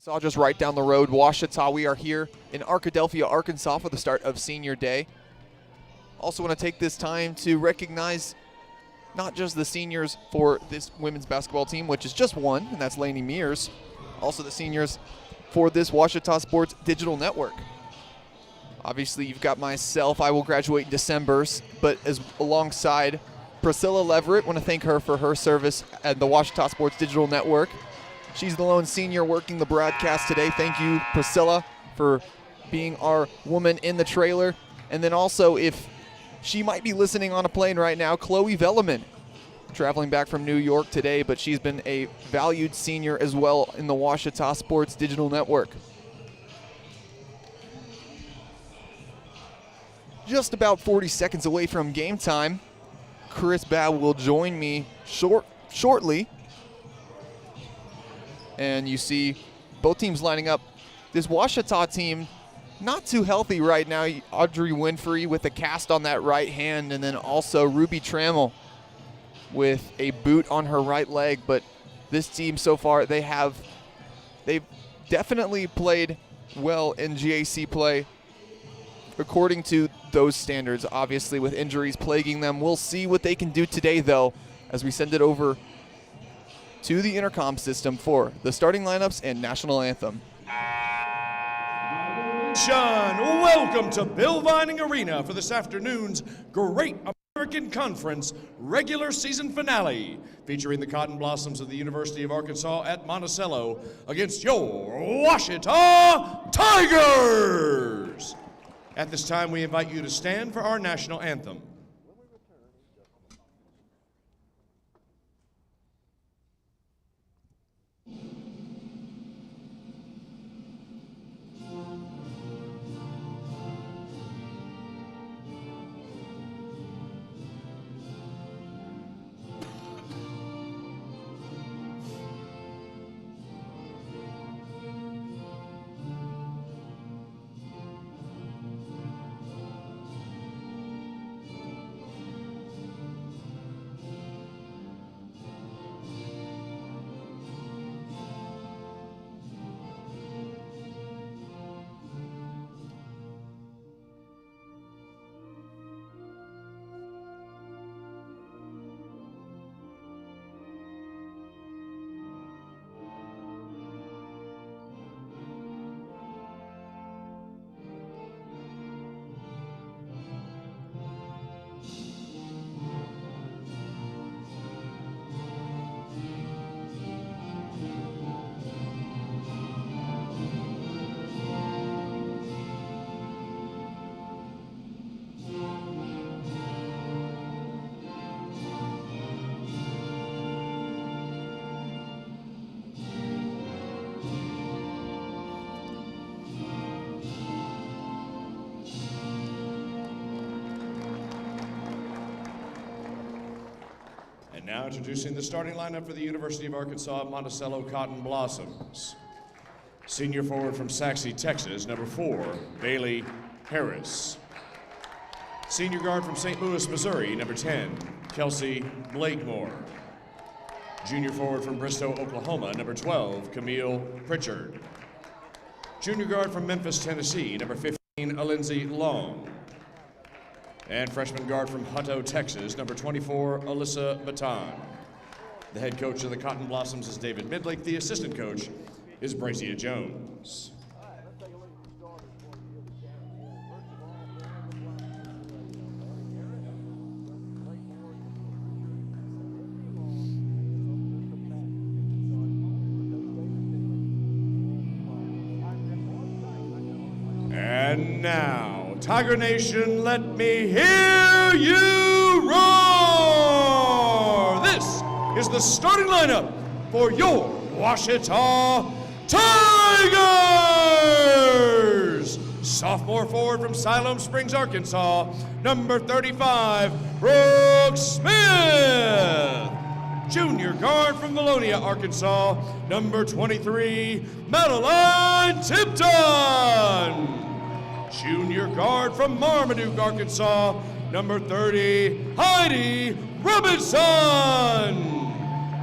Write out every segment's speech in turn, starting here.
Saw just right down the road, Ouachita. We are here in Arkadelphia, Arkansas for the start of Senior Day. Also want to take this time to recognize not just the seniors for this women's basketball team, which is just one, and that's Lainey Mears. Also the seniors for this Ouachita Sports Digital Network. Obviously, you've got myself. I will graduate in December, but alongside Priscilla Leverett, want to thank her for her service at the Ouachita Sports Digital Network. She's the lone senior working the broadcast today. Thank you, Priscilla, for being our woman in the trailer. And then also, if she might be listening on a plane right now, Chloe Velleman, traveling back from New York today, but she's been a valued senior as well in the Ouachita Sports Digital Network. Just about 40 seconds away from game time. Chris Babb will join me shortly. And you see both teams lining up. This Ouachita team, not too healthy right now. Audrey Winfrey with a cast on that right hand, and then also Ruby Trammell with a boot on her right leg. But this team so far, they've definitely played well in GAC play according to those standards. Obviously, with injuries plaguing them, we'll see what they can do today, though, as we send it over to the intercom system for the starting lineups and national anthem. Welcome to Bill Vining Arena for this afternoon's Great American Conference regular season finale, featuring the Cotton Blossoms of the University of Arkansas at Monticello against your Ouachita Tigers. At this time, we invite you to stand for our national anthem. And now introducing the starting lineup for the University of Arkansas-Monticello Cotton Blossoms. Senior forward from Saxe, Texas, number 4, Bailey Harris. Senior guard from St. Louis, Missouri, number 10, Kelsey Blakemore. Junior forward from Bristow, Oklahoma, number 12, Camille Pritchard. Junior guard from Memphis, Tennessee, number 15, Alindsay Long. And freshman guard from Hutto, Texas, number 24, Alyssa Baton. The head coach of the Cotton Blossoms is David Midlake. The assistant coach is Bracia Jones. And now, Tiger Nation, let me hear you roar! This is the starting lineup for your Ouachita Tigers! Sophomore forward from Siloam Springs, Arkansas, number 35, Brooke Smith. Junior guard from Valonia, Arkansas, number 23, Madeline Tipton. Junior guard from Marmaduke, Arkansas, number 30, Heidi Robinson.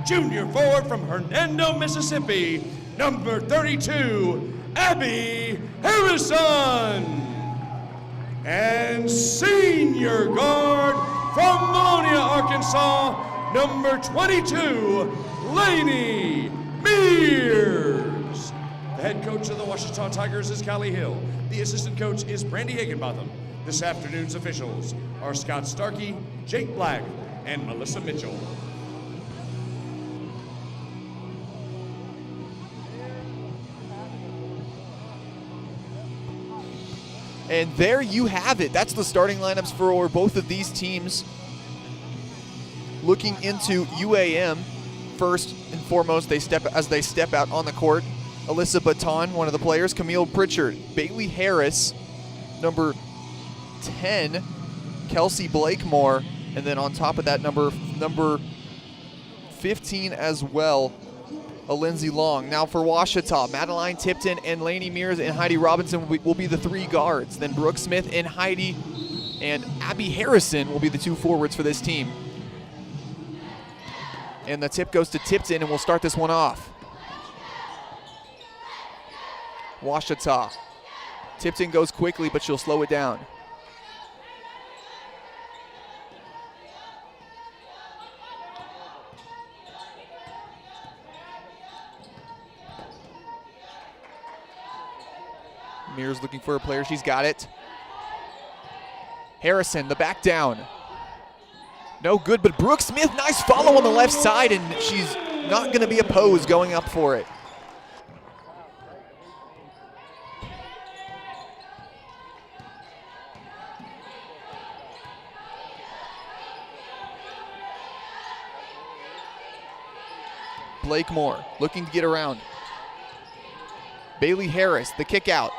Junior forward from Hernando, Mississippi, number 32, Abby Harrison. And senior guard from Bologna, Arkansas, number 22, Lainey Mears. The head coach of the Ouachita Tigers is Callie Hill. The assistant coach is Brandy Higginbotham. This afternoon's officials are Scott Starkey, Jake Black, and Melissa Mitchell. And there you have it. That's the starting lineups for both of these teams. Looking into UAM, first and foremost, as they step out on the court. Alyssa Baton, one of the players. Camille Pritchard. Bailey Harris, number 10. Kelsey Blakemore. And then on top of that, number 15 as well, Lindsay Long. Now for Ouachita, Madeline Tipton and Lainey Mears and Heidi Robinson will be the 3 guards. Then Brooke Smith and Heidi and Abby Harrison will be the 2 forwards for this team. And the tip goes to Tipton, and we'll start this one off. Ouachita. Tipton goes quickly, but she'll slow it down. Mears looking for a player. She's got it. Harrison, the back down. No good, but Brooke Smith, nice follow on the left side, and she's not going to be opposed going up for it. Blakemore looking to get around. Bailey Harris, the kick out.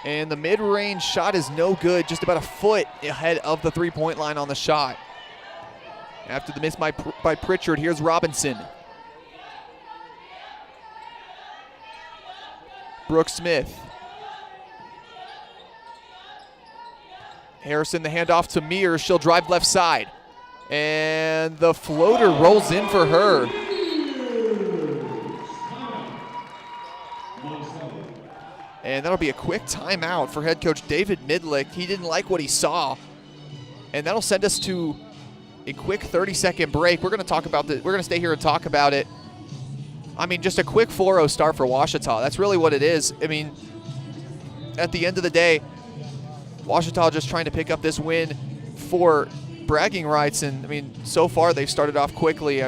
And the mid-range shot is no good, just about a foot ahead of the three-point line on the shot. After the miss by Pritchard, here's Robinson. Brooke Smith. Harrison, the handoff to Mears. She'll drive left side. And the floater rolls in for her. And that'll be a quick timeout for head coach David Midlick. He didn't like what he saw. And that'll send us to a quick 30-second break. We're going to talk about this. We're going to stay here and talk about it. I mean, just a quick 4-0 start for Ouachita. That's really what it is. I mean, at the end of the day, Ouachita just trying to pick up this win for bragging rights. And, I mean, so far they've started off quickly.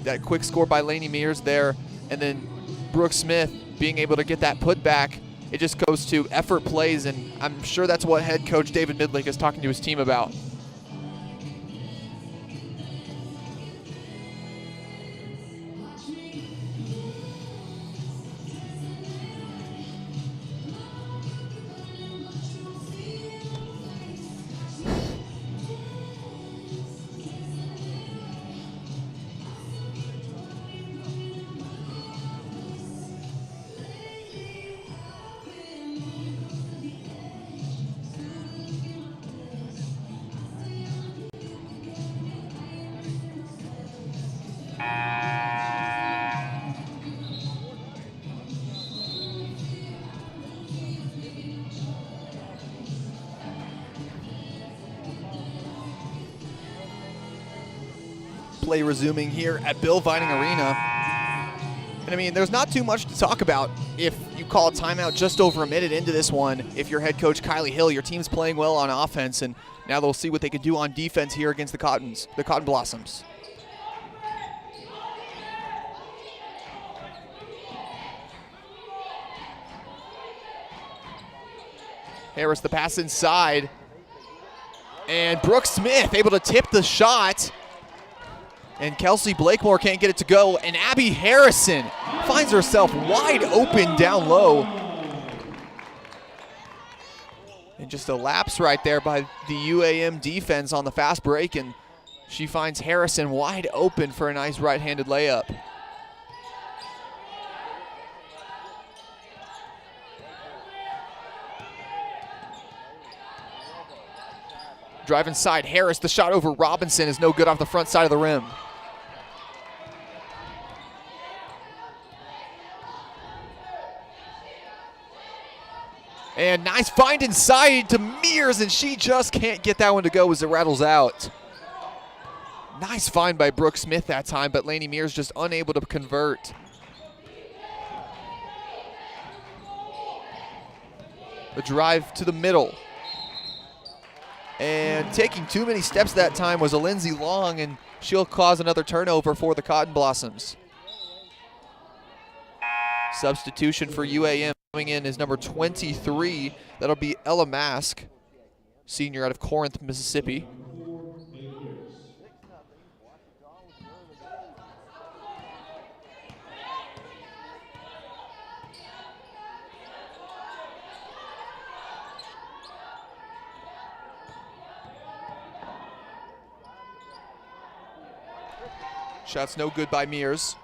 That quick score by Lainey Mears there. And then Brooke Smith being able to get that putback. It just goes to effort plays, and I'm sure that's what head coach David Midlick is talking to his team about. Play resuming here at Bill Vining Arena. And I mean, there's not too much to talk about if you call a timeout just over a minute into this one. If you're head coach Kylie Hill, your team's playing well on offense, and now they'll see what they can do on defense here against the Cotton Blossoms. Harris the pass inside. And Brooke Smith able to tip the shot. And Kelsey Blakemore can't get it to go. And Abby Harrison finds herself wide open down low. And just a lapse right there by the UAM defense on the fast break. And she finds Harrison wide open for a nice right-handed layup. Drive inside, Harris, the shot over Robinson is no good off the front side of the rim. And nice find inside to Mears, and she just can't get that one to go as it rattles out. Nice find by Brooke Smith that time, but Lainey Mears just unable to convert. The drive to the middle. And taking too many steps that time was a Lindsay Long, and she'll cause another turnover for the Cotton Blossoms. Substitution for UAM coming in is number 23. That'll be Ella Mask, senior out of Corinth, Mississippi. Shot's no good by Mears.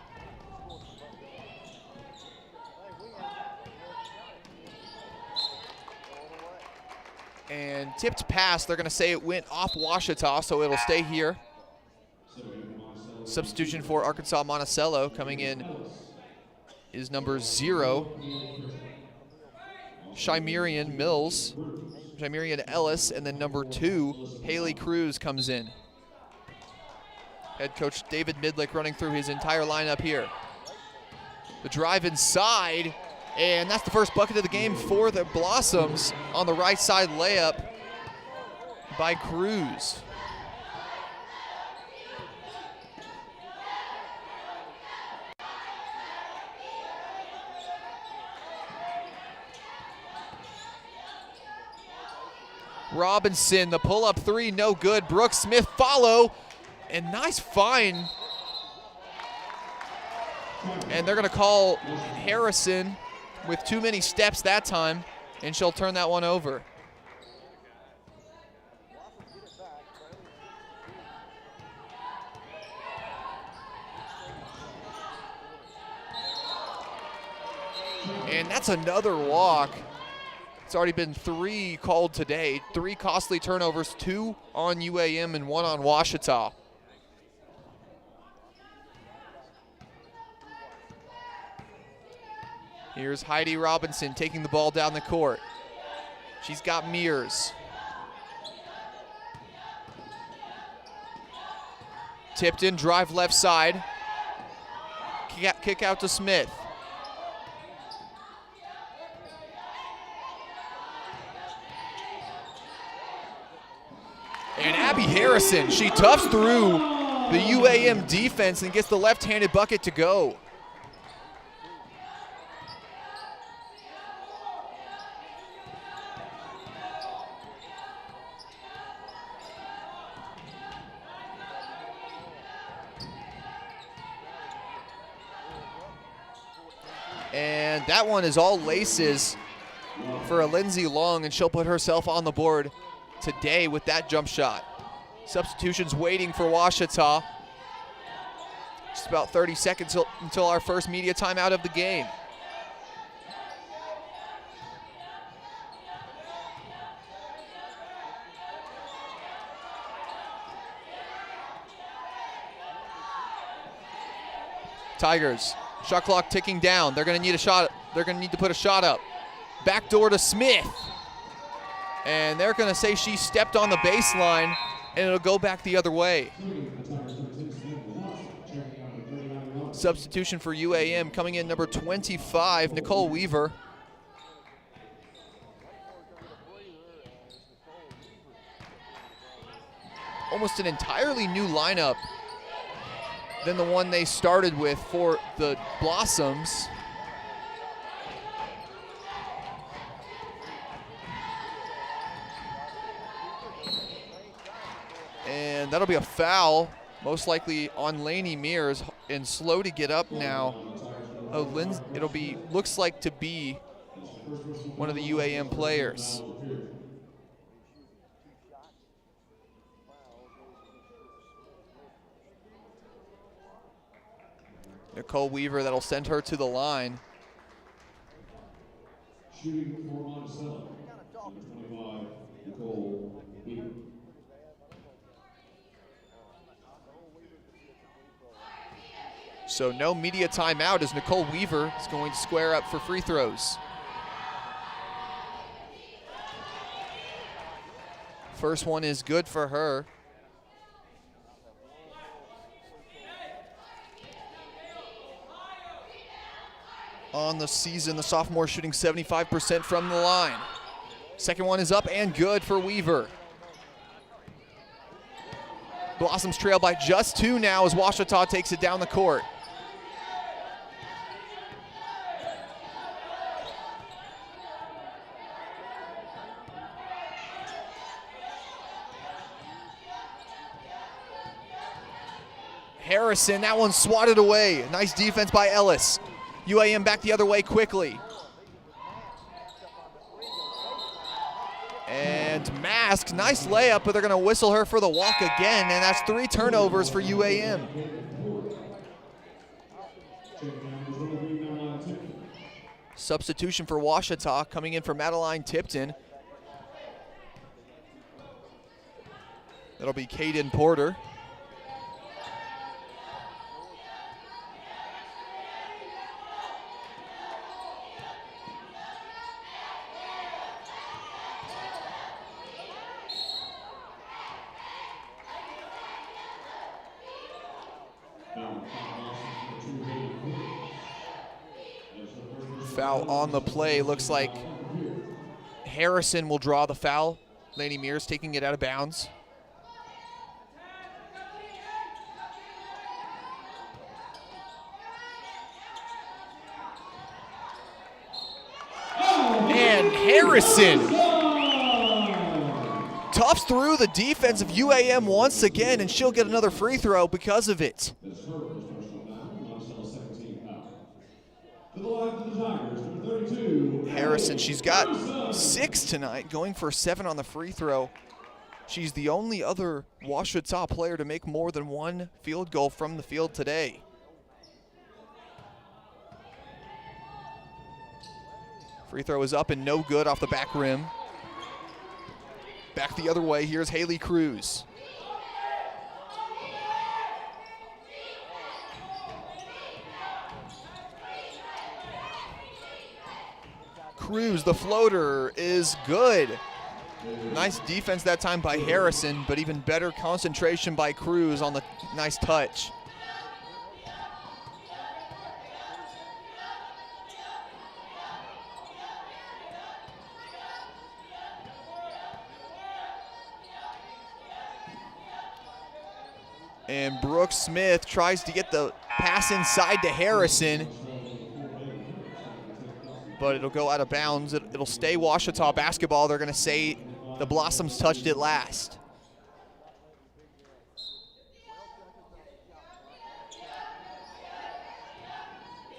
And tipped pass, they're gonna say it went off Ouachita, so it'll stay here. Substitution for Arkansas-Monticello coming in is number 0, Shymerian Ellis, and then number 2, Haley Cruz comes in. Head coach David Midlick running through his entire lineup here. The drive inside, and that's the first bucket of the game for the Blossoms on the right side layup by Cruz. Robinson, the pull-up 3, no good. Brooke Smith follow, and nice find. And they're gonna call Harrison with too many steps that time, and she'll turn that one over. And that's another walk. It's already been 3 called today. 3 costly turnovers, 2 on UAM and 1 on Ouachita. Here's Heidi Robinson taking the ball down the court. She's got Mears. Tipped in, drive left side. Kick out to Smith. And Abby Harrison, she toughs through the UAM defense and gets the left-handed bucket to go. And that one is all laces for a Lindsay Long, and she'll put herself on the board today with that jump shot. Substitutions waiting for Ouachita. Just about 30 seconds until our first media timeout of the game. Tigers, shot clock ticking down. They're gonna need a shot. They're gonna need to put a shot up. Backdoor to Smith. And they're gonna say she stepped on the baseline, and it'll go back the other way. Substitution for UAM coming in, number 25, Nicole Weaver. Almost an entirely new lineup than the one they started with for the Blossoms. And that'll be a foul, most likely on Lainey Mears, and slow to get up now. Oh, looks like to be one of the UAM players. Nicole Weaver, that'll send her to the line. Shooting for Monticello, 25, Nicole Weaver. So no media timeout as Nicole Weaver is going to square up for free throws. First one is good for her. On the season, the sophomore shooting 75% from the line. Second one is up and good for Weaver. Blossoms trail by just 2 now as Ouachita takes it down the court. Harrison, that one swatted away. Nice defense by Ellis. UAM back the other way quickly. And Mask, nice layup, but they're going to whistle her for the walk again, and that's 3 turnovers for UAM. Substitution for Ouachita coming in for Madeline Tipton. That'll be Caden Porter. Foul on the play. Looks like Harrison will draw the foul. Laney Mears taking it out of bounds. And Harrison toughs through the defense of UAM once again, and she'll get another free throw because of it. Harrison, she's got 6 tonight, going for 7 on the free throw. She's the only other Ouachita player to make more than 1 field goal from the field today. Free throw is up and no good off the back rim. Back the other way, here's Haley Cruz. Cruz, the floater is good. Nice defense that time by Harrison, but even better concentration by Cruz on the nice touch. And Brooke Smith tries to get the pass inside to Harrison, but it'll go out of bounds. It'll stay Ouachita basketball. They're going to say the Blossoms touched it last.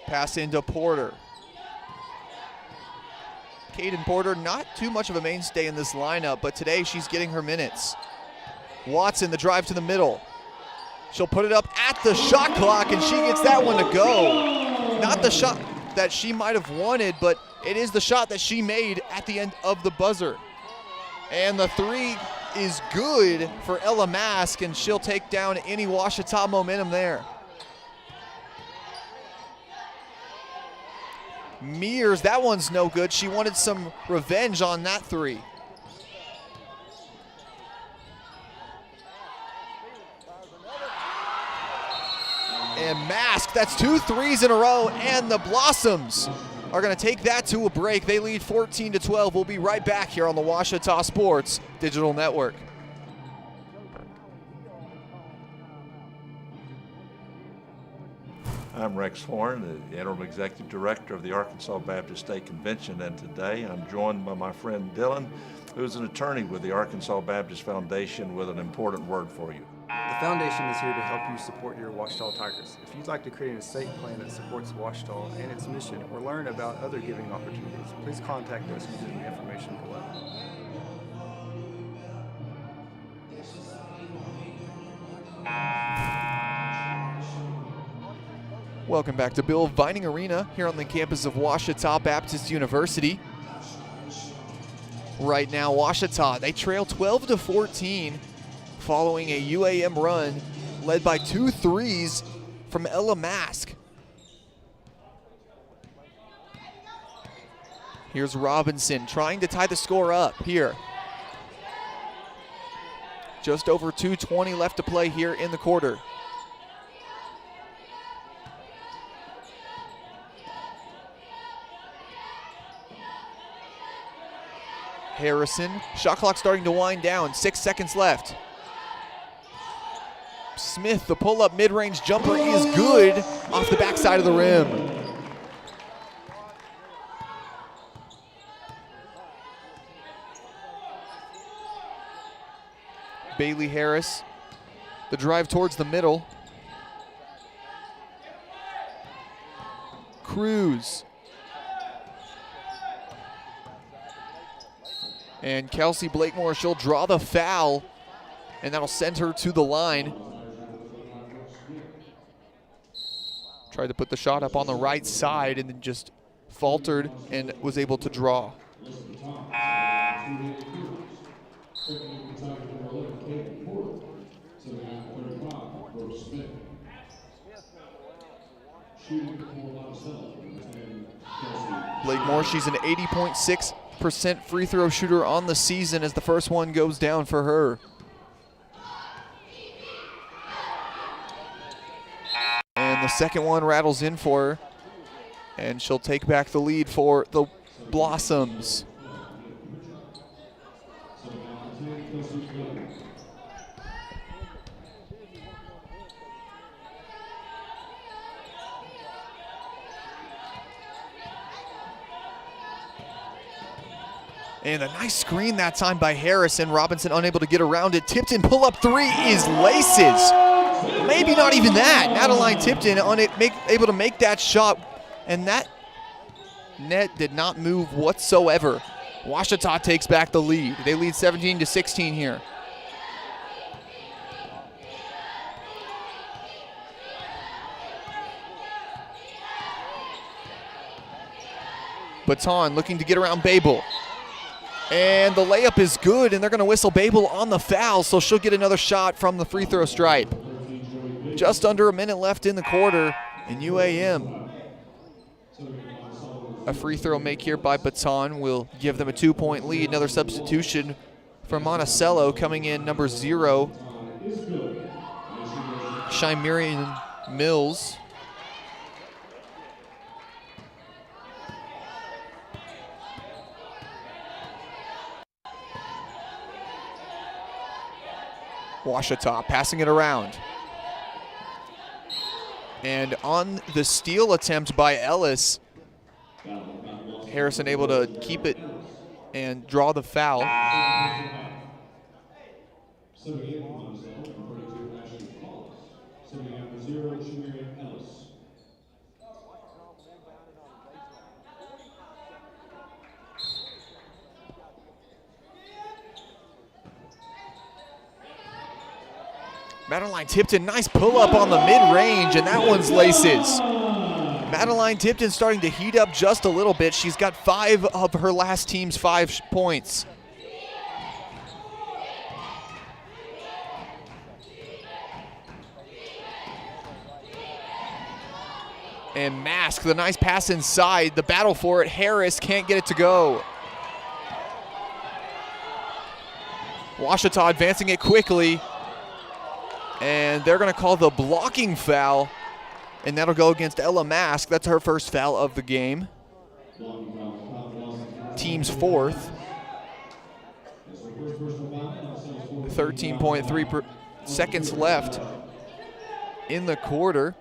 Pass into Porter. Caden Porter, not too much of a mainstay in this lineup, but today she's getting her minutes. Watson, the drive to the middle. She'll put it up at the shot clock, and she gets that one to go. Not the shot that she might have wanted, but it is the shot that she made at the end of the buzzer. And the 3 is good for Ella Mask, and she'll take down any Ouachita momentum there. Mears, that one's no good. She wanted some revenge on that 3. And Mask, that's 2 threes in a row, and the Blossoms are going to take that to a break. They lead 14-12. We'll be right back here on the Ouachita Sports Digital Network. I'm Rex Horn, the Interim Executive Director of the Arkansas Baptist State Convention, and today I'm joined by my friend Dylan, who is an attorney with the Arkansas Baptist Foundation with an important word for you. The foundation is here to help you support your Ouachita Tigers. If you'd like to create an estate plan that supports Ouachita and its mission, or learn about other giving opportunities, please contact us using the information below. Welcome back to Bill Vining Arena here on the campus of Ouachita Baptist University. Right now, Ouachita, they trail 12-14 following a UAM run led by 2 threes from Ella Mask. Here's Robinson trying to tie the score up here. Just over 2:20 left to play here in the quarter. Harrison, shot clock starting to wind down, 6 seconds left. Smith, the pull-up mid-range jumper is good off the backside of the rim. Bailey Harris, the drive towards the middle. Cruz. And Kelsey Blakemore, she'll draw the foul, and that'll send her to the line. Tried to put the shot up on the right side and then just faltered and was able to draw. Blakemore, she's an 80.6% free throw shooter on the season as the first one goes down for her. And the second one rattles in for her, and she'll take back the lead for the Blossoms. And a nice screen that time by Harrison. Robinson unable to get around it. Tipton pull-up three is laces. Maybe not even that. Madeline Tipton able to make that shot, and that net did not move whatsoever. Ouachita takes back the lead. They lead 17-16 here. Baton looking to get around Babel. And the layup is good, and they're going to whistle Babel on the foul, so she'll get another shot from the free throw stripe. Just under a minute left in the quarter, and UAM. A free throw make here by Baton will give them a 2-point lead. Another substitution for Monticello coming in, number 0, Shymirian Mills. Ouachita passing it around. And on the steal attempt by Ellis, Harrison able to keep it and draw the foul. Madeline Tipton, nice pull-up on the mid-range, and that one's laces. Madeline Tipton starting to heat up just a little bit. She's got 5 of her last team's 5 points. And Mask, the nice pass inside. The battle for it. Harris can't get it to go. Ouachita advancing it quickly. And they're going to call the blocking foul, and that'll go against Ella Mask. That's her first foul of the game. Team's 4th. 13.3 seconds left in the quarter.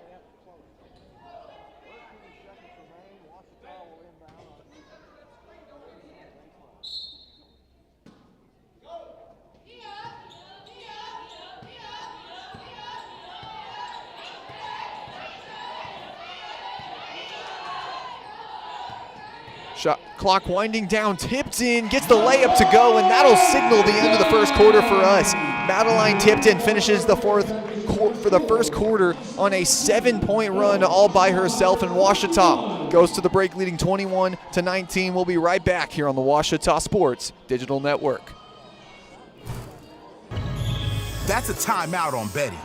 Shot clock winding down. Tipton gets the layup to go, and that'll signal the end of the first quarter for us. Madeline Tipton finishes the first quarter on a 7-point run all by herself, and Ouachita goes to the break leading 21-19. We'll be right back here on the Ouachita Sports Digital Network. That's a timeout on betting.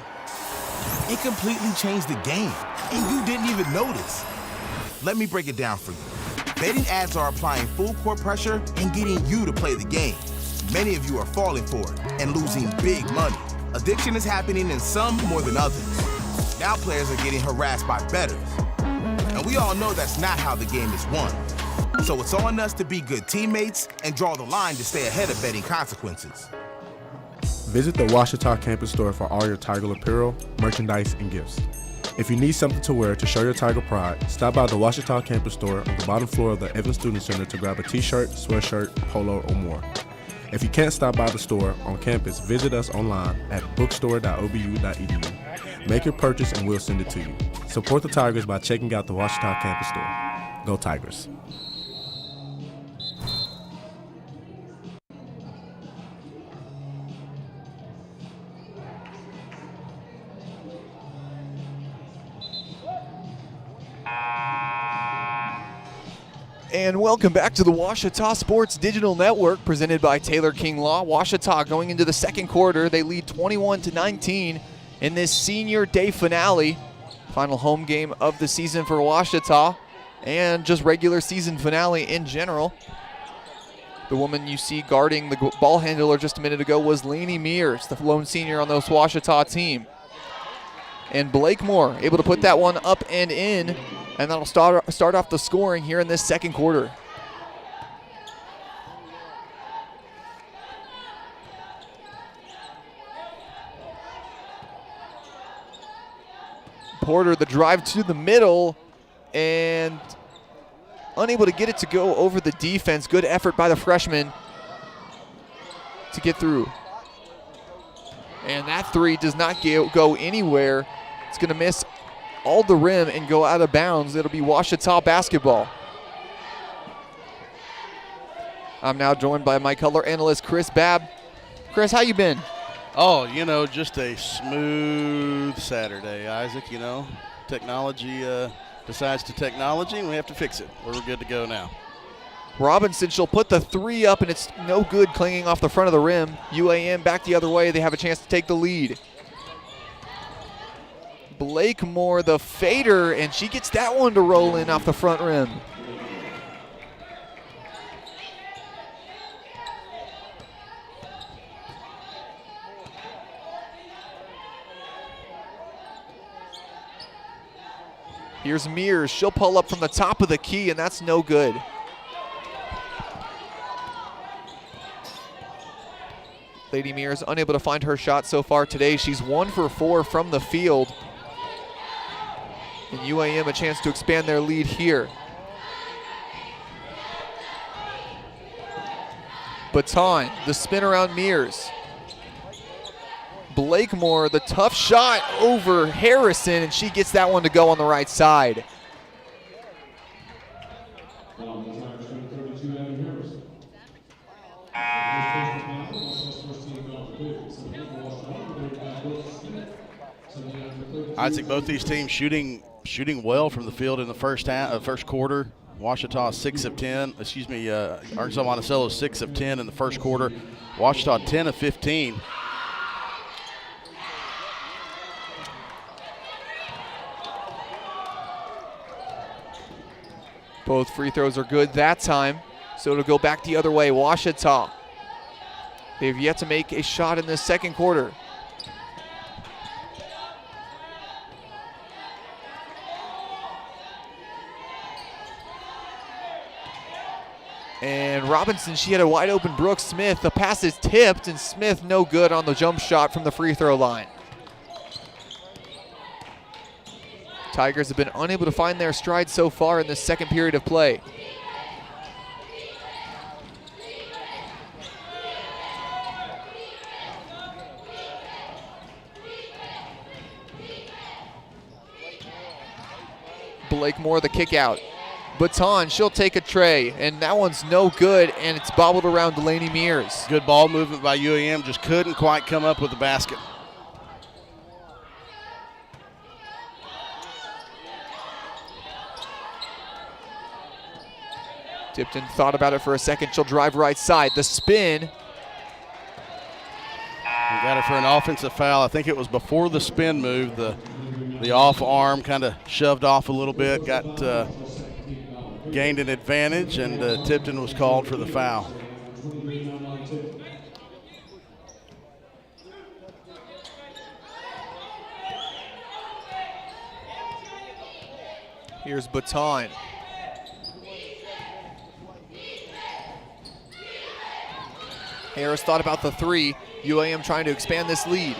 It completely changed the game, and you didn't even notice. Let me break it down for you. Betting ads are applying full court pressure and getting you to play the game. Many of you are falling for it and losing big money. Addiction is happening in some more than others. Now players are getting harassed by bettors. And we all know that's not how the game is won. So it's on us to be good teammates and draw the line to stay ahead of betting consequences. Visit the Ouachita campus store for all your Tiger apparel, merchandise, and gifts. If you need something to wear to show your Tiger pride, stop by the Ouachita campus store on the bottom floor of the Evans Student Center to grab a t-shirt, sweatshirt, polo, or more. If you can't stop by the store on campus, visit us online at bookstore.obu.edu. Make your purchase and we'll send it to you. Support the Tigers by checking out the Ouachita campus store. Go Tigers. And welcome back to the Ouachita Sports Digital Network presented by Taylor King Law. Ouachita going into the second quarter. They lead 21-19 in this senior day finale. Final home game of the season for Ouachita and just regular season finale in general. The woman you see guarding the ball handler just a minute ago was Lainey Mears, the lone senior on the Ouachita team. And Blakemore able to put that one up and in. And that'll start off the scoring here in this second quarter. Porter, the drive to the middle, and unable to get it to go over the defense. Good effort by the freshman to get through. And that three does not go anywhere. It's going to miss all the rim and go out of bounds. It'll be Ouachita basketball. I'm now joined by my color analyst, Chris Babb. Chris, how you been? Oh, just a smooth Saturday, Isaac. Technology decides to technology, and we have to fix it. We're good to go now. Robinson, she'll put the three up, and it's no good, clinging off the front of the rim. UAM back the other way. They have a chance to take the lead. Blakemore, the fader, and she gets that one to roll in off the front rim. Here's Mears. She'll pull up from the top of the key, and that's no good. Lady Mears unable to find her shot so far today. She's 1 for 4 from the field. And UAM a chance to expand their lead here. Baton, the spin around Mears. Blakemore, the tough shot over Harrison, and she gets that one to go on the right side. Isaac, both these teams shooting well from the field in the first quarter. Ouachita 6 of 10. Arkansas-Monticello 6 of 10 in the first quarter. Ouachita 10 of 15. Both free throws are good that time, so it'll go back the other way. Ouachita, they've yet to make a shot in this second quarter. And Robinson, she had a wide open Brooks Smith. The pass is tipped, and Smith no good on the jump shot from the free throw line. Tigers have been unable to find their stride so far in this second period of play. Blakemore, the kick out. Baton, she'll take a tray, and that one's no good, and it's bobbled around Delaney Mears. Good ball movement by UAM, just couldn't quite come up with the basket. Tipton thought about it for a second. She'll drive right side. The spin. We got her for an offensive foul. I think it was before the spin move. The off arm kind of shoved off a little bit, gained an advantage, and Tipton was called for the foul. Here's Baton. Harris thought about the three. UAM trying to expand this lead.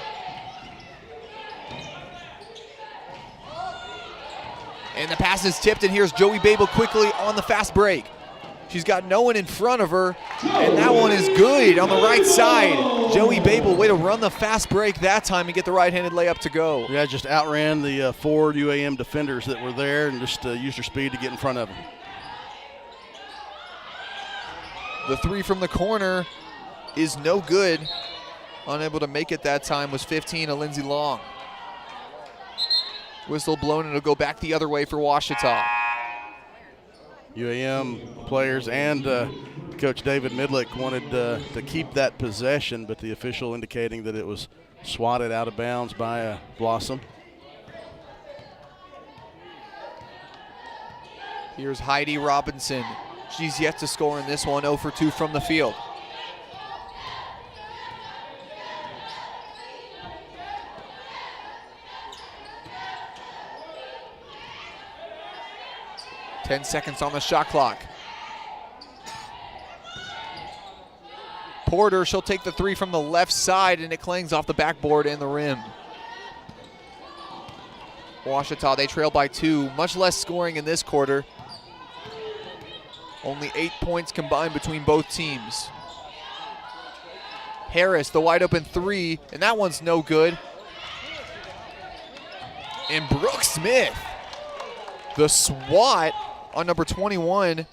And the pass is tipped, and here's Joey Babel quickly on the fast break. She's got no one in front of her, and that one is good on the right side. Joey Babel, way to run the fast break that time and get the right-handed layup to go. Yeah, just outran the 4 UAM defenders that were there and just used her speed to get in front of them. The three from the corner is no good. Unable to make it that time was 15 of Lindsey Long. Whistle blown, and it'll go back the other way for Ouachita. UAM players and Coach David Midlick wanted to keep that possession, but the official indicating that it was swatted out of bounds by Blossom. Here's Heidi Robinson. She's yet to score in this one, 0 for 2 from the field. Ten seconds on the shot clock. Porter, she'll take the three from the left side, and it clings off the backboard and the rim. Ouachita, they trail by 2. Much less scoring in this quarter. Only 8 points combined between both teams. Harris, the wide open three, and that one's no good. And Brooke Smith, the swat on number 21,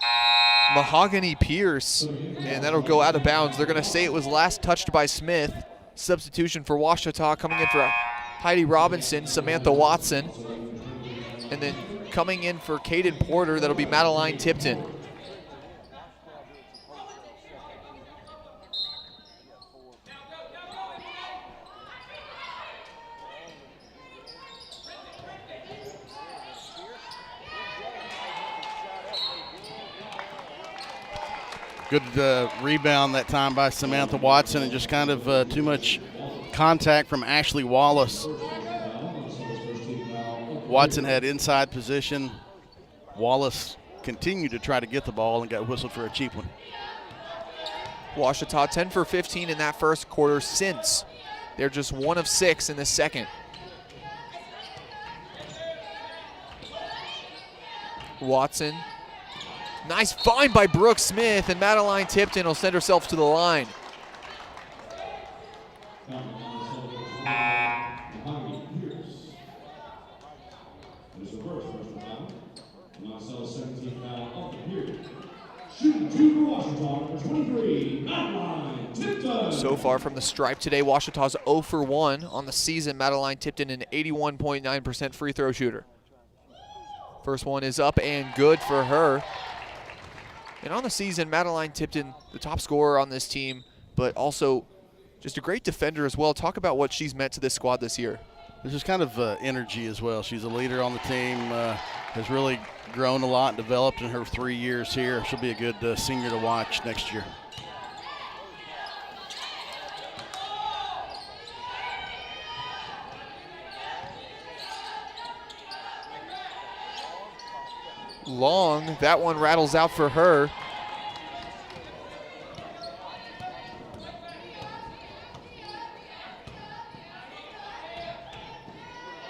Mahogany Pierce, and that'll go out of bounds. They're gonna say it was last touched by Smith. Substitution for Ouachita, coming in for Heidi Robinson, Samantha Watson, and then coming in for Caden Porter, that'll be Madeline Tipton. Good rebound that time by Samantha Watson, and just kind of too much contact from Ashley Wallace. Watson had inside position. Wallace continued to try to get the ball and got whistled for a cheap one. Ouachita 10 for 15 in that first quarter since. They're just 1 of 6 in the second. Watson. Nice find by Brooke Smith, and Madeline Tipton will send herself to the line. So far from the stripe today, Ouachita's 0 for 1 on the season. Madeline Tipton, an 81.9% free throw shooter. First one is up and good for her. And on the season, Madeline Tipton, the top scorer on this team, but also just a great defender as well. Talk about what she's meant to this squad this year. There's just kind of energy as well. She's a leader on the team, has really grown a lot and developed in her 3 years here. She'll be a good senior to watch next year. Long, that one rattles out for her.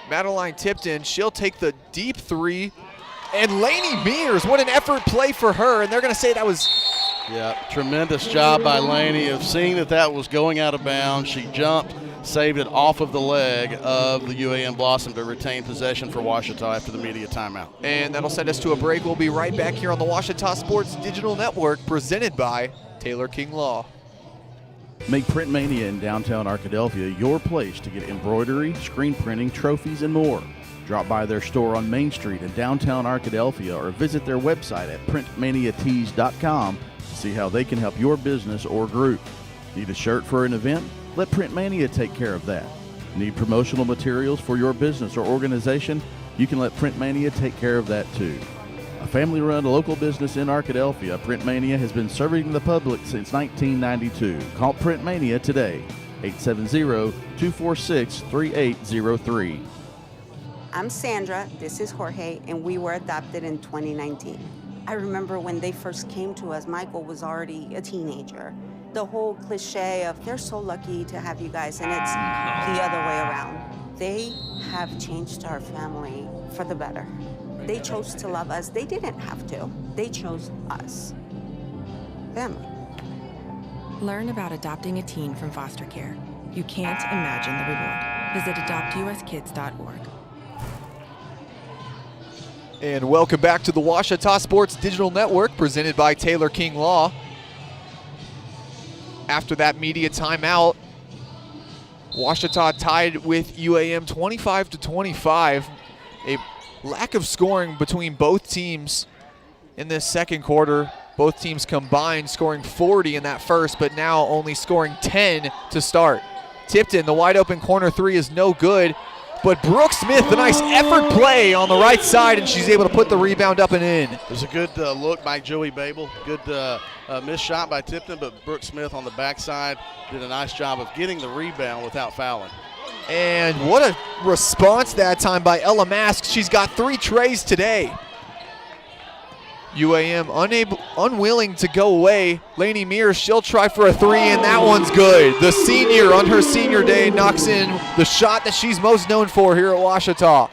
Madeline Tipton, she'll take the deep three. And Lainey Mears, what an effort play for her. And they're going to say that was... Yeah, tremendous job by Lainey of seeing that was going out of bounds. She jumped, saved it off of the leg of the UAM Blossom to retain possession for Ouachita after the media timeout. And that'll send us to a break. We'll be right back here on the Ouachita Sports Digital Network, presented by Taylor King Law. Make Print Mania in downtown Arkadelphia your place to get embroidery, screen printing, trophies, and more. Drop by their store on Main Street in downtown Arkadelphia or visit their website at printmaniatees.com to see how they can help your business or group. Need a shirt for an event? Let Print Mania take care of that. Need promotional materials for your business or organization? You can let Print Mania take care of that too. A family-run local business in Arkadelphia, Print Mania has been serving the public since 1992. Call Print Mania today, 870-246-3803. I'm Sandra, this is Jorge, and we were adopted in 2019. I remember when they first came to us, Michael was already a teenager. The whole cliche of they're so lucky to have you guys, and it's the other way around. They have changed our family for the better. They chose to love us. They didn't have to. They chose us. Family. Learn about adopting a teen from foster care. You can't imagine the reward. Visit adoptuskids.org. And welcome back to the Ouachita Sports Digital Network, presented by Taylor King Law. After that media timeout, Ouachita tied with UAM 25-25. A lack of scoring between both teams in this second quarter. Both teams combined scoring 40 in that first, but now only scoring 10 to start. Tipton, the wide open corner three is no good, but Brooke Smith, the nice effort play on the right side, and she's able to put the rebound up and in. There's a good look by Joey Babel. Good missed shot by Tipton, but Brooke Smith on the backside did a nice job of getting the rebound without fouling. And what a response that time by Ella Mask. She's got 3 trays today. UAM unwilling to go away. Lainey Mears, she'll try for a 3, and that one's good. The senior on her senior day knocks in the shot that she's most known for here at Ouachita.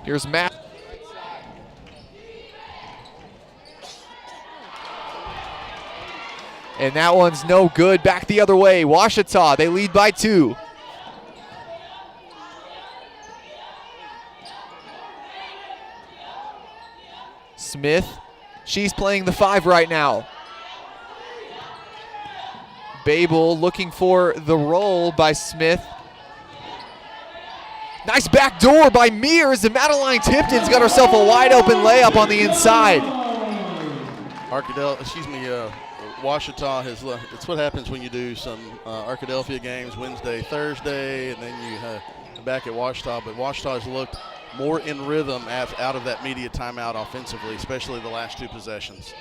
Here's Matt. And that one's no good. Back the other way. Ouachita, they lead by 2. Smith, she's playing the 5 right now. Babel looking for the roll by Smith. Nice back door by Mears, and Madeline Tipton's got herself a wide open layup on the inside. Ouachita has, it's what happens when you do some Arkadelphia games Wednesday, Thursday, and then you back at Ouachita, but Ouachita has looked more in rhythm out of that media timeout offensively, especially the last 2 possessions.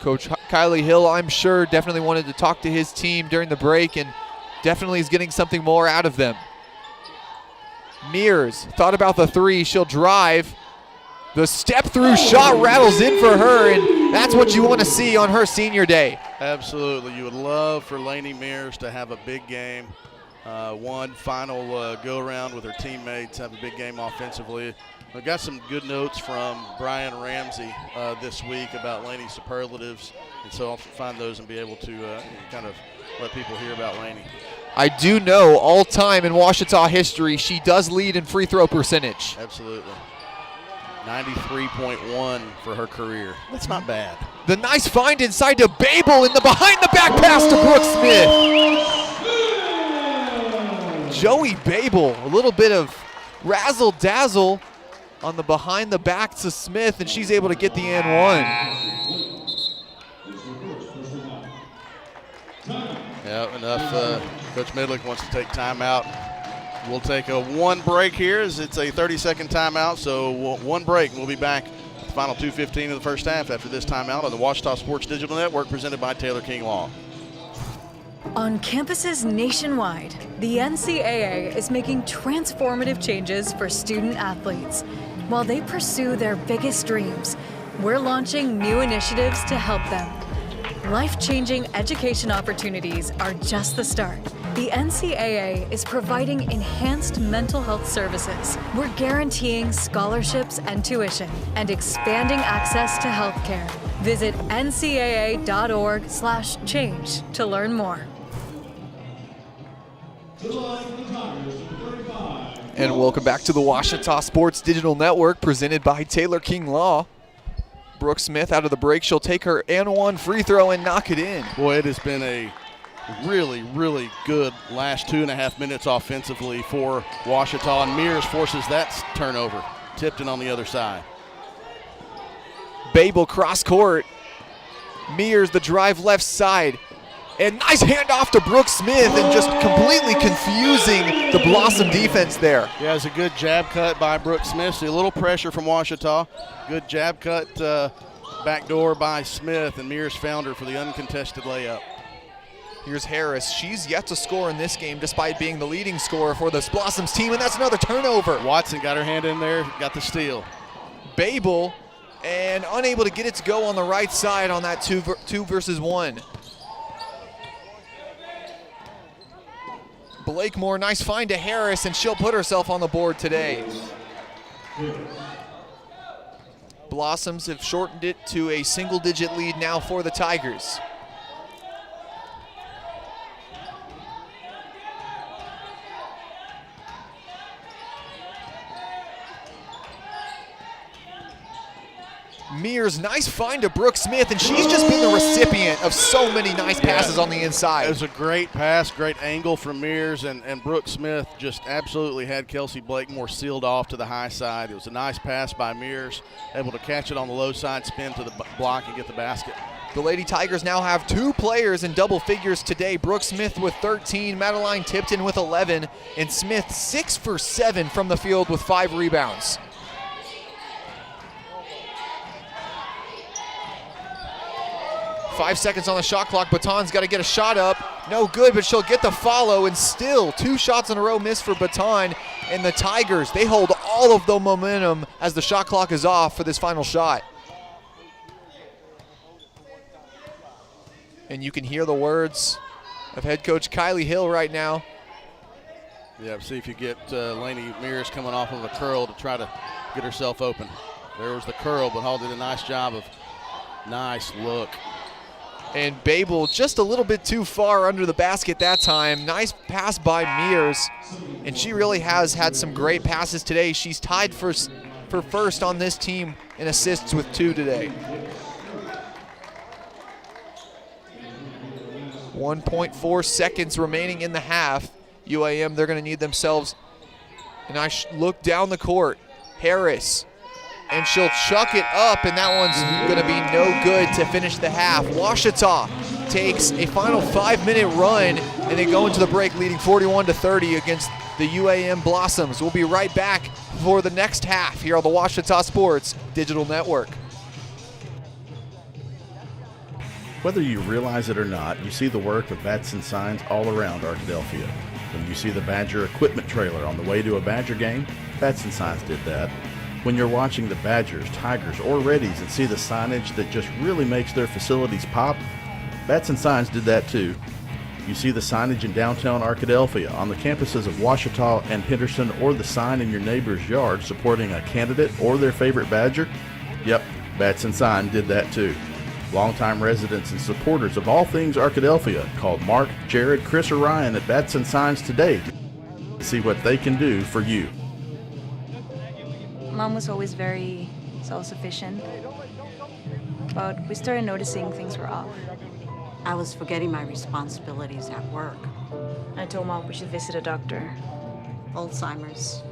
Coach Kylie Hill, I'm sure, definitely wanted to talk to his team during the break and definitely is getting something more out of them. Mears thought about the 3. She'll drive. The step-through shot rattles in for her, and that's what you want to see on her senior day. Absolutely. You would love for Lainey Mears to have a big game. One final go-around with her teammates, have a big game offensively. I got some good notes from Brian Ramsey this week about Lainey's superlatives, and so I'll find those and be able to kind of let people hear about Lainey. I do know all-time in Ouachita history, she does lead in free throw percentage. Absolutely. 93.1 for her career. That's not bad. The nice find inside to Babel in the behind-the-back pass to Brooke Smith. Joey Babel, a little bit of razzle-dazzle on the behind-the-back to Smith, and she's able to get the and one. Yeah, enough. Coach Midlick wants to take timeout. We'll take a 1 break here as it's a 30-second timeout, so 1 break, and we'll be back at the final 2:15 of the first half after this timeout on the Ouachita Sports Digital Network presented by Taylor King Law. On campuses nationwide, the NCAA is making transformative changes for student athletes. While they pursue their biggest dreams, we're launching new initiatives to help them. Life-changing education opportunities are just the start. The NCAA is providing enhanced mental health services. We're guaranteeing scholarships and tuition and expanding access to healthcare. Visit ncaa.org/change to learn more. And welcome back to the Ouachita Sports Digital Network presented by Taylor King Law. Brooke Smith out of the break. She'll take her and 1 free throw and knock it in. Boy, it has been a really, really good last 2.5 minutes offensively for Ouachita, and Mears forces that turnover. Tipton on the other side. Babel cross court. Mears the drive left side. And nice handoff to Brooke Smith and just completely confusing the Blossom defense there. Yeah, it's a good jab cut by Brooke Smith. See a little pressure from Ouachita. Good jab cut backdoor by Smith, and Mears found her for the uncontested layup. Here's Harris. She's yet to score in this game despite being the leading scorer for this Blossoms team, and that's another turnover. Watson got her hand in there, got the steal. Babel, and unable to get it to go on the right side on that two versus one. Blakemore, nice find to Harris, and she'll put herself on the board today. Blossoms have shortened it to a single-digit lead now for the Tigers. Mears, nice find to Brooke Smith, and she's just been the recipient of so many nice passes on the inside. It was a great pass, great angle from Mears, and Brooke Smith just absolutely had Kelsey Blakemore sealed off to the high side. It was a nice pass by Mears, able to catch it on the low side, spin to the block, and get the basket. The Lady Tigers now have 2 players in double figures today. Brooke Smith with 13, Madeline Tipton with 11, and Smith 6 for 7 from the field with 5 rebounds. Five seconds on the shot clock. Baton's got to get a shot up. No good, but she'll get the follow, and still 2 shots in a row missed for Baton. And the Tigers, they hold all of the momentum as the shot clock is off for this final shot. And you can hear the words of head coach Kylie Hill right now. Yeah, see if you get Lainey Mears coming off of a curl to try to get herself open. There was the curl, but Hall did a nice job of nice look. And Babel just a little bit too far under the basket that time. Nice pass by Mears, and she really has had some great passes today. She's tied for first on this team in assists with 2 today. 1.4 seconds remaining in the half. UAM, they're going to need themselves a nice look down the court. Harris, and she'll chuck it up, and that one's going to be no good to finish the half. Ouachita takes a final 5-minute run, and they go into the break leading 41-30 against the UAM Blossoms. We'll be right back for the next half here on the Ouachita Sports Digital Network. Whether you realize it or not, you see the work of bats and signs all around Arkadelphia. When you see the Badger equipment trailer on the way to a Badger game, bats and signs did that. When you're watching the Badgers, Tigers, or Reddies and see the signage that just really makes their facilities pop, Bats and Signs did that too. You see the signage in downtown Arkadelphia, on the campuses of Ouachita and Henderson, or the sign in your neighbor's yard supporting a candidate or their favorite Badger? Yep, Bats and Sign did that too. Longtime residents and supporters of all things Arkadelphia called Mark, Jared, Chris, or Ryan at Bats and Signs today to see what they can do for you. Mom was always very self-sufficient, but we started noticing things were off. I was forgetting my responsibilities at work. I told Mom we should visit a doctor. Alzheimer's.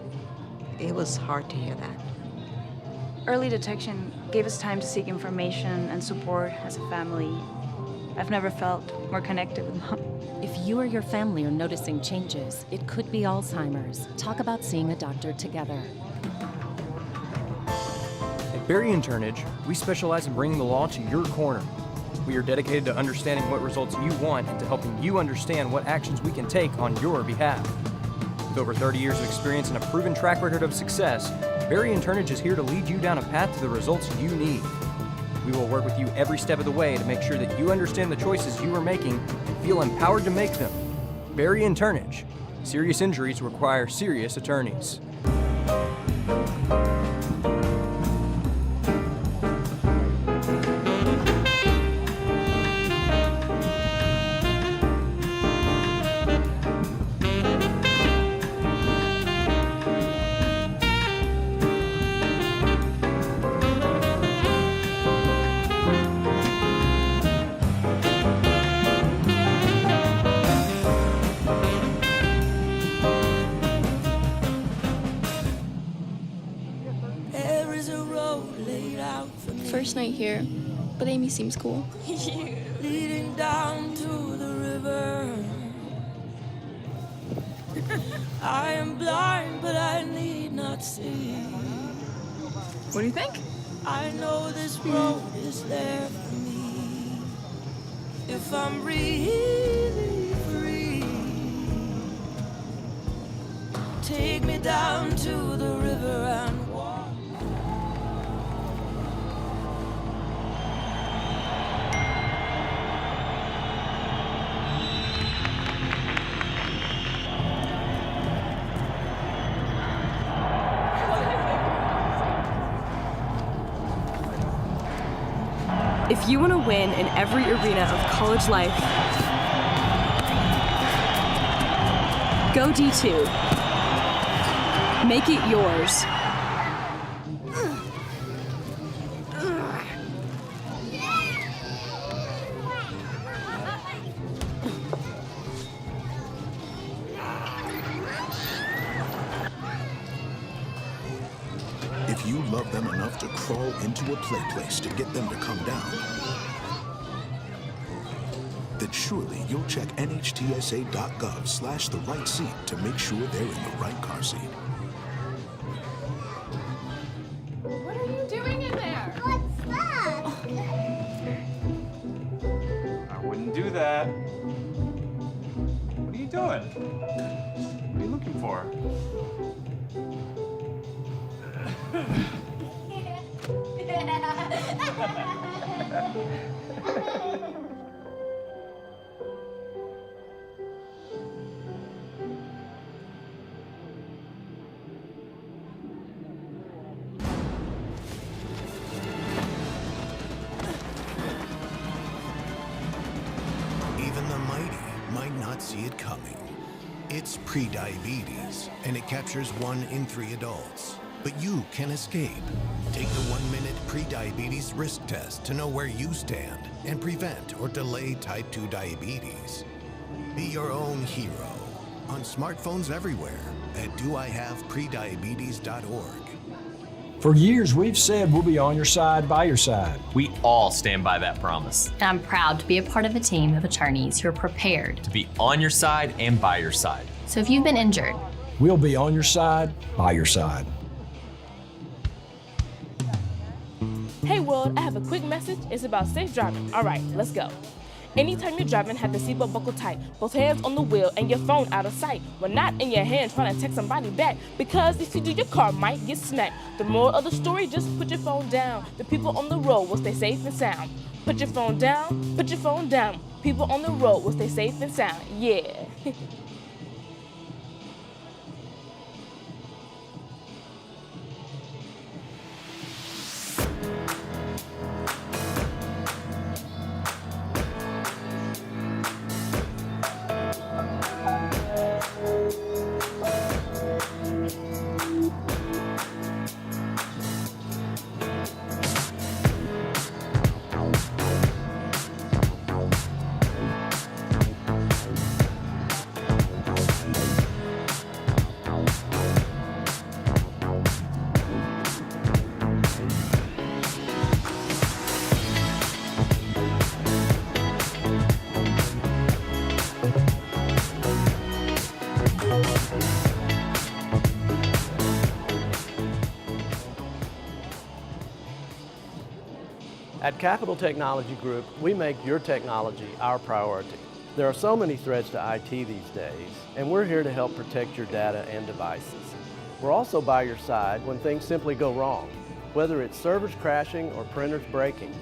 It was hard to hear that. Early detection gave us time to seek information and support as a family. I've never felt more connected with Mom. If you or your family are noticing changes, it could be Alzheimer's. Talk about seeing a doctor together. At Berry and Turnage, we specialize in bringing the law to your corner. We are dedicated to understanding what results you want and to helping you understand what actions we can take on your behalf. With over 30 years of experience and a proven track record of success, Berry and Turnage is here to lead you down a path to the results you need. We will work with you every step of the way to make sure that you understand the choices you are making and feel empowered to make them. Berry and Turnage. Serious injuries require serious attorneys. First night here, but Amy seems cool. Leading down to the river. I am blind, but I need not see. What do you think? I know this road is there for me. If I'm really take me down to the river and walk. If you want to win in every arena of college life, go D2. Make it yours. If you love them enough to crawl into a play place to get them to come down, then surely you'll check nhtsa.gov/the right seat to make sure they're in the right car seat. What are you doing in there? What's that? I wouldn't do that. What are you doing? What are you looking for? Even the mighty might not see it coming. It's prediabetes, and it captures 1 in 3 adults. But you can escape. Take the 1-minute prediabetes risk test to know where you stand and prevent or delay type 2 diabetes. Be your own hero on smartphones everywhere at doihaveprediabetes.org. For years, we've said we'll be on your side, by your side. We all stand by that promise. And I'm proud to be a part of a team of attorneys who are prepared To be on your side and by your side. So if you've been injured, we'll be on your side, by your side. Hey world, I have a quick message. It's about safe driving. All right, let's go. Anytime you're driving, have the seatbelt buckled tight. Both hands on the wheel and your phone out of sight. When not in your hand, trying to text somebody back. Because if you do, your car might get smacked. The moral of the story, just put your phone down. The people on the road will stay safe and sound. Put your phone down, put your phone down. People on the road will stay safe and sound. Yeah. At Capital Technology Group, we make your technology our priority. There are so many threats to IT these days, and we're here to help protect your data and devices. We're also by your side when things simply go wrong, whether it's servers crashing or printers breaking.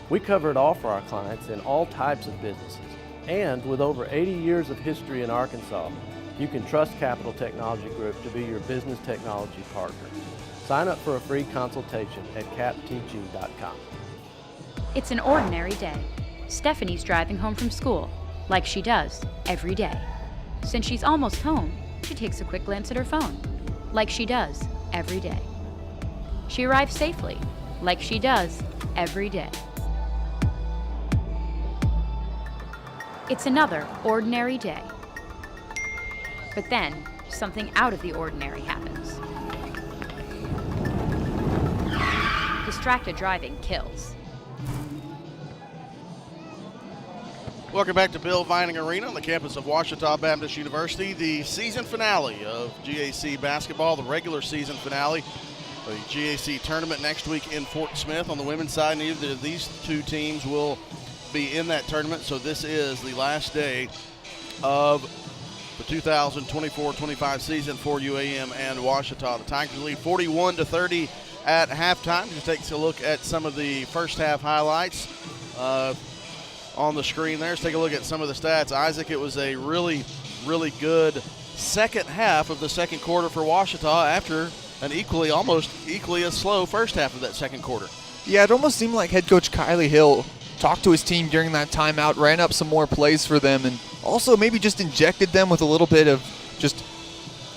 We cover it all for our clients in all types of businesses. And with over 80 years of history in Arkansas, you can trust Capital Technology Group to be your business technology partner. Sign up for a free consultation at captg.com. It's an ordinary day. Stephanie's driving home from school, like she does every day. Since she's almost home, she takes a quick glance at her phone, like she does every day. She arrives safely, like she does every day. It's another ordinary day. But then, something out of the ordinary happens. Distracted driving kills. Welcome back to Bill Vining Arena on the campus of Ouachita Baptist University. The season finale of GAC basketball, the regular season finale. The GAC tournament next week in Fort Smith. On the women's side, neither of these two teams will be in that tournament, so this is the last day of the 2024-25 season for UAM and Ouachita. The Tigers lead 41-30 at halftime. Just takes a look at some of the first half highlights on the screen there. Let's take a look at some of the stats. Isaac, it was a really, really good second half of the second quarter for Ouachita after an almost equally as slow first half of that second quarter. Yeah, it almost seemed like head coach Kylie Hill talked to his team during that timeout, ran up some more plays for them, and also maybe just injected them with a little bit of just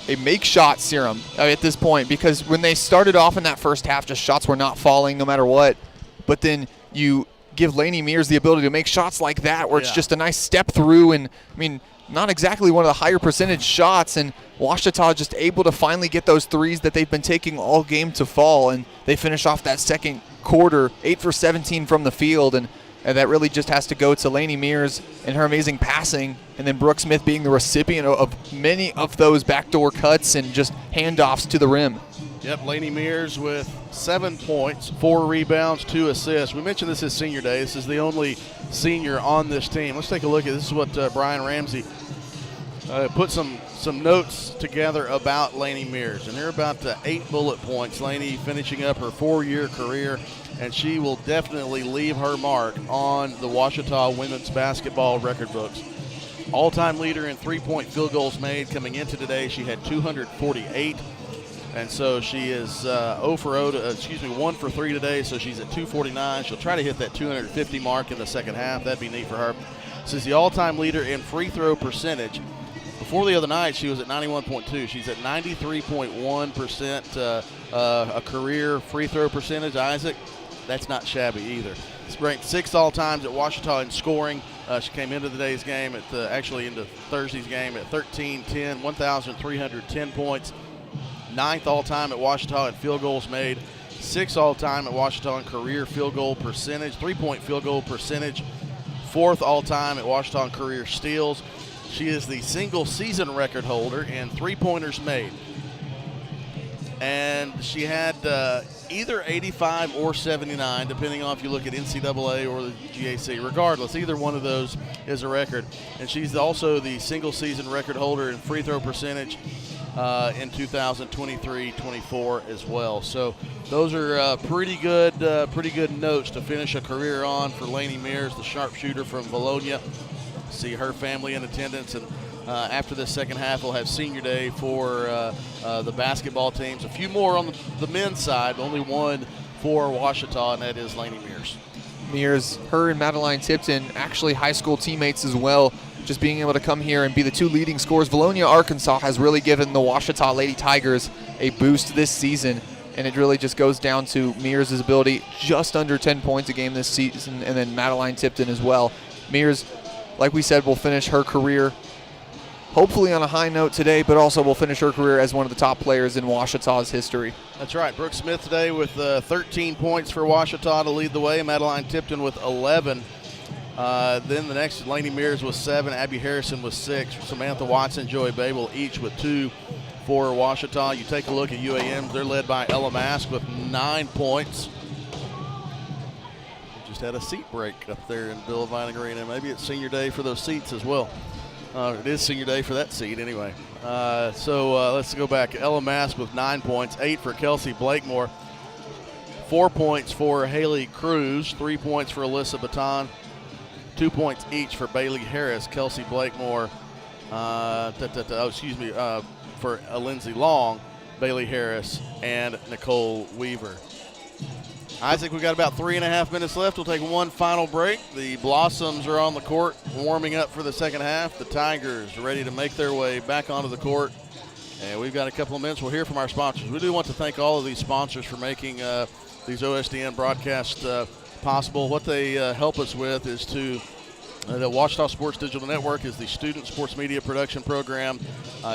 a make shot serum at this point, because when they started off in that first half, just shots were not falling no matter what. But then you give Lainey Mears the ability to make shots like that where it's just a nice step through, and I mean, not exactly one of the higher percentage shots, and Ouachita just able to finally get those threes that they've been taking all game to fall, and they finish off that second quarter 8 for 17 from the field, and that really just has to go to Lainey Mears and her amazing passing, and then Brooke Smith being the recipient of many of those backdoor cuts and just handoffs to the rim. Yep, Lainey Mears with 7 points, 4 rebounds, 2 assists. We mentioned this is senior day. This is the only senior on this team. Let's take a look at this. Is what Brian Ramsey put some notes together about Lainey Mears, and they're about 8 bullet points. Lainey finishing up her 4-year career, and she will definitely leave her mark on the Ouachita women's basketball record books. All-time leader in 3-point field goals made coming into today. She had 248, and so she is 1 for 3 today, so she's at 249. She'll try to hit that 250 mark in the second half. That'd be neat for her. She's the all-time leader in free throw percentage. Before the other night, she was at 91.2. She's at 93.1% a career free throw percentage. Isaac, that's not shabby either. It's ranked 6th all times at Ouachita in scoring. She came into today's game, into Thursday's game at 13-10, 1,310 points. 9th all time at Ouachita in field goals made. 6th all time at Ouachita in career field goal percentage, 3-point field goal percentage. 4th all time at Ouachita in career steals. She is the single season record holder in 3-pointers made. And she had either 85 or 79, depending on if you look at NCAA or the GAC. Regardless, either one of those is a record. And she's also the single season record holder in free throw percentage in 2023-24 as well. So those are pretty good notes to finish a career on for Lainey Mears, the sharpshooter from Bologna. See her family in attendance, and after this second half, we'll have senior day for the basketball teams. A few more on the men's side, but only one for Ouachita, and that is Lainey Mears. Mears, her and Madeline Tipton, actually high school teammates as well, just being able to come here and be the 2 leading scorers. Bologna, Arkansas has really given the Ouachita Lady Tigers a boost this season, and it really just goes down to Mears' ability, just under 10 points a game this season, and then Madeline Tipton as well. Mears, like we said, will finish her career hopefully on a high note today, but also will finish her career as one of the top players in Ouachita's history. That's right. Brooke Smith today with 13 points for Ouachita to lead the way. Madeline Tipton with 11. Then the next, Lainey Mears with 7. Abby Harrison with 6. Samantha Watson, Joey Babel each with 2 for Ouachita. You take a look at UAM. They're led by Ella Mask with 9 points. Just had a seat break up there in Bill Vining Arena. Maybe it's senior day for those seats as well. It is senior day for that seat anyway. So let's go back. Ella Mask with 9 points, 8 for Kelsey Blakemore, 4 points for Haley Cruz, 3 points for Alyssa Baton, 2 points each for Bailey Harris, Kelsey Blakemore, for Lindsay Long, Bailey Harris, and Nicole Weaver. Isaac, we've got about 3.5 minutes left. We'll take one final break. The Blossoms are on the court warming up for the second half. The Tigers are ready to make their way back onto the court. And we've got a couple of minutes. We'll hear from our sponsors. We do want to thank all of these sponsors for making these OSDN broadcasts possible. What they help us with is to the Ouachita Sports Digital Network is the student sports media production program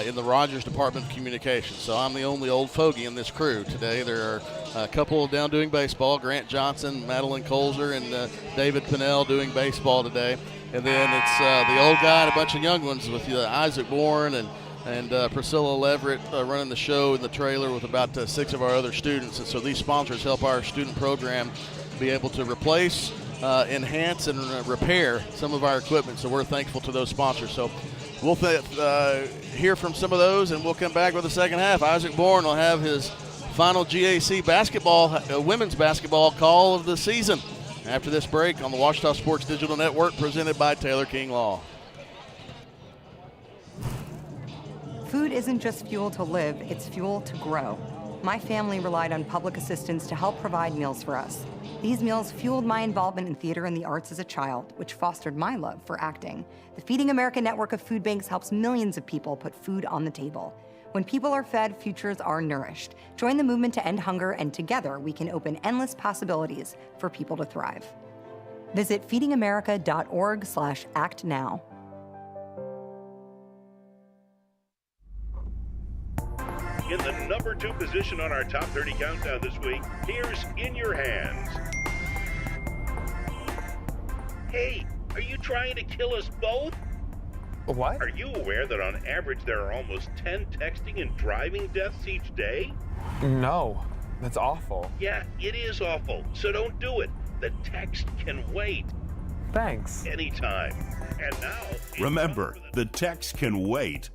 in the Rogers Department of Communications. So I'm the only old fogey in this crew today. There are a couple down doing baseball, Grant Johnson, Madeline Colzer, and David Pinnell doing baseball today. And then it's the old guy and a bunch of young ones with Isaac Bourne and Priscilla Leverett running the show in the trailer with about 6 of our other students. And so these sponsors help our student program be able to replace, enhance, and repair some of our equipment. So we're thankful to those sponsors. So we'll hear from some of those, and we'll come back with the second half. Isaac Bourne will have his final GAC basketball, women's basketball call of the season after this break on the Ouachita Sports Digital Network, presented by Taylor King Law. Food isn't just fuel to live, it's fuel to grow. My family relied on public assistance to help provide meals for us. These meals fueled my involvement in theater and the arts as a child, which fostered my love for acting. The Feeding America network of food banks helps millions of people put food on the table. When people are fed, futures are nourished. Join the movement to end hunger, and together we can open endless possibilities for people to thrive. Visit feedingamerica.org/actnow. In the number 2 position on our top 30 countdown this week, here's In Your Hands. Hey, are you trying to kill us both? What? Are you aware that on average there are almost 10 texting and driving deaths each day? No, that's awful. Yeah, it is awful, so don't do it. The text can wait. Thanks. Anytime. And now... Remember, the text can wait.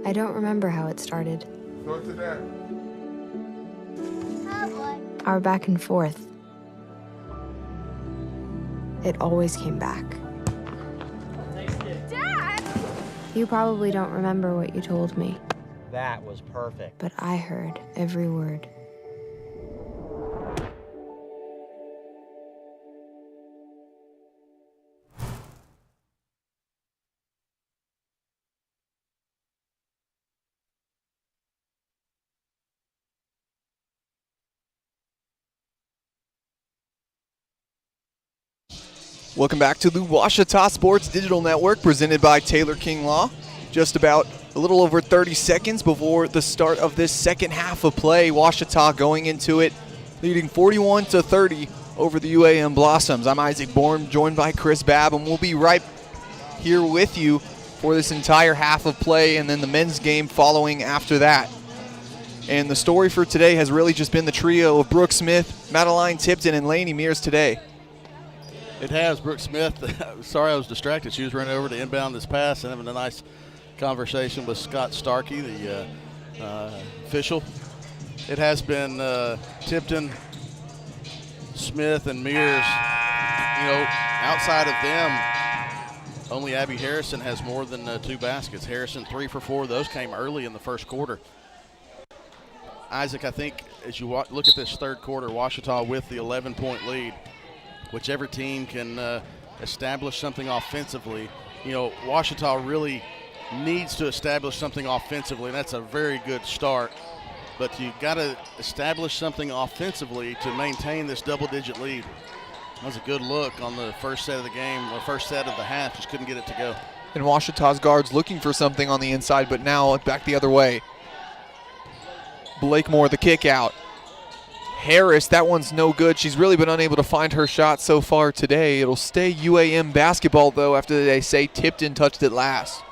I don't remember how it started. Go to that. Our back and forth. It always came back. Dad! You probably don't remember what you told me, That was perfect. but I heard every word. Welcome back to the Ouachita Sports Digital Network, presented by Taylor King Law. Just about a little over 30 seconds before the start of this second half of play. Ouachita going into it, leading 41-30 over the UAM Blossoms. I'm Isaac Bourne, joined by Chris Babb, and we'll be right here with you for this entire half of play, and then the men's game following after that. And the story for today has really just been the trio of Brooke Smith, Madeline Tipton, and Lainey Mears today. It has. Brooke Smith, sorry I was distracted. She was running over to inbound this pass and having a nice conversation with Scott Starkey, the official. It has been Tipton, Smith, and Mears. You know, outside of them, only Abby Harrison has more than 2 baskets. Harrison 3 for 4. Those came early in the first quarter. Isaac, I think as you look at this third quarter, Ouachita with the 11-point lead. Whichever team can establish something offensively, you know, Ouachita really needs to establish something offensively, and that's a very good start. But you got to establish something offensively to maintain this double-digit lead. That was a good look on the first set of the game, or first set of the half, just couldn't get it to go. And Ouachita's guards looking for something on the inside, but now back the other way. Blakemore, the kick out. Harris, that one's no good. She's really been unable to find her shot so far today. It'll stay UAM basketball, though, after they say Tipton touched it last.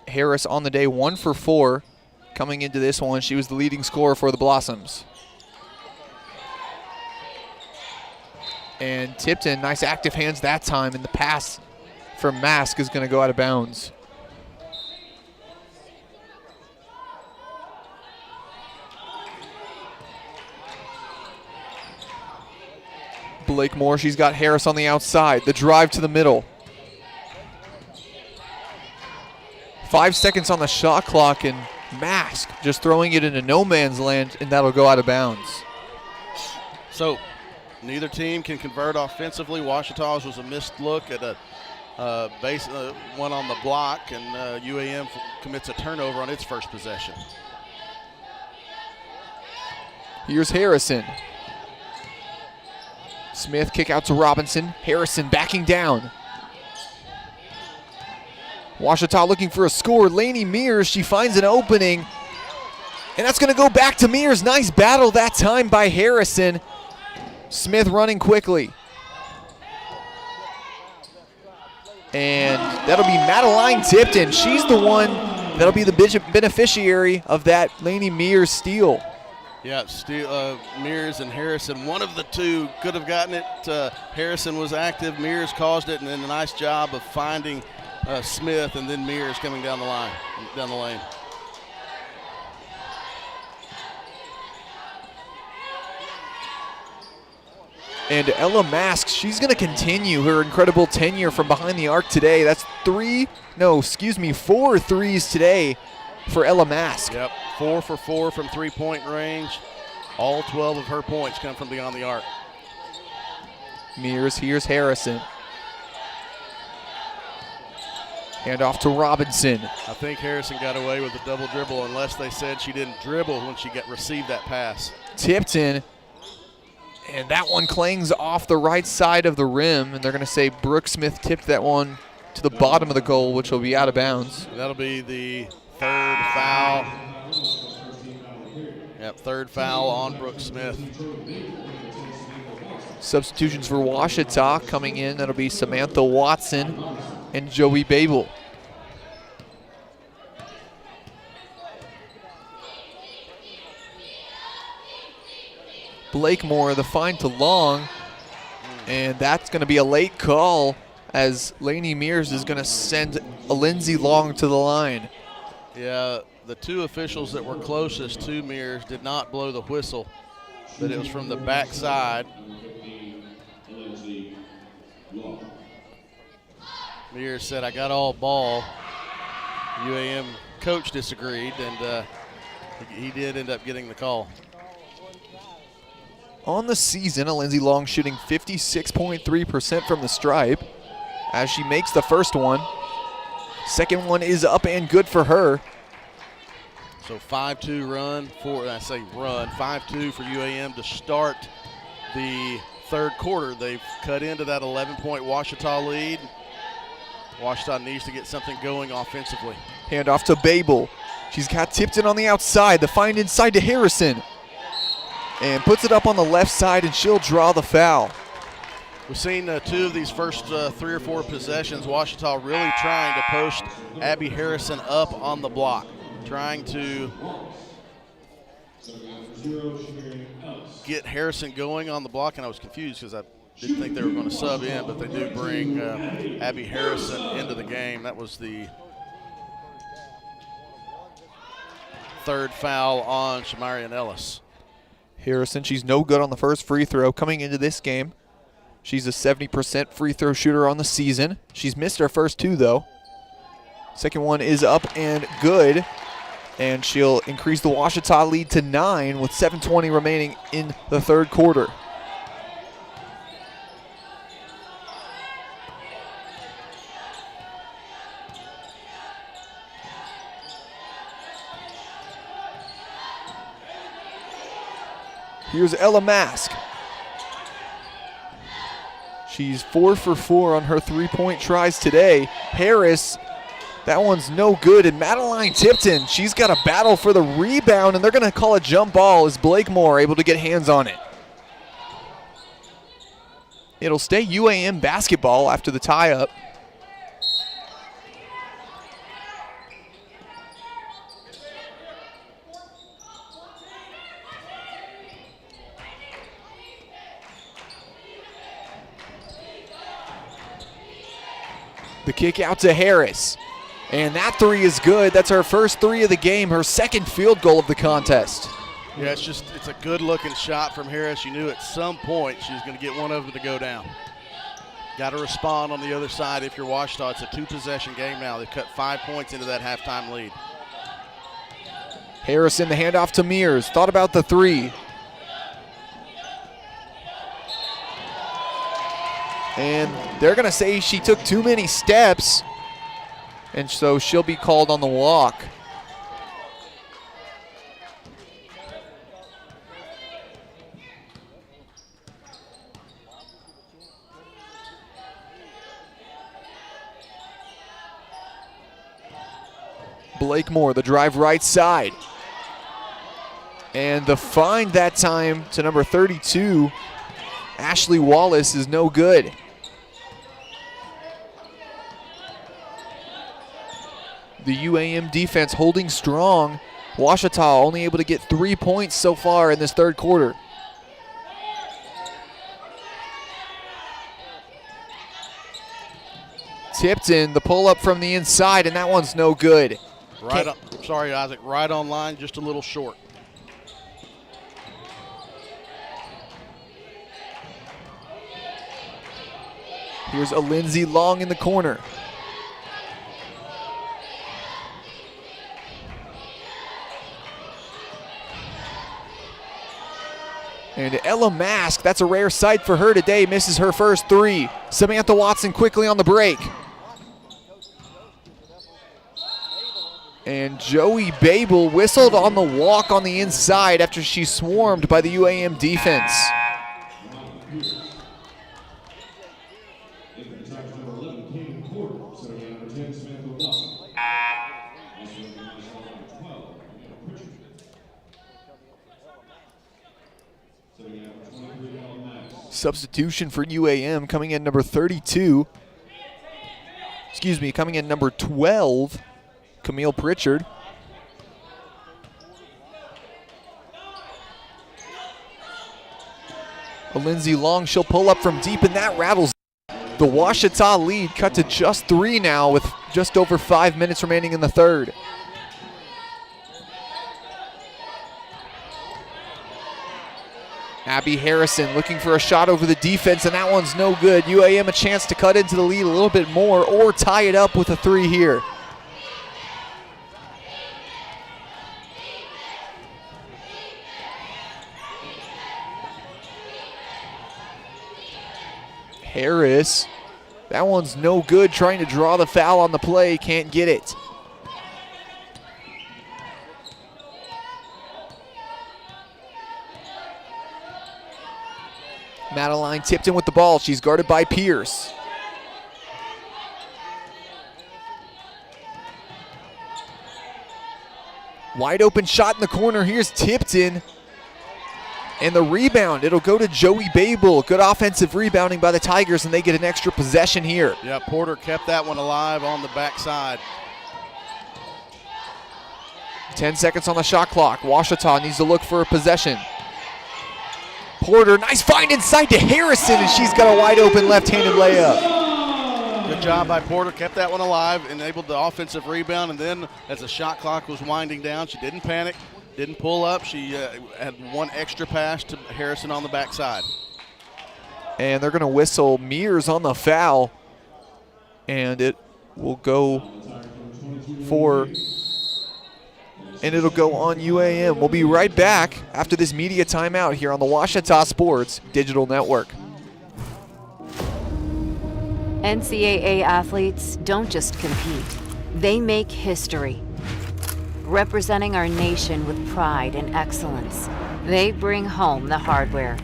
Harris on the day, 1 for 4. Coming into this one, she was the leading scorer for the Blossoms. And Tipton, nice active hands that time, and the pass from Mask is going to go out of bounds. Blakemore, she's got Harris on the outside. The drive to the middle. 5 seconds on the shot clock, and Mask just throwing it into no man's land, and that'll go out of bounds. So neither team can convert offensively. Ouachita's was a missed look at a base one on the block, and UAM commits a turnover on its first possession. Here's Harrison. Smith, kick out to Robinson. Harrison backing down. Ouachita looking for a score. Lainey Mears, she finds an opening. And that's going to go back to Mears. Nice battle that time by Harrison. Smith running quickly. And that'll be Madeline Tipton. She's the one that'll be the beneficiary of that Lainey Mears steal. Yeah, Mears and Harrison. One of the two could have gotten it. Harrison was active. Mears caused it, and then a nice job of finding Smith, and then Mears coming down the lane. And Ella Mask, she's going to continue her incredible tenure from behind the arc today. That's 4 threes today for Ella Mask. Yep, 4 for 4 from three-point range. All 12 of her points come from beyond the arc. Mears, here's Harrison. Hand off to Robinson. I think Harrison got away with the double dribble unless they said she didn't dribble when she received that pass. Tipton. And that one clangs off the right side of the rim, and they're going to say Brooke Smith tipped that one to the bottom of the goal, which will be out of bounds. That'll be the third foul. Yep, third foul on Brooke Smith. Substitutions for Ouachita coming in. That'll be Samantha Watson and Joey Babel. Blakemore, the fine to Long, and that's going to be a late call as Lainey Mears is going to send Lindsay Long to the line. Yeah, the two officials that were closest to Mears did not blow the whistle, but it was from the backside. Mears said, "I got all ball." UAM coach disagreed, and he did end up getting the call. On the season, Lindsay Long shooting 56.3% from the stripe as she makes the first one. Second one is up and good for her. So 5-2 run for, 5-2 for UAM to start the third quarter. They've cut into that 11-point Ouachita lead. Ouachita needs to get something going offensively. Hand off to Babel. She's got Tipton on the outside. The find inside to Harrison. And puts it up on the left side, and she'll draw the foul. We've seen two of these first 3 or 4 possessions, Ouachita really trying to post Abby Harrison up on the block, trying to get Harrison going on the block, and I was confused because I didn't think they were going to sub in, but they do bring Abby Harrison into the game. That was the third foul on Shamarian Ellis. Harrison, she's no good on the first free throw coming into this game. She's a 70% free throw shooter on the season. She's missed her first 2, though. Second one is up and good. And she'll increase the Ouachita lead to 9 with 7:20 remaining in the third quarter. Here's Ella Mask. She's 4 for 4 on her three-point tries today. Harris, that one's no good. And Madeline Tipton, she's got a battle for the rebound, and they're going to call a jump ball as Blakemore able to get hands on it. It'll stay UAM basketball after the tie-up. The kick out to Harris. And that 3 is good. That's her first 3 of the game, her second field goal of the contest. Yeah, it's a good-looking shot from Harris. You knew at some point she was going to get one of them to go down. Got to respond on the other side if you're Ouachita. It's a 2-possession game now. They've cut 5 points into that halftime lead. Harrison, the handoff to Mears. Thought about the 3. And they're going to say she took too many steps, and so she'll be called on the walk. Blakemore, the drive right side. And the find that time to number 32, Ashley Wallace, is no good. The UAM defense holding strong, Ouachita only able to get 3 points so far in this third quarter. Tipton, the pull-up from the inside, and that one's no good. Right on, sorry, Isaac, right on line, just a little short. Here's a Lindsay Long in the corner. And Ella Mask, that's a rare sight for her today, misses her first three. Samantha Watson quickly on the break. And Joey Babel whistled on the walk on the inside after she swarmed by the UAM defense. Substitution for UAM coming in number 32. Excuse me, coming in number 12, Camille Pritchard. A Lindsay Long, she'll pull up from deep, and that rattles. The Ouachita lead cut to just 3 now with just over 5 minutes remaining in the third. Abby Harrison looking for a shot over the defense, and that one's no good. UAM a chance to cut into the lead a little bit more or tie it up with a 3 here. Harris, that one's no good, trying to draw the foul on the play, can't get it. Madeline Tipton with the ball. She's guarded by Pierce. Wide open shot in the corner. Here's Tipton. And the rebound, it'll go to Joey Babel. Good offensive rebounding by the Tigers, and they get an extra possession here. Yeah, Porter kept that one alive on the backside. 10 seconds on the shot clock. Ouachita needs to look for a possession. Porter, nice find inside to Harrison, and she's got a wide open left-handed layup. Good job by Porter, kept that one alive, enabled the offensive rebound, and then as the shot clock was winding down, she didn't panic, didn't pull up. She had one extra pass to Harrison on the backside. And they're gonna whistle Mears on the foul, and it will go for, and it'll go on UAM. We'll be right back after this media timeout here on the Ouachita Sports Digital Network. NCAA athletes don't just compete, they make history. Representing our nation with pride and excellence, they bring home the hardware.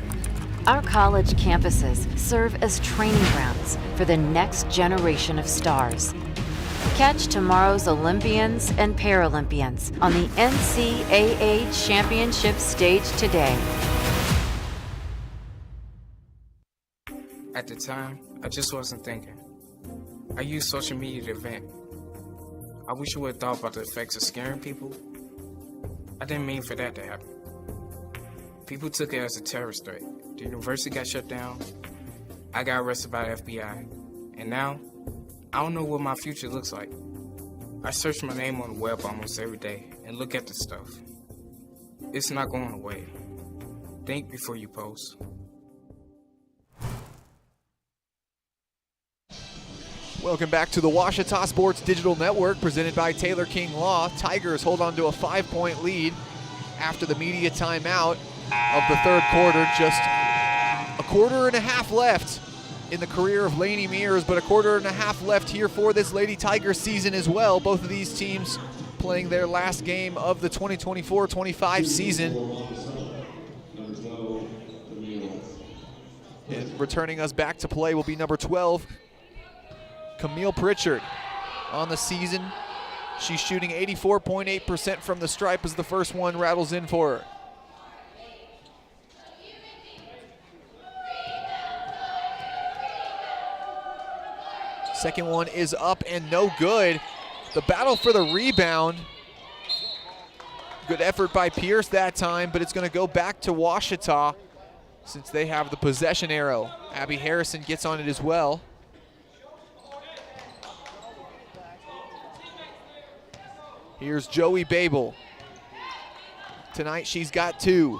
Our college campuses serve as training grounds for the next generation of stars. Catch tomorrow's Olympians and Paralympians on the NCAA Championship stage today. At the time, I just wasn't thinking. I used social media to vent. I wish I would have thought about the effects of scaring people. I didn't mean for that to happen. People took it as a terrorist threat. The university got shut down. I got arrested by the FBI. And now, I don't know what my future looks like. I search my name on the web almost every day and look at the stuff. It's not going away. Think before you post. Welcome back to the Ouachita Sports Digital Network, presented by Taylor King Law. Tigers hold on to a 5-point lead after the media timeout of the third quarter. Just a quarter and a half left in the career of Lainey Mears, but a quarter and a half left here for this Lady Tiger season as well. Both of these teams playing their last game of the 2024-25 season. And returning us back to play will be number 12, Camille Pritchard. On the season, she's shooting 84.8% from the stripe as the first one rattles in for her. Second one is up and no good. The battle for the rebound Good effort by Pierce that time, but it's going to go back to Ouachita since they have the possession arrow. Abby Harrison gets on it as well. Here's Joey Babel. Tonight she's got 2.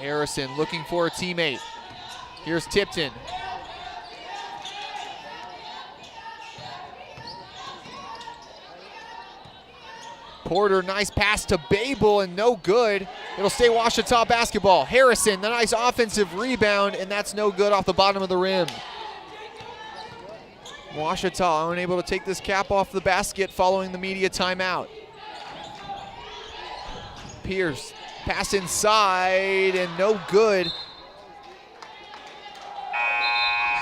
Harrison looking for a teammate. Here's Tipton. Porter, nice pass to Babel and no good. It'll stay Ouachita basketball. Harrison, the nice offensive rebound, and that's no good off the bottom of the rim. Ouachita unable to take this cap off the basket following the media timeout. Pierce, pass inside and no good.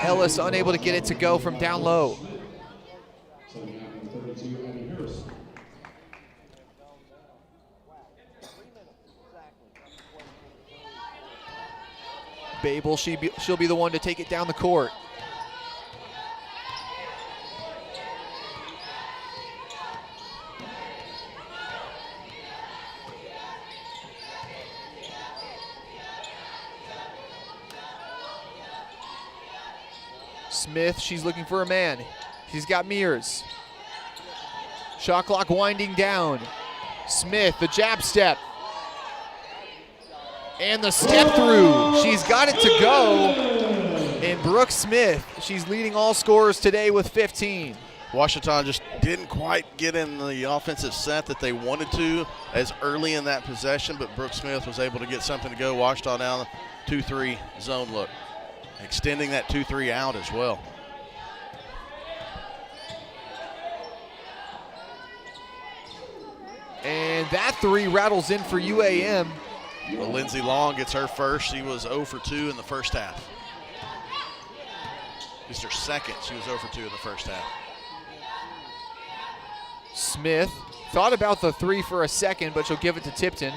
Ellis unable to get it to go from down low. Babel, she'll be the one to take it down the court. Smith, she's looking for a man. She's got Mears. Shot clock winding down. Smith, the jab step. And the step through. She's got it to go. And Brooke Smith, she's leading all scorers today with 15. Ouachita just didn't quite get in the offensive set that they wanted to as early in that possession, but Brooke Smith was able to get something to go. Ouachita down the 2-3 zone look. Extending that 2-3 out as well. And that 3 rattles in for UAM. Well, Lindsey Long gets her first. She was 0 for 2 in the first half. It's her second. She was 0 for 2 in the first half. Smith thought about the 3 for a second, but she'll give it to Tipton.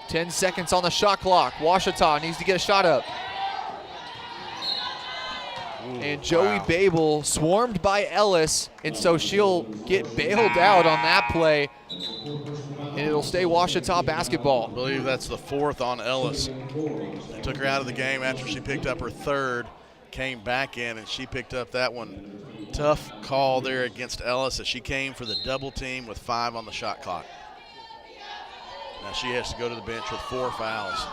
Ten seconds on the shot clock. Ouachita needs to get a shot up. And Joey Babel swarmed by Ellis, and so she'll get bailed out on that play, and it'll stay Ouachita basketball. I believe that's the 4th on Ellis. They took her out of the game after she picked up her 3rd, came back in, and she picked up that one. Tough call there against Ellis as she came for the double team with 5 on the shot clock. Now she has to go to the bench with 4 fouls.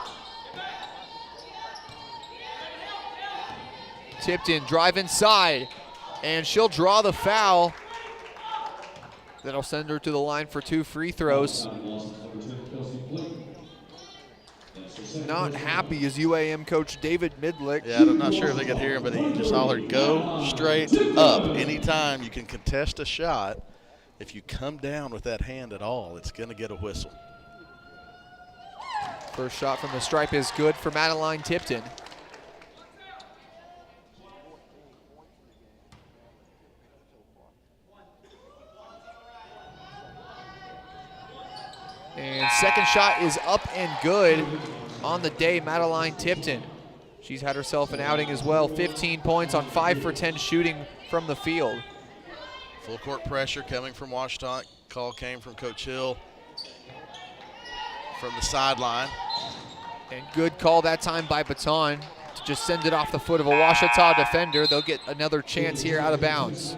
Tipton drive inside, and she'll draw the foul. That'll send her to the line for 2 free throws. Not happy is UAM coach David Midlick. Yeah, I'm not sure if they could hear him, but he just hollered, go straight up. Anytime you can contest a shot, if you come down with that hand at all, it's going to get a whistle. First shot from the stripe is good for Madeline Tipton. And second shot is up and good on the day, Madeline Tipton. She's had herself an outing as well. 15 points on 5 for 10 shooting from the field. Full court pressure coming from Ouachita. Call came from Coach Hill from the sideline. And good call that time by Baton to just send it off the foot of a Ouachita defender. They'll get another chance here out of bounds.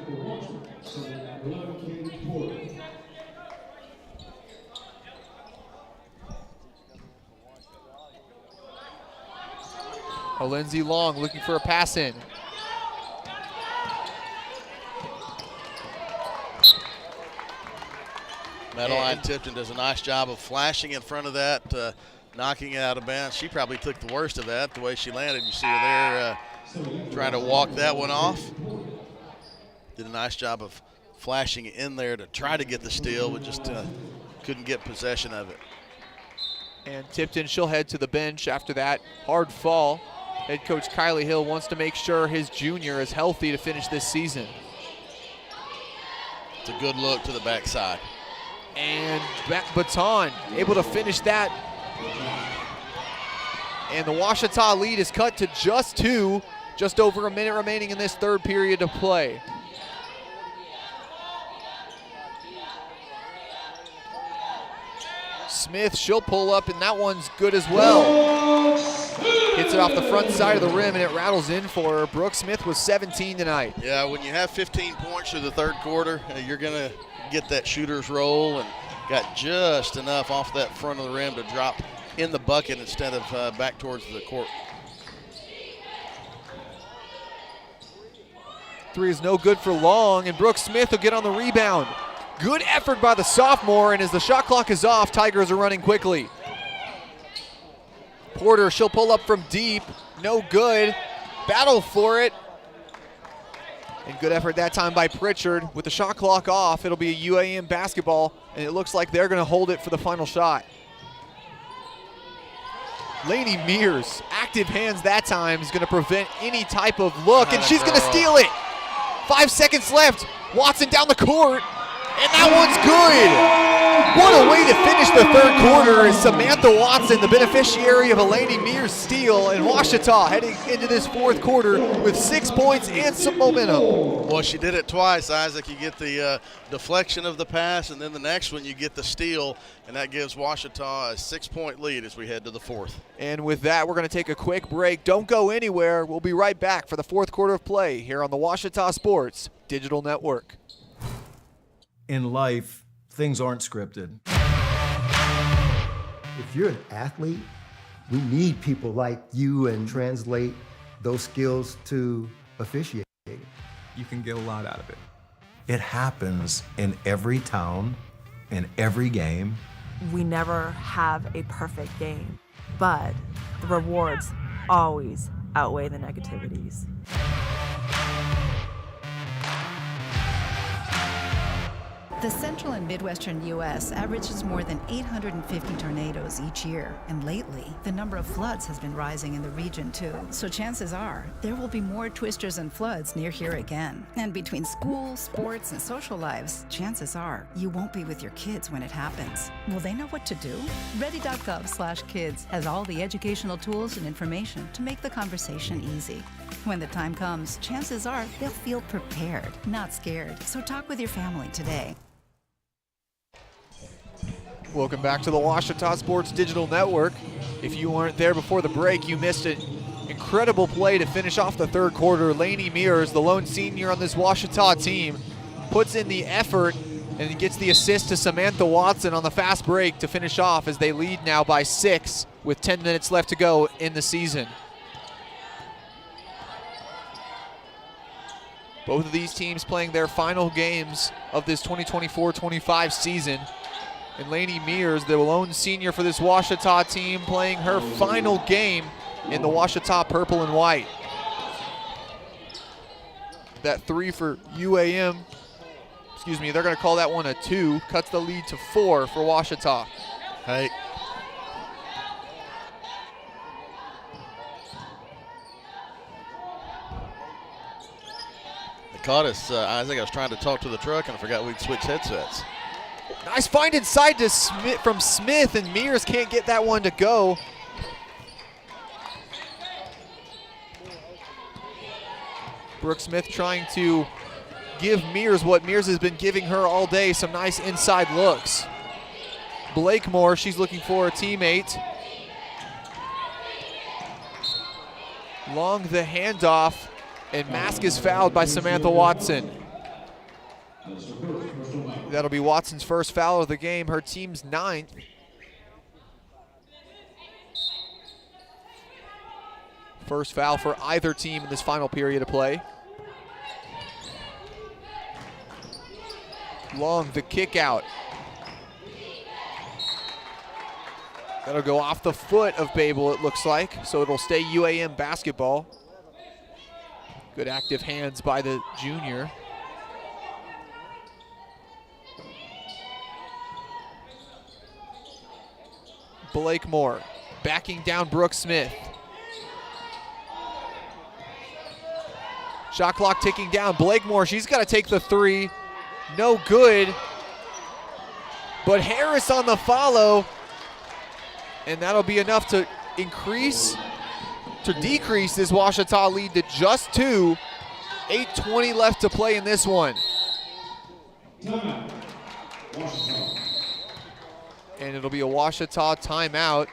Lindsey Long looking for a pass in. Madeline Tipton does a nice job of flashing in front of that, knocking it out of bounds. She probably took the worst of that, the way she landed. You see her there trying to walk that one off. Did a nice job of flashing in there to try to get the steal, but just couldn't get possession of it. And Tipton, she'll head to the bench after that hard fall. Head coach Kylie Hill wants to make sure his junior is healthy to finish this season. It's a good look to the backside. And Baton able to finish that. And the Ouachita lead is cut to just 2, just over a minute remaining in this third period of play. Smith, she'll pull up, and that one's good as well. Hits it off the front side of the rim, and it rattles in for her. Brooke Smith was 17 tonight. Yeah, when you have 15 points through the third quarter, you're going to get that shooter's roll, and got just enough off that front of the rim to drop in the bucket instead of back towards the court. 3 is no good for long, and Brooke Smith will get on the rebound. Good effort by the sophomore, and as the shot clock is off, Tigers are running quickly. Porter, she'll pull up from deep. No good. Battle for it. And good effort that time by Pritchard. With the shot clock off, it'll be a UAM basketball, and it looks like they're going to hold it for the final shot. Lainey Mears, active hands that time, is going to prevent any type of look, and she's going to steal it. 5 seconds left. Watson down the court. And that one's good. What a way to finish the third quarter is Samantha Watson, the beneficiary of a Lainey Mears steal, and Ouachita heading into this fourth quarter with 6 points and some momentum. Well, she did it twice, Isaac. You get the deflection of the pass, and then the next one you get the steal, and that gives Ouachita a 6-point lead as we head to the fourth. And with that, we're going to take a quick break. Don't go anywhere. We'll be right back for the fourth quarter of play here on the Ouachita Sports Digital Network. In life, things aren't scripted. If you're an athlete, we need people like you and translate those skills to officiating. You can get a lot out of it. It happens in every town, in every game. We never have a perfect game, but the rewards always outweigh the negativities. The central and midwestern U.S. averages more than 850 tornadoes each year, and lately, the number of floods has been rising in the region too. So chances are, there will be more twisters and floods near here again. And between school, sports, and social lives, chances are, you won't be with your kids when it happens. Will they know what to do? Ready.gov/kids has all the educational tools and information to make the conversation easy. When the time comes, chances are they'll feel prepared, not scared. So talk with your family today. Welcome back to the Ouachita Sports Digital Network. If you weren't there before the break, you missed an incredible play to finish off the third quarter. Lainey Mears, the lone senior on this Ouachita team, puts in the effort and gets the assist to Samantha Watson on the fast break to finish off as they lead now by 6 with 10 minutes left to go in the season. Both of these teams playing their final games of this 2024-25 season. And Lainey Mears, the lone senior for this Ouachita team, playing her final game in the Ouachita purple and white. That 3 for UAM, they're going to call that one a 2, cuts the lead to 4 for Ouachita. Hey. They caught us, Isaac. I was trying to talk to the truck and I forgot we'd switch headsets. Nice find inside to from Smith, and Mears can't get that one to go. Brooke Smith trying to give Mears what Mears has been giving her all day, some nice inside looks. Blakemore, she's looking for a teammate. Long the handoff, and Mask is fouled by Samantha Watson. That'll be Watson's first foul of the game, her team's 9th. First foul for either team in this final period of play. Long the kick out. That'll go off the foot of Babel, it looks like, so it'll stay UAM basketball. Good active hands by the junior. Blakemore backing down Brooke Smith. Shot clock ticking down. Blakemore, she's got to take the 3. No good. But Harris on the follow. And that'll be enough to decrease this Ouachita lead to just 2. 8:20 left to play in this one. And it'll be a Ouachita timeout.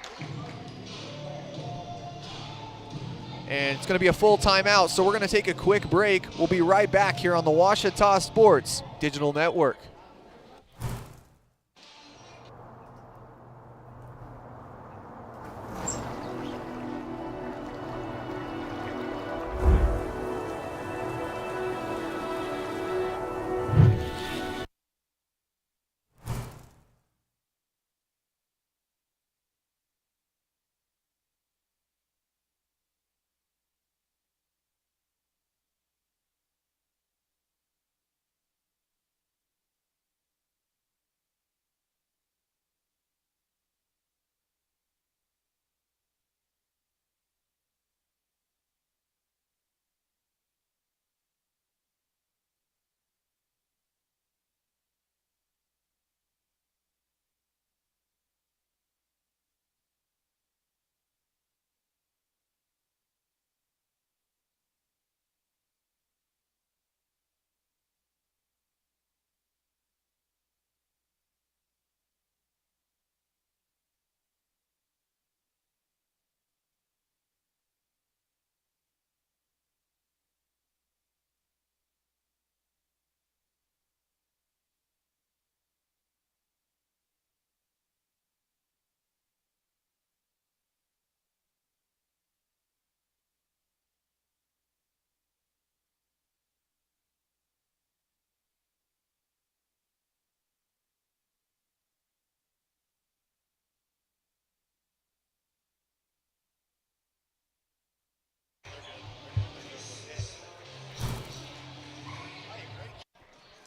And it's going to be a full timeout, so we're going to take a quick break. We'll be right back here on the Ouachita Sports Digital Network.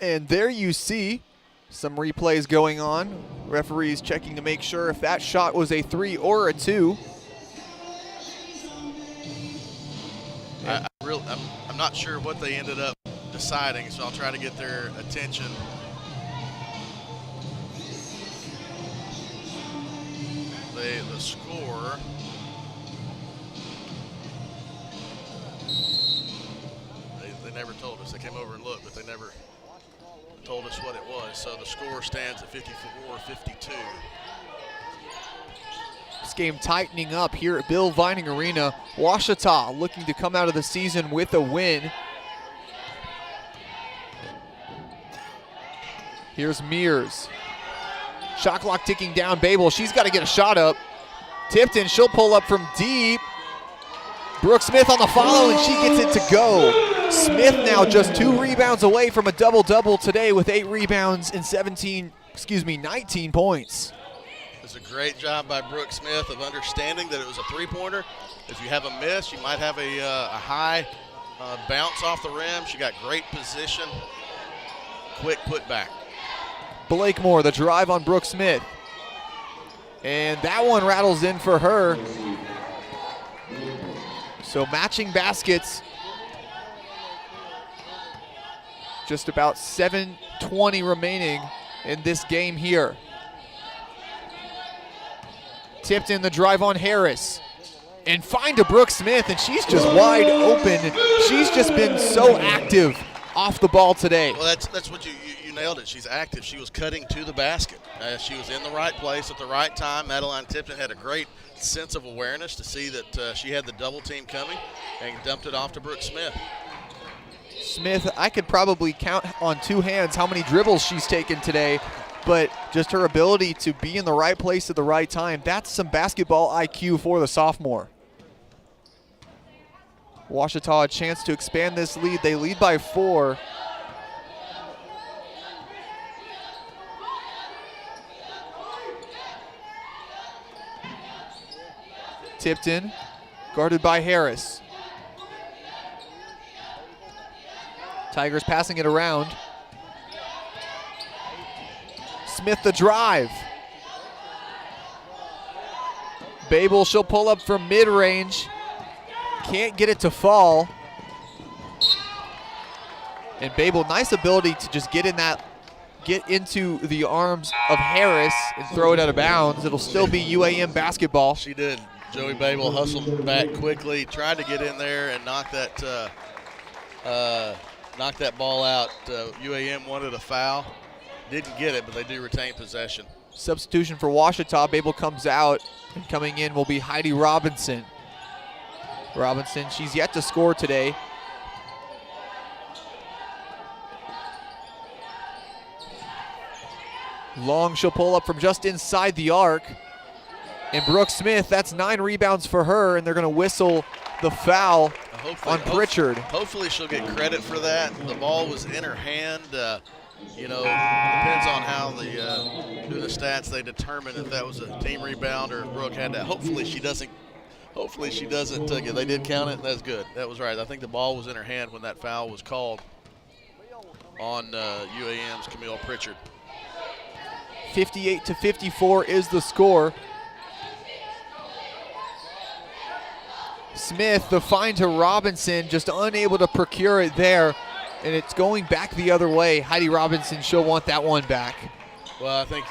And there you see some replays going on. Referees checking to make sure if that shot was a 3 or a 2. I'm not sure what they ended up deciding, so I'll try to get their attention. The score. They never told us. They came over and looked, but they never told us what it was. So the score stands at 54-52. This game tightening up here at Bill Vining Arena. Ouachita looking to come out of the season with a win. Here's Mears. Shot clock ticking down. Babel, she's got to get a shot up. Tipton, she'll pull up from deep. Brooke Smith on the follow, and she gets it to go. Smith now just 2 rebounds away from a double-double today with 8 rebounds and 19 points. It's a great job by Brooke Smith of understanding that it was a three-pointer. If you have a miss, you might have a high bounce off the rim. She got great position. Quick put back. Blakemore, the drive on Brooke Smith. And that one rattles in for her. So matching baskets. Just about 7:20 remaining in this game here. Tipped in the drive on Harris. And find to Brooke Smith, and she's just wide open. She's just been so active off the ball today. Well, that's what you nailed it. She's active. She was cutting to the basket. She was in the right place at the right time. Madeline Tipton had a great sense of awareness to see that she had the double team coming and dumped it off to Brooke Smith. Smith, I could probably count on 2 hands how many dribbles she's taken today, but just her ability to be in the right place at the right time, that's some basketball IQ for the sophomore. Ouachita a chance to expand this lead. They lead by 4. Tipton, guarded by Harris. Tigers passing it around. Smith the drive. Babel, she'll pull up from mid-range. Can't get it to fall. And Babel, nice ability to just get into the arms of Harris and throw it out of bounds. It'll still be UAM basketball. She did Joey Babel hustled back quickly, tried to get in there and knock that ball out. UAM wanted a foul. Didn't get it, but they do retain possession. Substitution for Ouachita. Babel comes out, and coming in will be Heidi Robinson. Robinson, she's yet to score today. Long, she'll pull up from just inside the arc. And Brooke Smith, that's 9 rebounds for her, and they're going to whistle the foul on Pritchard. Hopefully she'll get credit for that. The ball was in her hand. You know, depends on how do the stats. They determine if that was a team rebound or if Brooke had that. Hopefully she doesn't they did count it. That's good. That was right. I think the ball was in her hand when that foul was called on UAM's Camille Pritchard. 58-54 is the score. Smith, the find to Robinson, just unable to procure it there, and it's going back the other way. Heidi Robinson, she'll want that one back. Well, I think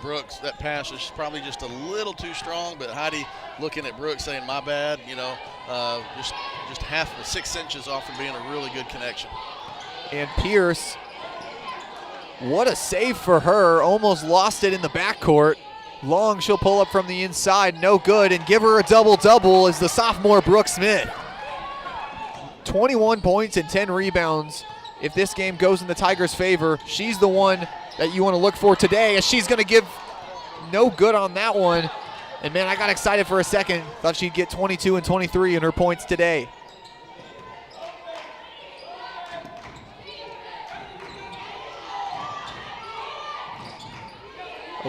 Brooks, that pass is probably just a little too strong, but Heidi looking at Brooks saying, my bad, you know, just half of 6 inches off from being a really good connection. And Pierce, what a save for her, almost lost it in the backcourt. Long, she'll pull up from the inside, no good, and give her a double-double as the sophomore Brooke Smith. 21 points and 10 rebounds. If this game goes in the Tigers' favor, she's the one that you want to look for today, as she's going to give no good on that one. And man, I got excited for a second. Thought she'd get 22 and 23 in her points today.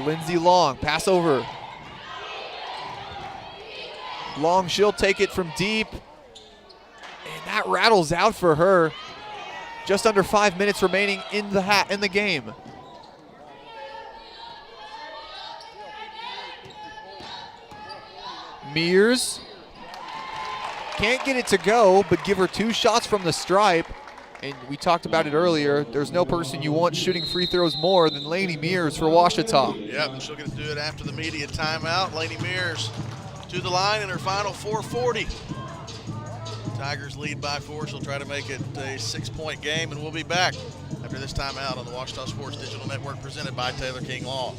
Lindsey Long, pass over. Long, she'll take it from deep. And that rattles out for her. Just under 5 minutes remaining in the game. Mears can't get it to go, but give her 2 shots from the stripe. And we talked about it earlier, there's no person you want shooting free throws more than Lainey Mears for Ouachita. Yep, she'll get to do it after the media timeout. Lainey Mears to the line in her final 4:40. Tigers lead by 4. She'll try to make it a 6-point game, and we'll be back after this timeout on the Ouachita Sports Digital Network presented by Taylor King Law.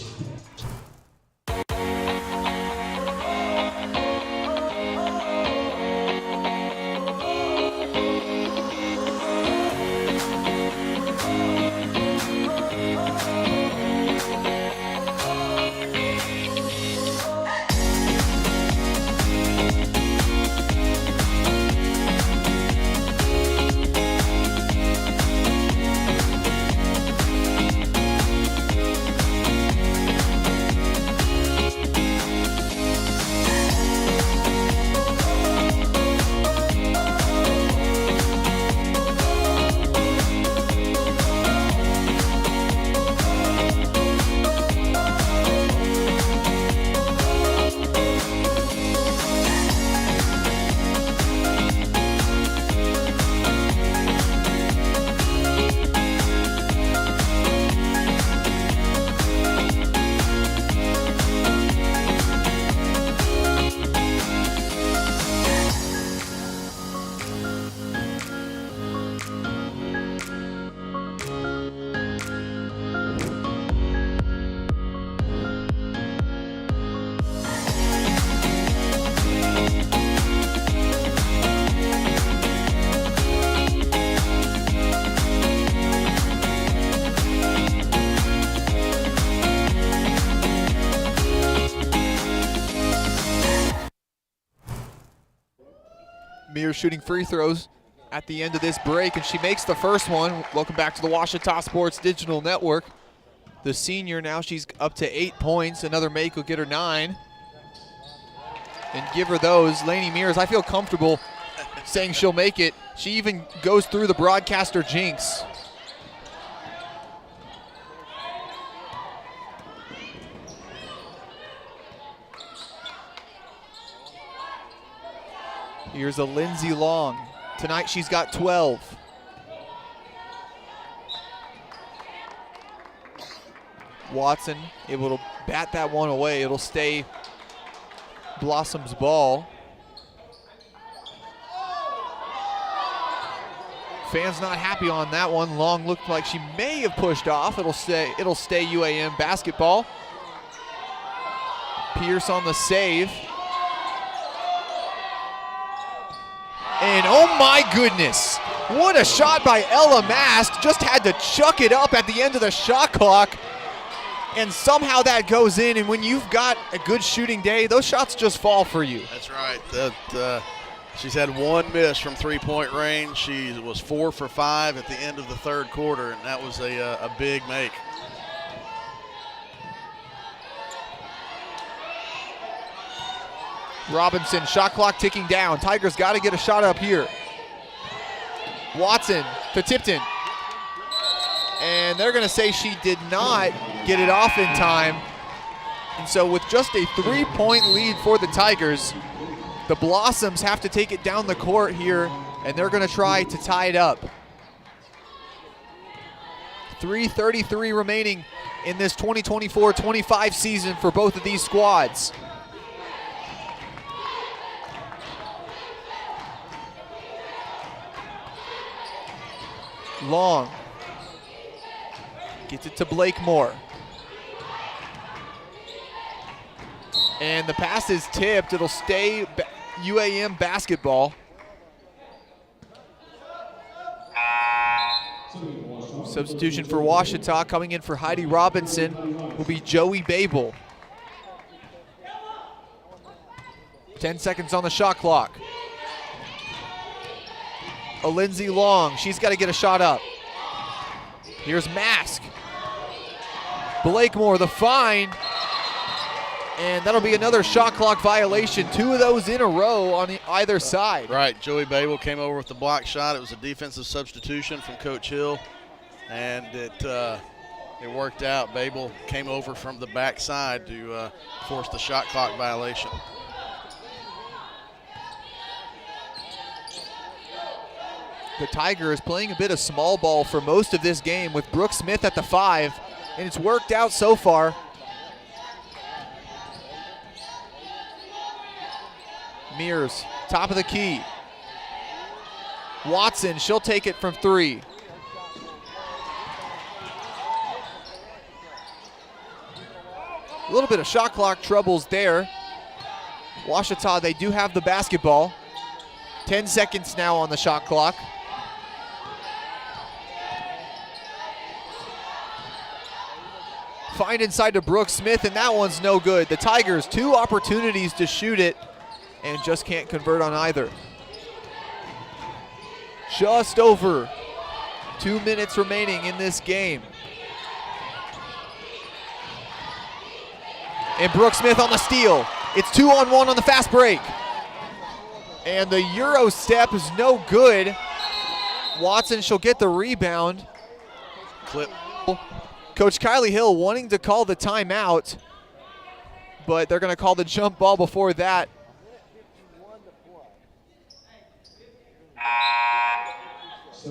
Mears shooting free throws at the end of this break, and she makes the first one. Welcome back to the Ouachita Sports Digital Network. The senior now, she's up to 8 points. Another make will get her 9. And give her those. Lainey Mears, I feel comfortable saying she'll make it. She even goes through the broadcaster jinx. Here's a Lindsey Long. Tonight she's got 12. Watson able to bat that one away. It'll stay Blossom's ball. Fans not happy on that one. Long looked like she may have pushed off. It'll stay UAM basketball. Pierce on the save. And oh my goodness, what a shot by Ella Mast. Just had to chuck it up at the end of the shot clock. And somehow that goes in, and when you've got a good shooting day, those shots just fall for you. That's right. She's had one miss from three-point range. She was 4 for 5 at the end of the third quarter, and that was a big make. Robinson, shot clock ticking down. Tigers got to get a shot up here. Watson to Tipton. And they're going to say she did not get it off in time. And so with just a 3-point lead for the Tigers, the Blossoms have to take it down the court here, and they're going to try to tie it up. 3:33 remaining in this 2024-25 season for both of these squads. Long gets it to Blakemore. And the pass is tipped. It'll stay UAM basketball. Substitution for Ouachita coming in for Heidi Robinson will be Joey Babel. 10 seconds on the shot clock. Lindsay Long, she's got to get a shot up. Here's Mask. Blakemore, the fine. And that'll be another shot clock violation. 2 of those in a row on either side. Right, Joey Babel came over with the block shot. It was a defensive substitution from Coach Hill, and it worked out. Babel came over from the backside to force the shot clock violation. The Tigers playing a bit of small ball for most of this game with Brooke Smith at the 5, and it's worked out so far. Mears, top of the key. Watson, she'll take it from 3. A little bit of shot clock troubles there. Ouachita, they do have the basketball. 10 seconds now on the shot clock. Find inside to Brooke Smith, and that one's no good. The Tigers, 2 opportunities to shoot it, and just can't convert on either. Just over 2 minutes remaining in this game. And Brooke Smith on the steal. It's 2-on-1 on the fast break. And the Euro step is no good. Watson, she'll get the rebound. Clip. Coach Kylie Hill wanting to call the timeout, but they're going to call the jump ball before that.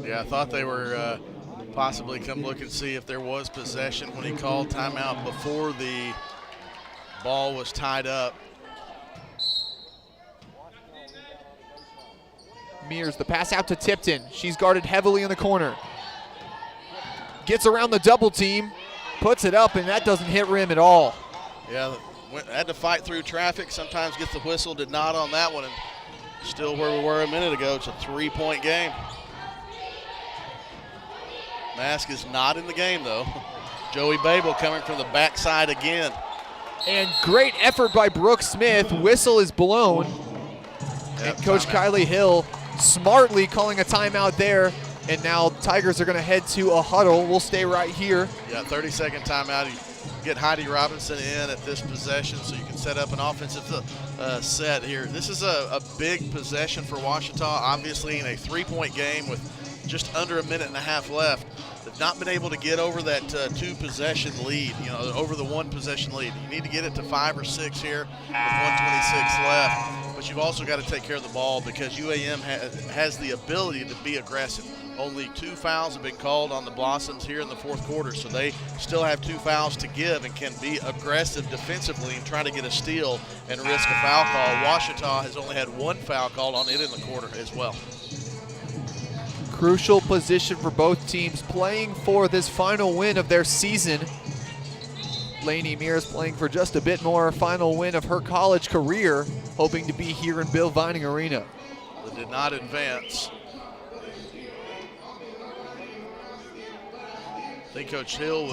Yeah, I thought they were possibly come look and see if there was possession when he called timeout before the ball was tied up. Mears, the pass out to Tipton. She's guarded heavily in the corner. Gets around the double team, puts it up, and that doesn't hit rim at all. Yeah, had to fight through traffic. Sometimes gets the whistle, did not on that one, and still where we were a minute ago. It's a 3-point game. Mask is not in the game, though. Joey Babel coming from the backside again. And great effort by Brooke Smith. Whistle is blown. Yep, and Coach Kylie Hill smartly calling a timeout there. And now Tigers are going to head to a huddle. We'll stay right here. Yeah, 30-second timeout. You get Heidi Robinson in at this possession so you can set up an offensive set here. This is a big possession for Ouachita, obviously in a 3-point game with just under a minute and a half left. They've not been able to get over that 2-possession lead, over the 1-possession lead. You need to get it to 5 or 6 here with 1:26 left. But you've also got to take care of the ball because UAM has the ability to be aggressive. Only 2 fouls have been called on the Blossoms here in the fourth quarter, so they still have 2 fouls to give and can be aggressive defensively and try to get a steal and risk a foul call. Ouachita has only had 1 foul called on it in the quarter as well. Crucial position for both teams, playing for this final win of their season. Lainey Mears playing for just a bit more, final win of her college career, hoping to be here in Bill Vining Arena. They did not advance. I think Coach Hill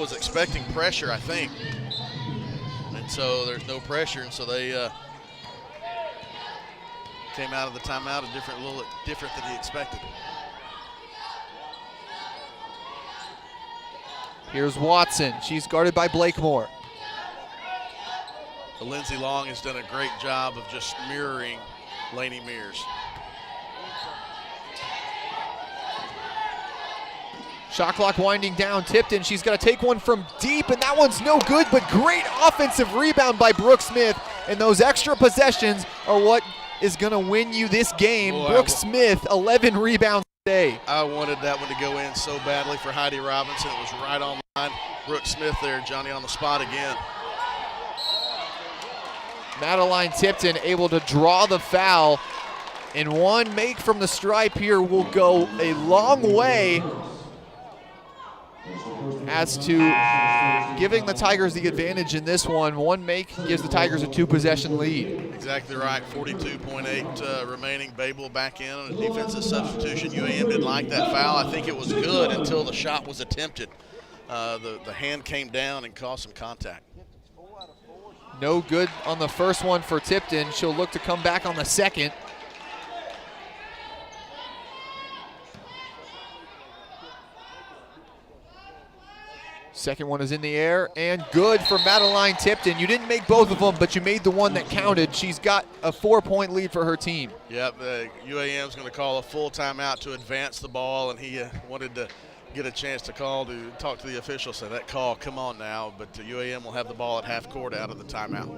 was expecting pressure, I think. And so there's no pressure, and so they came out of the timeout a little different than he expected. Here's Watson. She's guarded by Blakemore. Lindsey Long has done a great job of just mirroring Lainey Mears. Shot clock winding down. Tipton, she's got to take one from deep, and that one's no good, but great offensive rebound by Brooke Smith. And those extra possessions are what is going to win you this game. Boy, Brooke Smith, 11 rebounds today. I wanted that one to go in so badly for Heidi Robinson. It was right on line. Brooke Smith there, Johnny on the spot again. Madeline Tipton able to draw the foul, and one make from the stripe here will go a long way as to giving the Tigers the advantage in this one. One make gives the Tigers a 2-possession lead. Exactly right, 42.8 remaining. Babel back in on a defensive substitution. UAM didn't like that foul. I think it was good until the shot was attempted. The hand came down and caused some contact. No good on the first one for Tipton. She'll look to come back on the second. Second one is in the air and good for Madeline Tipton. You didn't make both of them, but you made the one that counted. She's got a 4-point lead for her team. Yep, UAM's going to call a full timeout to advance the ball, and he wanted to get a chance to talk to the officials, say that call, come on now, but UAM will have the ball at half court out of the timeout.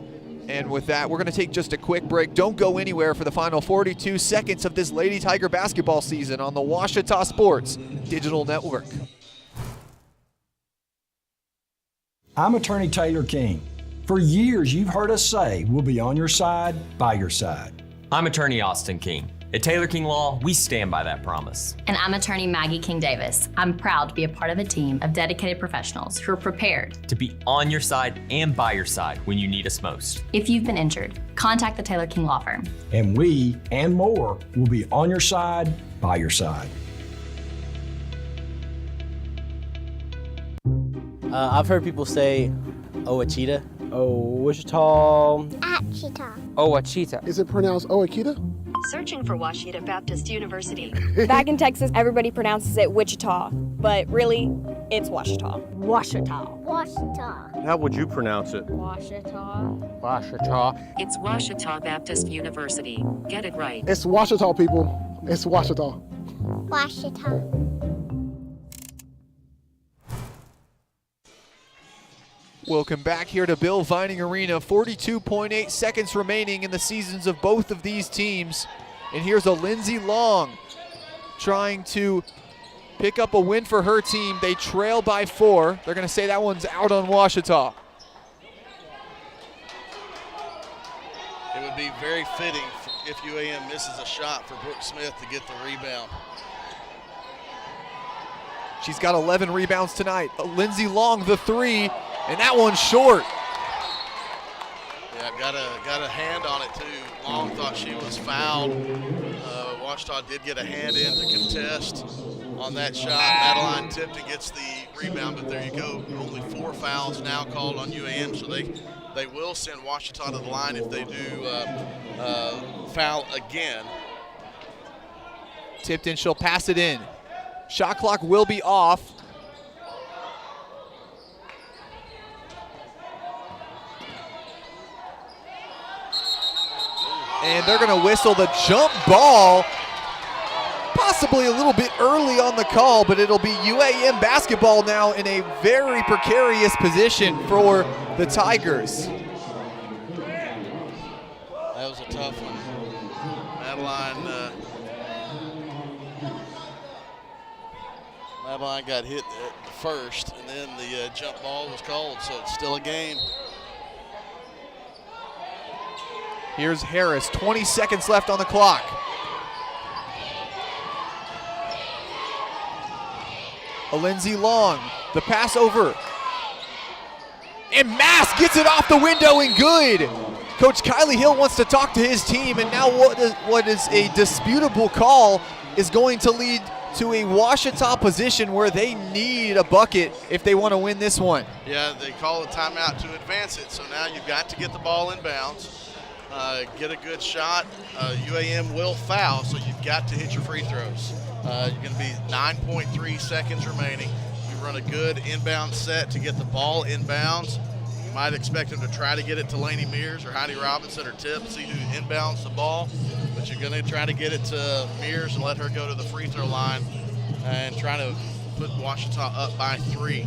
And with that, we're going to take just a quick break. Don't go anywhere for the final 42 seconds of this Lady Tiger basketball season on the Ouachita Sports Digital Network. I'm attorney Taylor King. For years, you've heard us say we'll be on your side, by your side. I'm attorney Austin King. At Taylor King Law, we stand by that promise. And I'm attorney Maggie King Davis. I'm proud to be a part of a team of dedicated professionals who are prepared to be on your side and by your side when you need us most. If you've been injured, contact the Taylor King Law Firm. And we, and more, will be on your side, by your side. I've heard people say Ouachita. Ouachita. Achita. Ouachita. Is it pronounced Ouachita? Searching for Ouachita Baptist University. Back in Texas, everybody pronounces it Wichita, but really, it's Ouachita. Ouachita. Ouachita. How would you pronounce it? Ouachita. Ouachita. It's Ouachita Baptist University. Get it right. It's Ouachita, people. It's Ouachita. Ouachita. Welcome back here to Bill Vining Arena. 42.8 seconds remaining in the seasons of both of these teams. And here's a Lindsey Long trying to pick up a win for her team. They trail by 4. They're going to say that one's out on Ouachita. It would be very fitting if UAM misses a shot for Brooke Smith to get the rebound. She's got 11 rebounds tonight. Lindsey Long, the 3, and that one's short. Yeah, got a hand on it too. Long thought she was fouled. Ouachita did get a hand in to contest on that shot. Madeline Tipton gets the rebound, but there you go. Only 4 fouls now called on UAM, so they will send Ouachita to the line if they do foul again. Tipton, she'll pass it in. Shot clock will be off. And they're going to whistle the jump ball. Possibly a little bit early on the call, but it'll be UAM basketball now in a very precarious position for the Tigers. That was a tough one. Madeline sideline got hit first, and then the jump ball was called, so it's still a game. Here's Harris, 20 seconds left on the clock. Lindsey Long, the pass over. And Mask gets it off the window and good. Coach Kylie Hill wants to talk to his team, and now what is a disputable call is going to lead to a Ouachita position where they need a bucket if they want to win this one. Yeah, they call a timeout to advance it, so now you've got to get the ball in bounds, get a good shot. UAM will foul, so you've got to hit your free throws. You're going to be 9.3 seconds remaining. You run a good inbound set to get the ball in bounds. You might expect them to try to get it to Lainey Mears or Heidi Robinson or Tip, see who inbounds the ball. But you're going to try to get it to Mears and let her go to the free throw line and try to put Ouachita up by 3.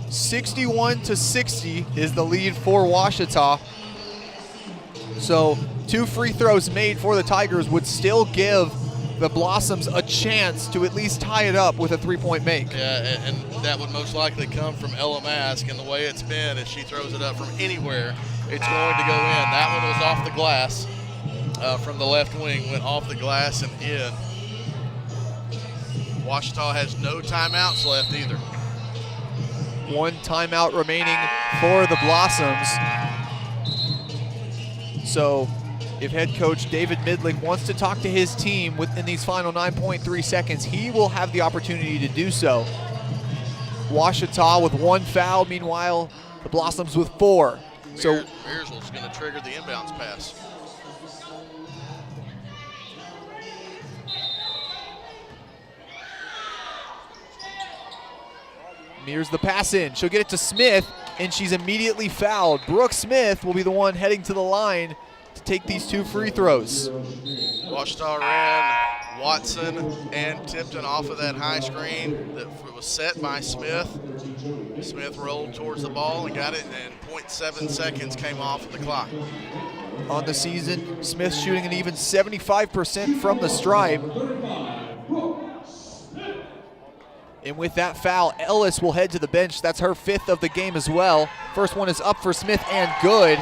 61-60 is the lead for Ouachita. So 2 free throws made for the Tigers would still give the Blossoms a chance to at least tie it up with a 3-point make. Yeah, and that would most likely come from Ella Mask, and the way it's been, if she throws it up from anywhere, it's going to go in. That one was off the glass from the left wing, went off the glass and in. Ouachita has no timeouts left either. 1 timeout remaining for the Blossoms. So if head coach David Midlick wants to talk to his team within these final 9.3 seconds, he will have the opportunity to do so. Ouachita with 1 foul, meanwhile, the Blossoms with 4. So Mearsville's going to trigger the inbounds pass. Mears the pass in. She'll get it to Smith, and she's immediately fouled. Brooke Smith will be the one heading to the line to take these 2 free throws. Ouachita ran Watson and Tipton off of that high screen that was set by Smith. Smith rolled towards the ball and got it, and 0.7 seconds came off of the clock. On the season, Smith shooting an even 75% from the stripe. And with that foul, Ellis will head to the bench. That's her 5th of the game as well. First one is up for Smith and good.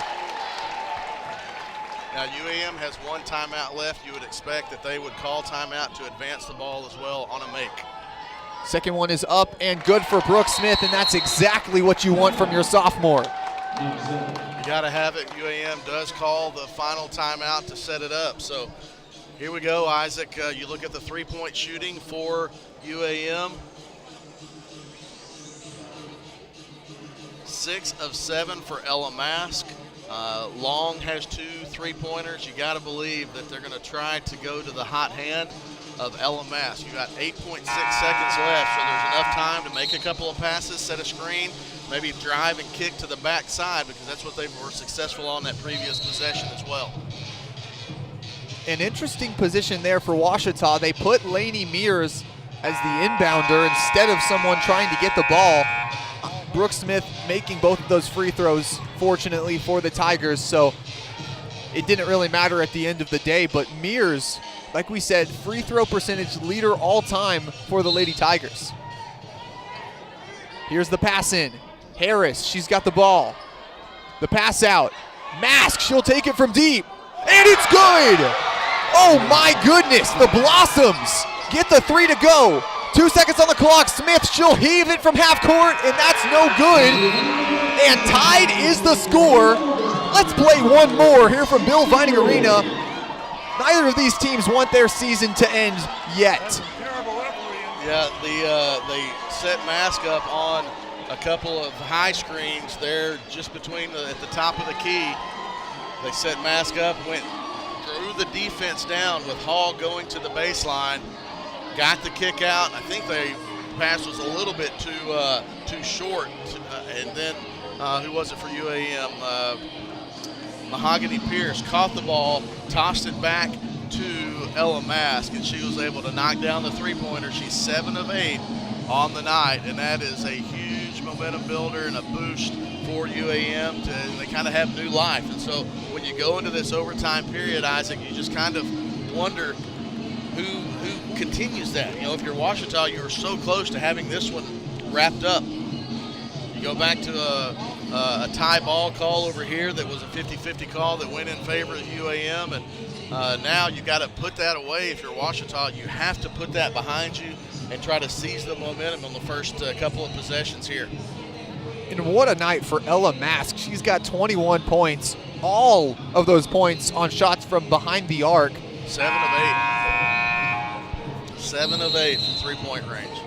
Now UAM has 1 timeout left. You would expect that they would call timeout to advance the ball as well on a make. Second one is up and good for Brooke Smith, and that's exactly what you want from your sophomore. You got to have it. UAM does call the final timeout to set it up. So here we go, Isaac. You look at the 3-point shooting for UAM. 6 of 7 for Ella Mask. Long has 2 3-pointers. You got to believe that they're going to try to go to the hot hand of Ella Mask. You got 8.6 seconds left, so there's enough time to make a couple of passes, set a screen, maybe drive and kick to the backside, because that's what they were successful on that previous possession as well. An interesting position there for Ouachita. They put Lainey Mears as the inbounder instead of someone trying to get the ball. Brooke Smith making both of those free throws, fortunately for the Tigers, so it didn't really matter at the end of the day. But Mears, like we said, free throw percentage leader all time for the Lady Tigers. Here's the pass in. Harris, she's got the ball. The pass out. Mask, she'll take it from deep. And it's good! Oh my goodness, the Blossoms get the 3 to go. 2 seconds on the clock. Smith, she'll heave it from half court, and that's no good. And tied is the score. Let's play one more here from Bill Vining Arena. Neither of these teams want their season to end yet. Yeah, they set Mask up on a couple of high screens there just between at the top of the key. They set Mask up, drew the defense down with Hall going to the baseline. Got the kick out. I think the pass was a little bit too short. And then, who was it for UAM? Mahogany Pierce caught the ball, tossed it back to Ella Mask, and she was able to knock down the 3-pointer. She's 7 of 8 on the night, and that is a huge momentum builder and a boost for UAM. They kind of have new life. And so when you go into this overtime period, Isaac, you just kind of wonder who can continues that. You know, if you're Ouachita, you were so close to having this one wrapped up. You go back to a tie ball call over here that was a 50-50 call that went in favor of UAM, and now you got to put that away. If you're Ouachita, you have to put that behind you and try to seize the momentum on the first couple of possessions here. And what a night for Ella Mask. She's got 21 points, all of those points on shots from behind the arc. 7 of 8. 7 of 8 from three-point range.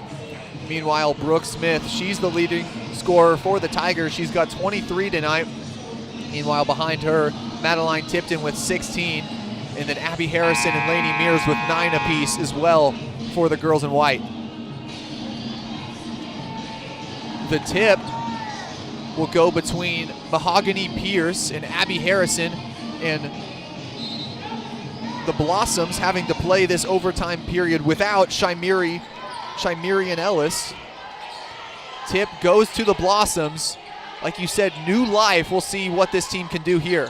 Meanwhile, Brooke Smith, she's the leading scorer for the Tigers. She's got 23 tonight. Meanwhile, behind her, Madeline Tipton with 16. And then Abby Harrison and Lainey Mears with 9 apiece as well for the girls in white. The tip will go between Mahogany Pierce and Abby Harrison, and the Blossoms having to play this overtime period without Shymerian Ellis. Tip goes to the Blossoms. Like you said, new life. We'll see what this team can do here.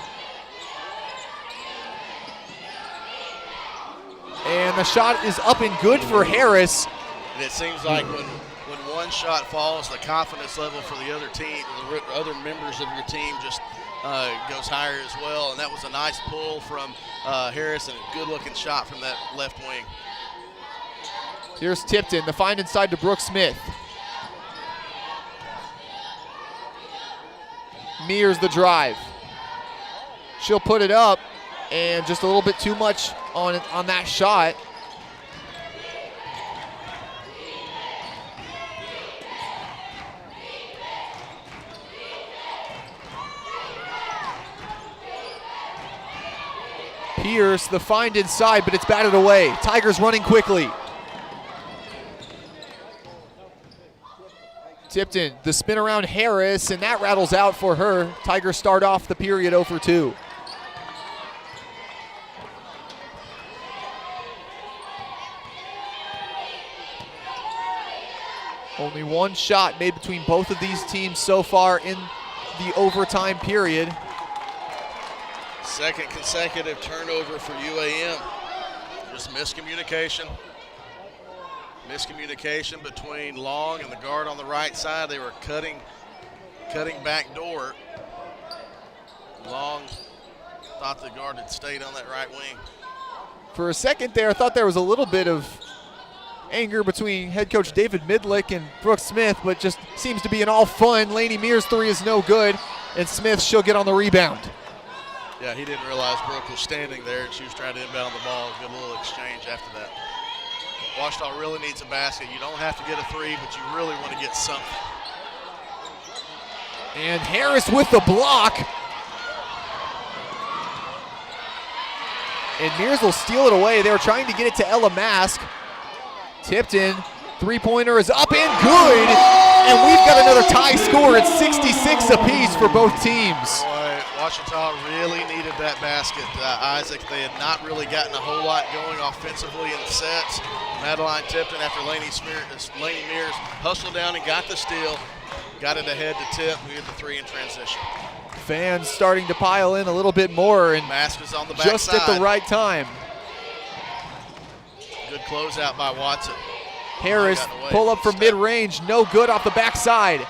And the shot is up and good for Harris. And it seems like when one shot falls, the confidence level for the other team, the other members of your team just goes higher as well. And that was a nice pull from Harris and a good-looking shot from that left wing. Here's Tipton, the find inside to Brooke Smith. Mears the drive. She'll put it up, and just a little bit too much on that shot. Pierce, the find inside, but it's batted away. Tigers running quickly. Tipton, the spin around Harris, and that rattles out for her. Tigers start off the period 0 for 2. Only one shot made between both of these teams so far in the overtime period. Second consecutive turnover for UAM. Just miscommunication. Miscommunication between Long and the guard on the right side. They were cutting back door. Long thought the guard had stayed on that right wing. For a second there, I thought there was a little bit of anger between head coach David Midlick and Brooke Smith, but just seems to be an all fun. Lainey Mears' three is no good, and Smith, she'll get on the rebound. Yeah, he didn't realize Brooke was standing there, and she was trying to inbound the ball. Good little exchange after that. Ouachita really needs a basket. You don't have to get a three, but you really want to get something. And Harris with the block. And Mears will steal it away. They were trying to get it to Ella Mask. Tipton, three-pointer is up and good. And we've got another tie score at 66 apiece for both teams. Boy, Ouachita really needed that basket, Isaac. They had not really gotten a whole lot going offensively in the sets. Madeline Tipton, after Lainey Mears hustled down and got the steal, got it ahead to Tip, who hit the three in transition. Fans starting to pile in a little bit more, and Mask is on the backside. Just at the right time. Good closeout by Watson. Harris, pull up from mid-range, no good off the backside.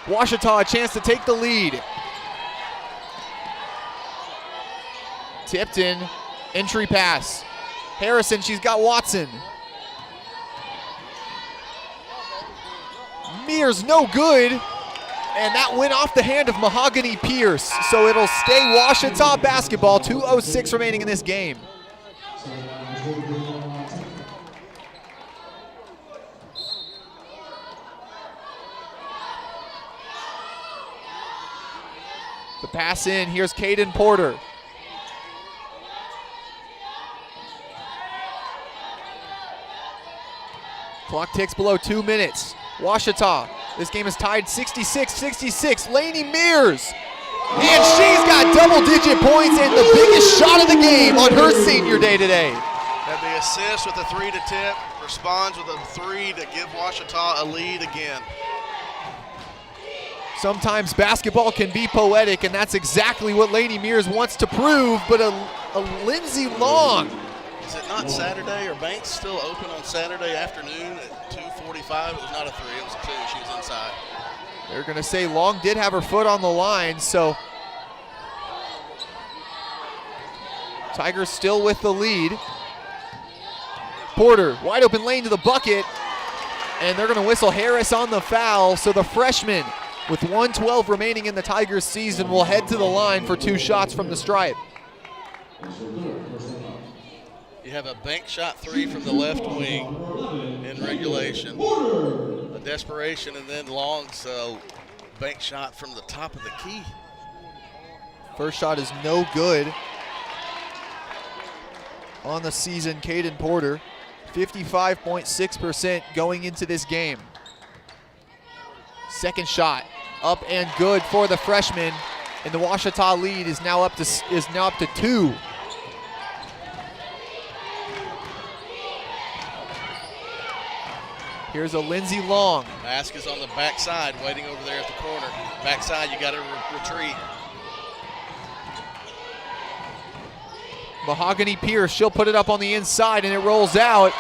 Ouachita a chance to take the lead. Tipton, entry pass. Harrison, she's got Watson. Mears, no good. And that went off the hand of Mahogany Pierce. So it'll stay Ouachita basketball, 2:06 remaining in this game. The pass in, here's Caden Porter. Clock ticks below 2 minutes. Ouachita, this game is tied 66-66. Lainey Mears, and she's got double-digit points and the biggest shot of the game on her senior day today. Had the assist with a three to Tip, responds with a three to give Ouachita a lead again. Sometimes basketball can be poetic, and that's exactly what Lainey Mears wants to prove, but a Lindsey Long Is it not Saturday? Or Banks still open on Saturday afternoon at 2:45? It was not a 3, it was a 2. She was inside. They're going to say Long did have her foot on the line, so Tigers still with the lead. Porter, wide open lane to the bucket, and they're going to whistle Harris on the foul, so the freshman with 1:12 remaining in the Tigers season will head to the line for 2 shots from the stripe. You have a bank shot 3 from the left wing in regulation. A desperation, and then Long's bank shot from the top of the key. First shot is no good on the season. Caden Porter, 55.6% going into this game. Second shot up and good for the freshman, and the Ouachita lead is now up to 2. Here's a Lindsey Long. Mask is on the backside, waiting over there at the corner. Backside, you got to retreat. Mahogany Pierce, she'll put it up on the inside, and it rolls out.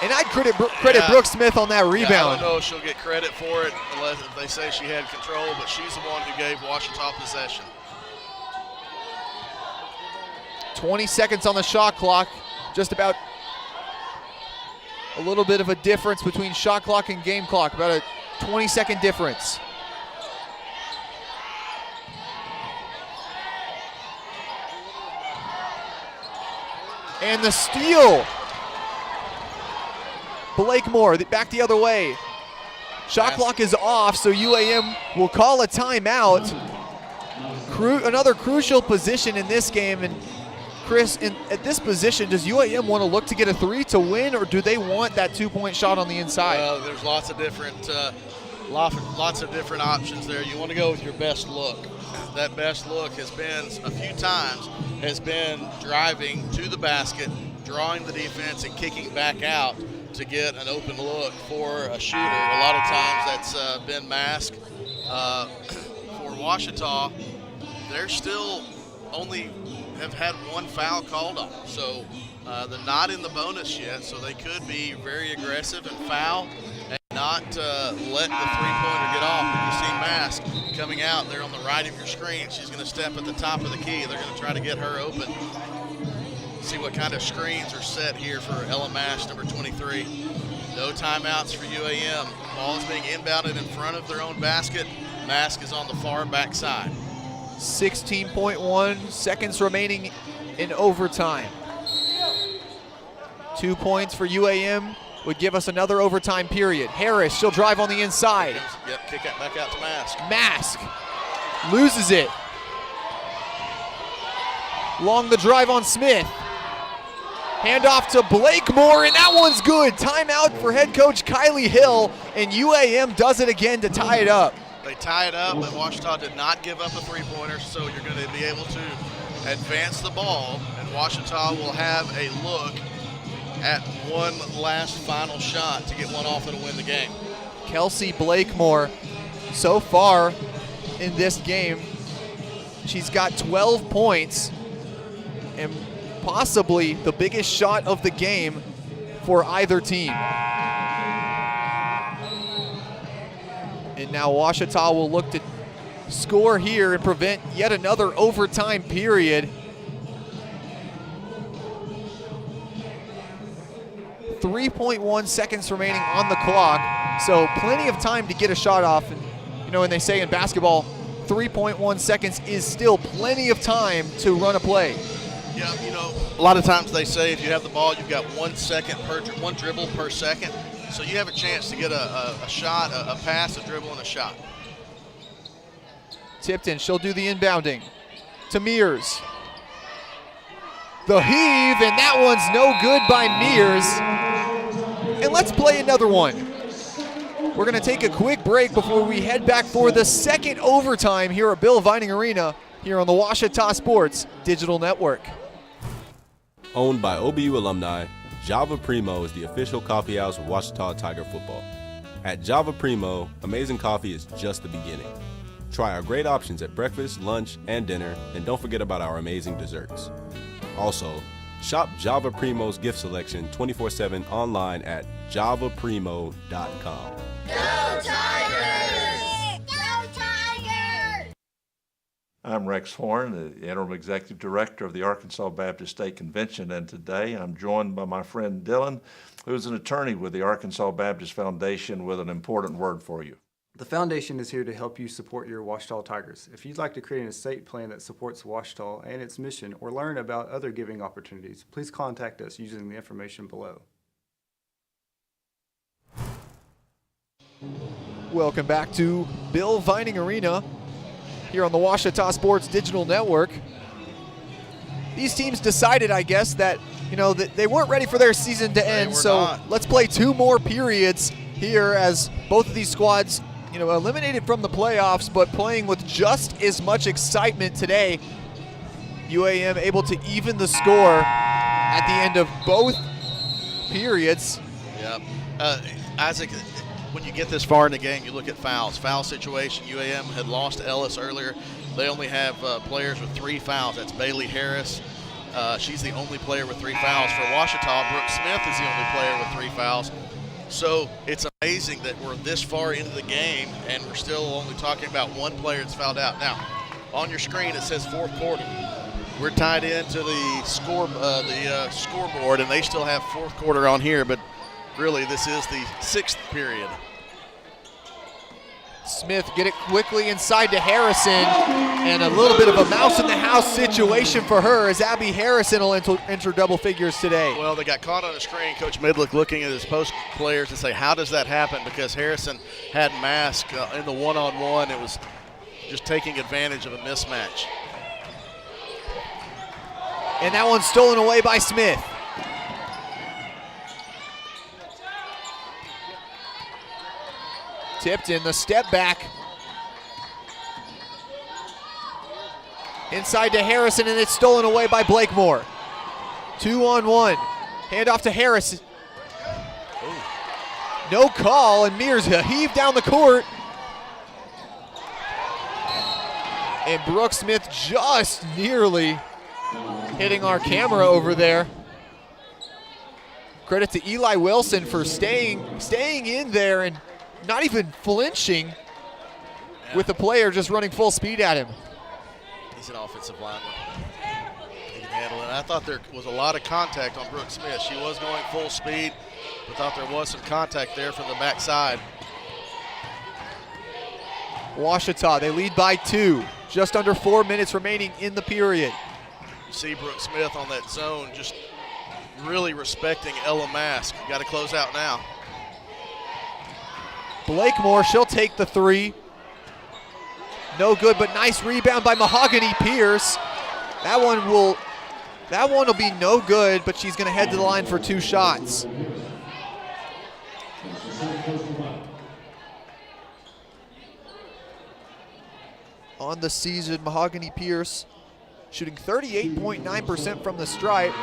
And I'd credit Brooke Smith on that rebound. Yeah, I don't know if she'll get credit for it unless they say she had control, but she's the one who gave Ouachita possession. 20 seconds on the shot clock, just about a little bit of a difference between shot clock and game clock, about a 20-second difference. And the steal. Blakemore, back the other way. Shot clock is off, so UAM will call a timeout. Another crucial position in this game, and Chris, at this position, does UAM want to look to get a 3 to win, or do they want that 2-point shot on the inside? Well, there's lots of different options there. You want to go with your best look. That best look has been a few times driving to the basket, drawing the defense, and kicking back out to get an open look for a shooter. A lot of times that's been Mask. For Ouachita, they're still only have had 1 foul called on. So they're not in the bonus yet, so they could be very aggressive and foul and not let the 3-pointer get off. But you see Mask coming out there on the right of your screen. She's going to step at the top of the key. They're going to try to get her open. See what kind of screens are set here for Ella Mash, number 23. No timeouts for UAM. Ball is being inbounded in front of their own basket. Mask is on the far backside. 16.1 seconds remaining in overtime. 2 points for UAM would give us another overtime period. Harris, she'll drive on the inside. Yep, kick it back out to Mask. Mask loses it. Long the drive on Smith. Handoff to Blakemore, and that one's good. Timeout for head coach Kylie Hill, and UAM does it again to tie it up. They tie it up, but Ouachita did not give up a 3-pointer, so you're going to be able to advance the ball, and Ouachita will have a look at one last final shot to get one off that'll win the game. Kelsey Blakemore, so far in this game, she's got 12 points and possibly the biggest shot of the game for either team. And now Ouachita will look to score here and prevent yet another overtime period. 3.1 seconds remaining on the clock, so plenty of time to get a shot off. And you know, when they say in basketball, 3.1 seconds is still plenty of time to run a play. Yeah, you know, a lot of times they say if you have the ball, you've got 1 second one dribble per second. So you have a chance to get a shot, a pass, a dribble, and a shot. Tipton, she'll do the inbounding to Mears. The heave, and that one's no good by Mears. And let's play another one. We're going to take a quick break before we head back for the second overtime here at Bill Vining Arena here on the Ouachita Sports Digital Network. Owned by OBU alumni, Java Primo is the official coffee house of Ouachita Tiger football. At Java Primo, amazing coffee is just the beginning. Try our great options at breakfast, lunch, and dinner, and don't forget about our amazing desserts. Also, Shop Java Primo's gift selection 24/7 online at javaprimo.com. I'm Rex Horn, the Interim Executive Director of the Arkansas Baptist State Convention, and today I'm joined by my friend Dylan, who is an attorney with the Arkansas Baptist Foundation, with an important word for you. The foundation is here to help you support your Ouachita Tigers. If you'd like to create an estate plan that supports Ouachita and its mission, or learn about other giving opportunities, please contact us using the information below. Welcome back to Bill Vining Arena here on the Ouachita Sports Digital Network. These teams decided, I guess, that that they weren't ready for their season to end, so let's play 2 more periods here as both of these squads eliminated from the playoffs, but playing with just as much excitement today. UAM able to even the score at the end of both periods. Yep. Isaac, when you get this far in the game, you look at fouls. Foul situation, UAM had lost Ellis earlier. They only have players with 3 fouls. That's Bailey Harris. She's the only player with 3 fouls. For Ouachita, Brooke Smith is the only player with 3 fouls. So it's amazing that we're this far into the game and we're still only talking about 1 player that's fouled out. Now, on your screen it says 4th quarter. We're tied into the scoreboard, and they still have 4th quarter on here, but really this is the 6th period. Smith get it quickly inside to Harrison, and a little bit of a mouse in the house situation for her as Abby Harrison will enter double figures today. Well, they got caught on the screen. Coach Midlick looking at his post players and say, how does that happen? Because Harrison had Mask in the one-on-one. It was just taking advantage of a mismatch. And that one's stolen away by Smith. Tipped in the step back. Inside to Harrison, and it's stolen away by Blakemore. 2-on-1. Hand off to Harrison. No call, and Mears heave down the court. And Brooke Smith just nearly hitting our camera over there. Credit to Eli Wilson for staying in there and not even flinching with the player just running full speed at him. He's an offensive lineman. He can handle it. I thought there was a lot of contact on Brooke Smith. She was going full speed, but thought there was some contact there from the backside. Ouachita, they lead by 2. Just under 4 minutes remaining in the period. You see Brooke Smith on that zone just really respecting Ella Mask. Got to close out now. Blakemore, she'll take the 3. No good, but nice rebound by Mahogany Pierce. That one will be no good, but she's gonna head to the line for 2 shots. On the season, Mahogany Pierce shooting 38.9% from the stripe.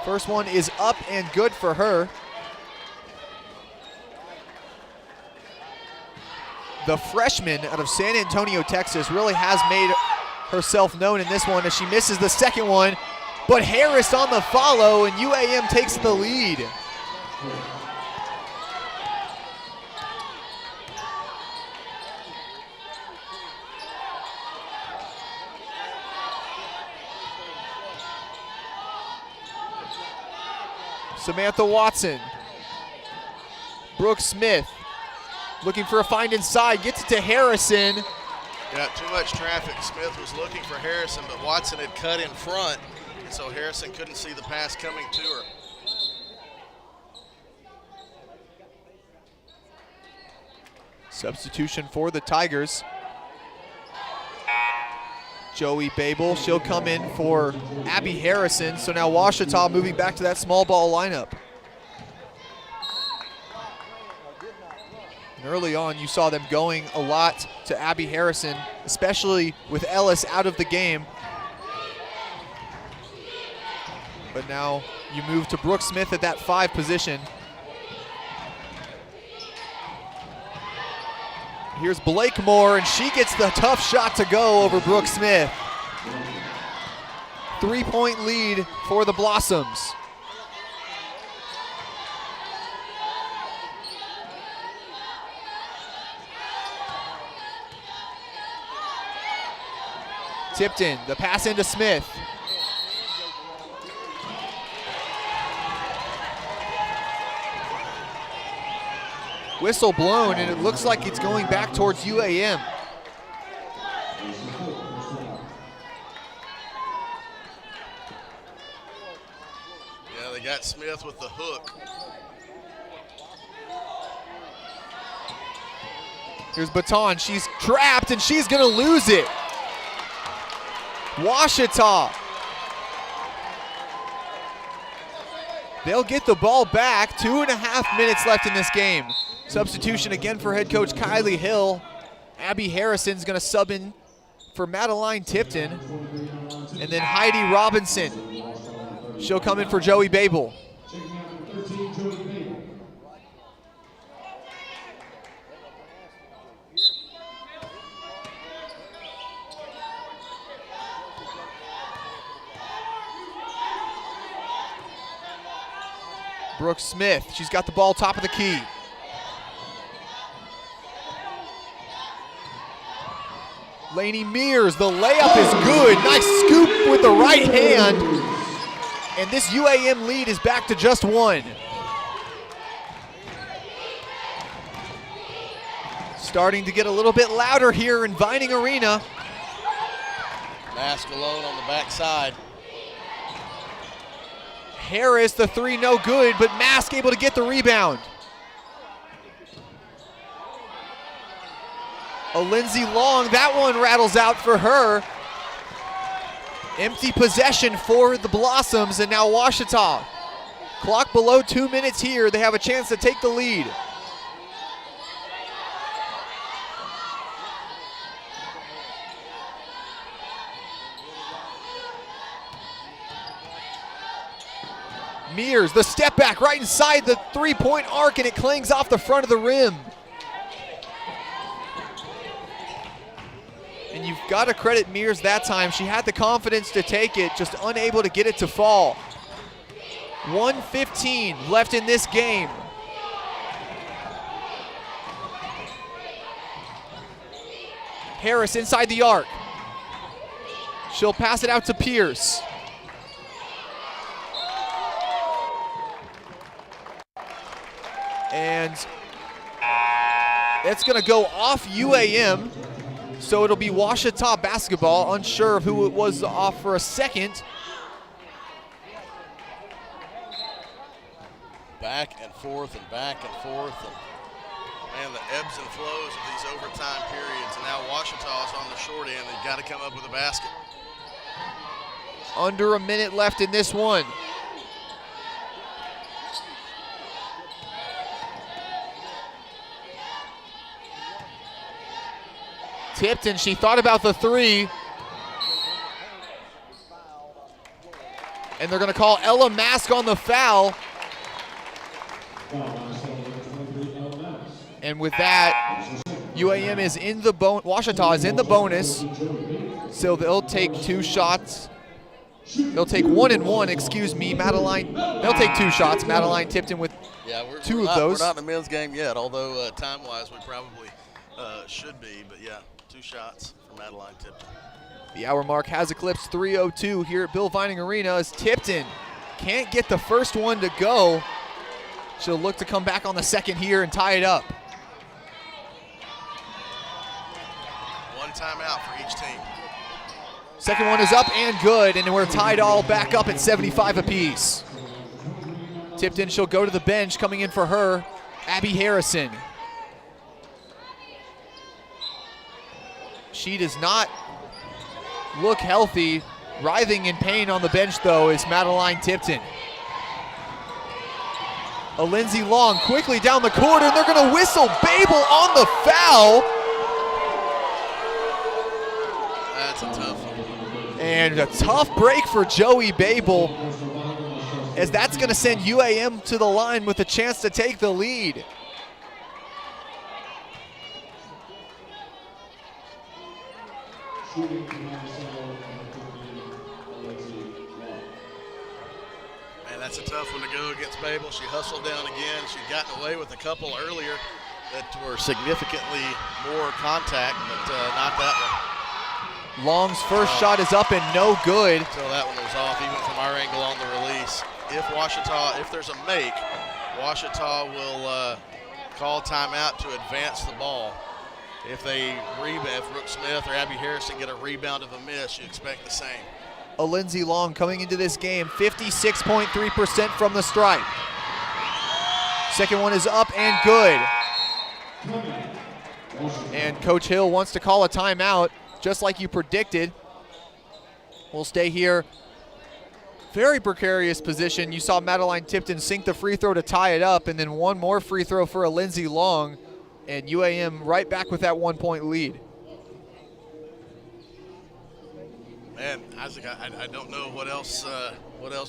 First one is up and good for her. The freshman out of San Antonio, Texas, really has made herself known in this one as she misses the second one. But Harris on the follow, and UAM takes the lead. Samantha Watson. Brooke Smith looking for a find inside, gets it to Harrison. Got too much traffic. Smith was looking for Harrison, but Watson had cut in front, so Harrison couldn't see the pass coming to her. Substitution for the Tigers. Joey Babel, she'll come in for Abby Harrison. So now Ouachita moving back to that small ball lineup. And early on, you saw them going a lot to Abby Harrison, especially with Ellis out of the game. But now you move to Brooke Smith at that 5 position. Here's Blakemore, and she gets the tough shot to go over Brooke Smith. 3-point lead for the Blossoms. Tipton, the pass into Smith. Whistle blown, and it looks like it's going back towards UAM. Yeah, they got Smith with the hook. Here's Baton, she's trapped and she's gonna lose it. Ouachita. They'll get the ball back. 2.5 minutes left in this game. Substitution again for head coach Kylie Hill. Abby Harrison's gonna sub in for Madeline Tipton. And then Heidi Robinson. She'll come in for Joey Babel. Brooke Smith, she's got the ball top of the key. Lainey Mears, the layup is good. Nice scoop with the right hand. And this UAM lead is back to just 1. Starting to get a little bit louder here in Vining Arena. Mask alone on the backside. Harris, the 3 no good, but Mask able to get the rebound. Lindsay Long, that one rattles out for her. Empty possession for the Blossoms, and now Ouachita. Clock below 2 minutes here. They have a chance to take the lead. Mears, the step back right inside the 3-point arc, and it clings off the front of the rim. And you've got to credit Mears that time. She had the confidence to take it, just unable to get it to fall. 1:15 left in this game. Harris inside the arc. She'll pass it out to Pierce. And it's gonna go off UAM. So it'll be Ouachita basketball. Unsure of who it was off for a second. Back and forth and back and forth. And man, the ebbs and flows of these overtime periods. And now Ouachita's on the short end. They've got to come up with a basket. Under a minute left in this one. Tipton, she thought about the 3. And they're gonna call Ella Mask on the foul. And with that, UAM is in the Ouachita is in the bonus. So they'll take 2 shots. They'll take 1 and 1, excuse me. Madeline, they'll take 2 shots. Madeline Tipton with 2 of those. We're not in the men's game yet, although time-wise we probably should be, but yeah. 2 shots for Madeline Tipton. The hour mark has eclipsed 3:02 here at Bill Vining Arena as Tipton can't get the first one to go. She'll look to come back on the second here and tie it up. 1 timeout for each team. Second one is up and good, and we're tied all back up at 75 apiece. Tipton, she'll go to the bench. Coming in for her, Abby Harrison. She does not look healthy. Writhing in pain on the bench, though, is Madeline Tipton. A Lindsay Long quickly down the court, and they're going to whistle Babel on the foul. That's a tough one. And a tough break for Joey Babel, as that's going to send UAM to the line with a chance to take the lead. that's a tough one to go against Babel. She hustled down again. She'd gotten away with a couple earlier that were significantly more contact, but not that one. Long's first shot is up and no good. So that one was off, even from our angle on the release. If there's a make, Ouachita will call timeout to advance the ball. If Brooke Smith or Abby Harrison get a rebound of a miss, you expect the same. Lindsay Long coming into this game, 56.3% from the stripe. Second one is up and good. And Coach Hill wants to call a timeout, just like you predicted. We'll stay here. Very precarious position. You saw Madeline Tipton sink the free throw to tie it up, and then one more free throw for a Lindsay Long, and UAM right back with that 1-point lead. Man, Isaac, I don't know what else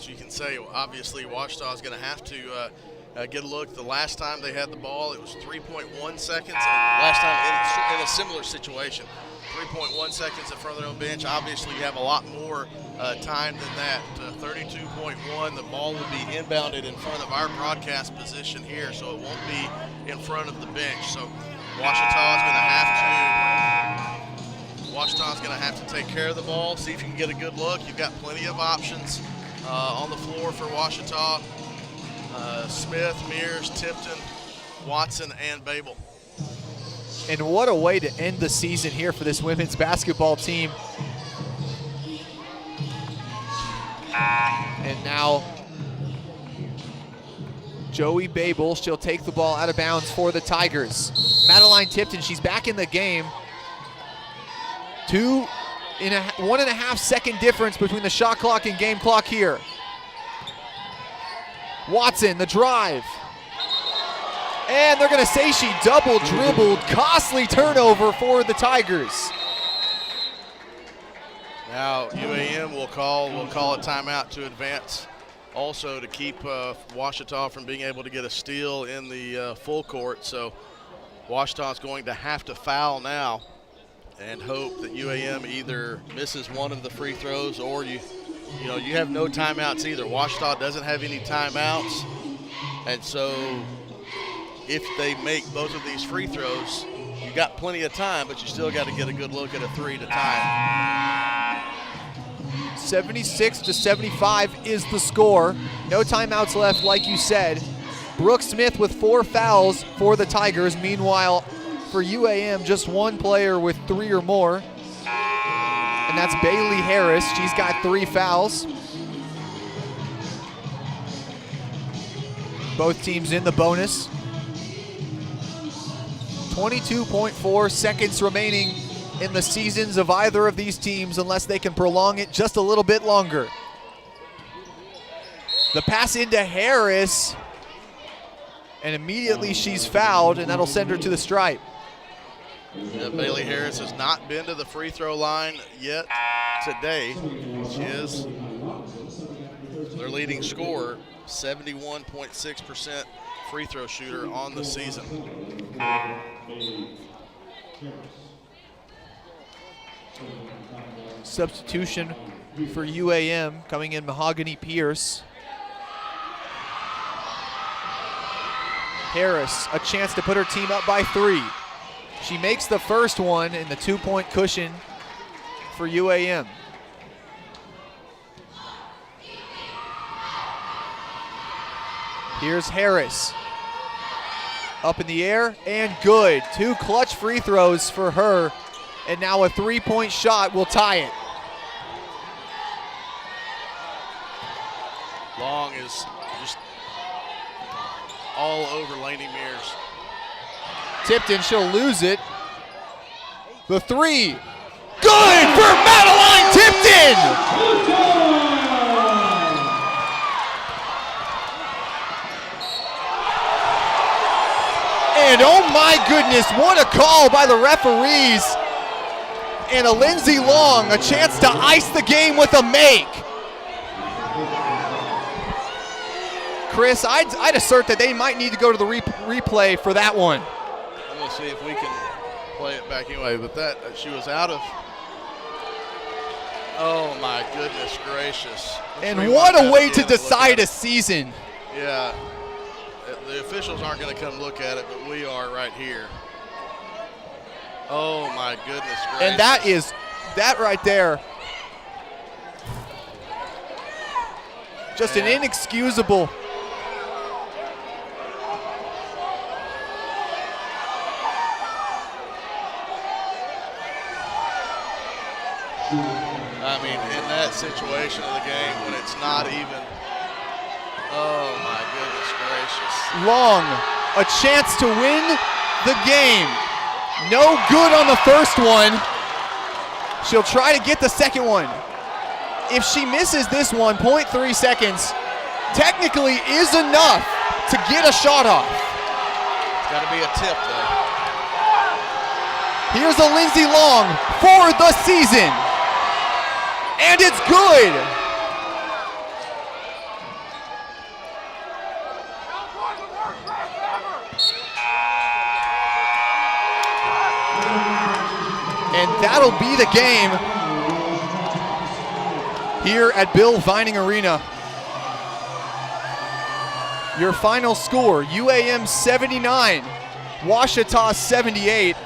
you can say. Obviously, Ouachita is going to have to get a look. The last time they had the ball, it was 3.1 seconds. Last time in a similar situation, 3.1 seconds in front of their own bench. Obviously, you have a lot more time than that. 32.1. The ball will be inbounded in front of our broadcast position here, so it won't be in front of the bench. So Ouachita is going to have to take care of the ball, see if you can get a good look. You've got plenty of options on the floor for Ouachita. Smith, Mears, Tipton, Watson, and Babel. And what a way to end the season here for this women's basketball team. And now Joey Babel, she'll take the ball out of bounds for the Tigers. Madeline Tipton, she's back in the game. 1.5 second difference between the shot clock and game clock here. Watson, the drive. And they're gonna say she double dribbled. Costly turnover for the Tigers. Now UAM will call a timeout to advance, also to keep Ouachita from being able to get a steal in the full court. So Ouachita's going to have to foul now and hope that UAM either misses one of the free throws, or you have no timeouts either. Ouachita doesn't have any timeouts, and so if they make both of these free throws, you got plenty of time, but you still got to get a good look at a three to tie. 76-75 is the score. No timeouts left, like you said. Brooke Smith with 4 fouls for the Tigers. Meanwhile, for UAM, just one player with 3 or more, and that's Bailey Harris. She's got 3 fouls. Both teams in the bonus. 22.4 seconds remaining in the seasons of either of these teams, unless they can prolong it just a little bit longer. The pass into Harris, and immediately she's fouled, and that'll send her to the stripe. Yeah, Bailey Harris has not been to the free throw line yet today. She is their leading scorer, 71.6% free throw shooter on the season. Substitution for UAM, coming in Mahogany Pierce. Harris, a chance to put her team up by 3. She makes the first one in the 2-point cushion for UAM. Here's Harris. Up in the air and good. 2 clutch free throws for her, and now a 3-point shot will tie it. Long is just all over Lainey Mears. Tipton, she'll lose it. The 3, good for Madeline Tipton! And oh my goodness, what a call by the referees. And a Lindsay Long, a chance to ice the game with a make. Chris, I'd assert that they might need to go to the replay for that one. I'm going to see if we can play it back anyway, but that she was out of Oh my goodness gracious. And what a way to decide a season. Yeah, the officials aren't going to come look at it, but we are right here. Oh my goodness gracious. And that right there, just an inexcusable. I mean, in that situation of the game when it's not even, oh my goodness gracious. Long, a chance to win the game. No good on the first one. She'll try to get the second one. If she misses this one, 0.3 seconds technically is enough to get a shot off. It's got to be a tip though. Here's a Lindsay Long for the season. And it's good. And that'll be the game here at Bill Vining Arena. Your final score, UAM 79, Ouachita 78.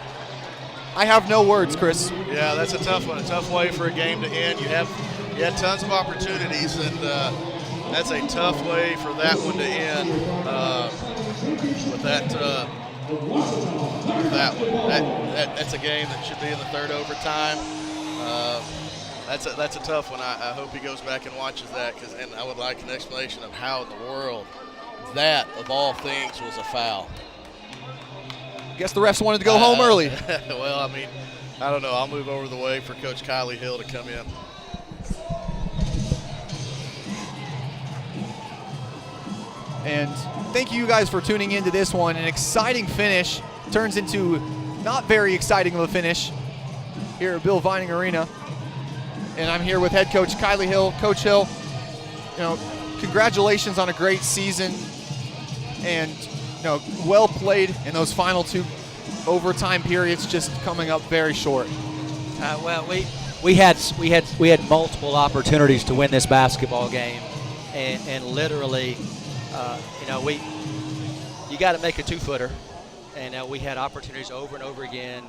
I have no words, Chris. Yeah, that's a tough one. A tough way for a game to end. You had tons of opportunities, and that's a tough way for that one to end. With that one, that's a game that should be in the third overtime. That's a tough one. I hope he goes back and watches that, and I would like an explanation of how in the world that, of all things, was a foul. Guess the refs wanted to go home early. Well, I mean, I don't know. I'll move over the way for Coach Kylie Hill to come in. And thank you guys for tuning into this one. An exciting finish turns into not very exciting of a finish here at Bill Vining Arena. And I'm here with head coach Kylie Hill. Coach Hill, congratulations on a great season. And well played in those final two overtime periods, just coming up very short. Well, we had multiple opportunities to win this basketball game, and literally, you got to make a two-footer, and we had opportunities over and over again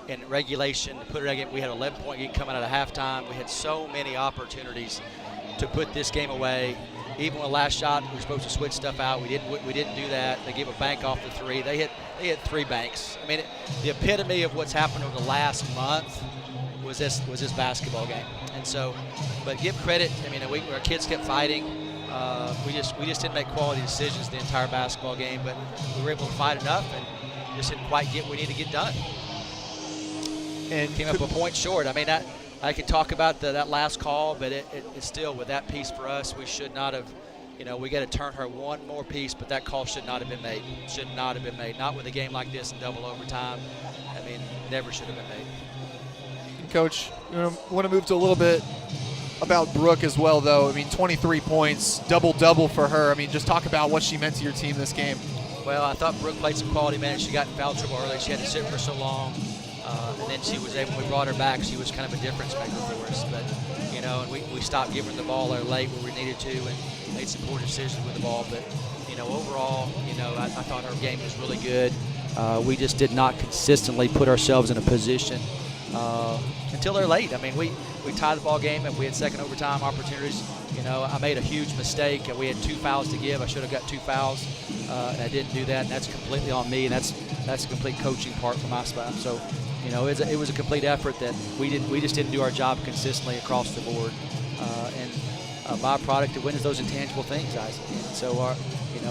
in regulation to put it again. We had an 11-point lead coming out of halftime. We had so many opportunities to put this game away. Even with the last shot, we were supposed to switch stuff out. We didn't do that. They gave a bank off the three. They hit three banks. I mean, the epitome of what's happened over the last month was this basketball game. And so, but give credit. I mean, our kids kept fighting. We just didn't make quality decisions the entire basketball game, but we were able to fight enough and just didn't quite get what we needed to get done. And came up a point short. I mean, I could talk about that last call, but it's still, with that piece for us, we should not have, we got to turn her one more piece, but that call should not have been made. Should not have been made. Not with a game like this in double overtime. I mean, never should have been made. Coach, I want to move to a little bit about Brooke as well, though. I mean, 23 points, double-double for her. I mean, just talk about what she meant to your team this game. Well, I thought Brooke played some quality minutes. She got in foul trouble early. She had to sit for so long. And then she was able, we brought her back, she was kind of a difference maker for us. But, and we stopped giving the ball there late where we needed to and made some poor decisions with the ball. But, overall, I thought our game was really good. We just did not consistently put ourselves in a position until they're late. I mean, we tied the ball game and we had second overtime opportunities. I made a huge mistake. We had 2 fouls to give. I should have got 2 fouls, and I didn't do that. And that's completely on me. And that's a complete coaching part from my side. So, it was a complete effort that we just didn't do our job consistently across the board. And a byproduct of winning is those intangible things, guys. And so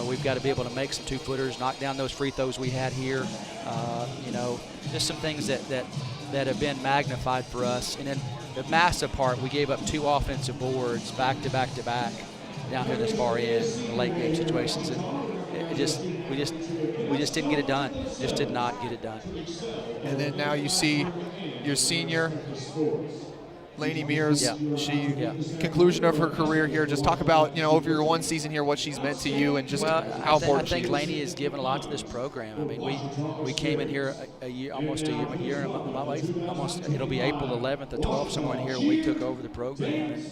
we've got to be able to make some two-footers, knock down those free throws we had here. Just some things that have been magnified for us. And then the massive part, we gave up 2 offensive boards back to back to back down here this far in the late game situations, and we just didn't get it done. Just did not get it done. And then now you see your senior Lainey Mears, she conclusion of her career here. Just talk about, over your one season here, what she's meant to you and just how important I think she is. Lainey has given a lot to this program. I mean, we came in here almost a year and my wife, it'll be April 11th or 12th, somewhere in here when we took over the program. And,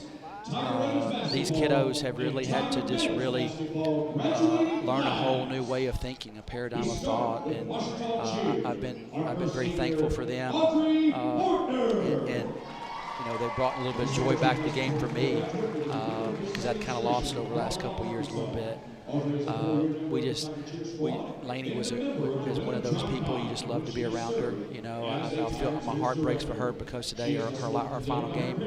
these kiddos have really had to just really learn a whole new way of thinking, a paradigm of thought, and I've been very thankful for them. And they brought a little bit of joy back to the game for me because I'd kind of lost it over the last couple of years a little bit. Lainey is one of those people you just love to be around her. I feel my heart breaks for her because today our final game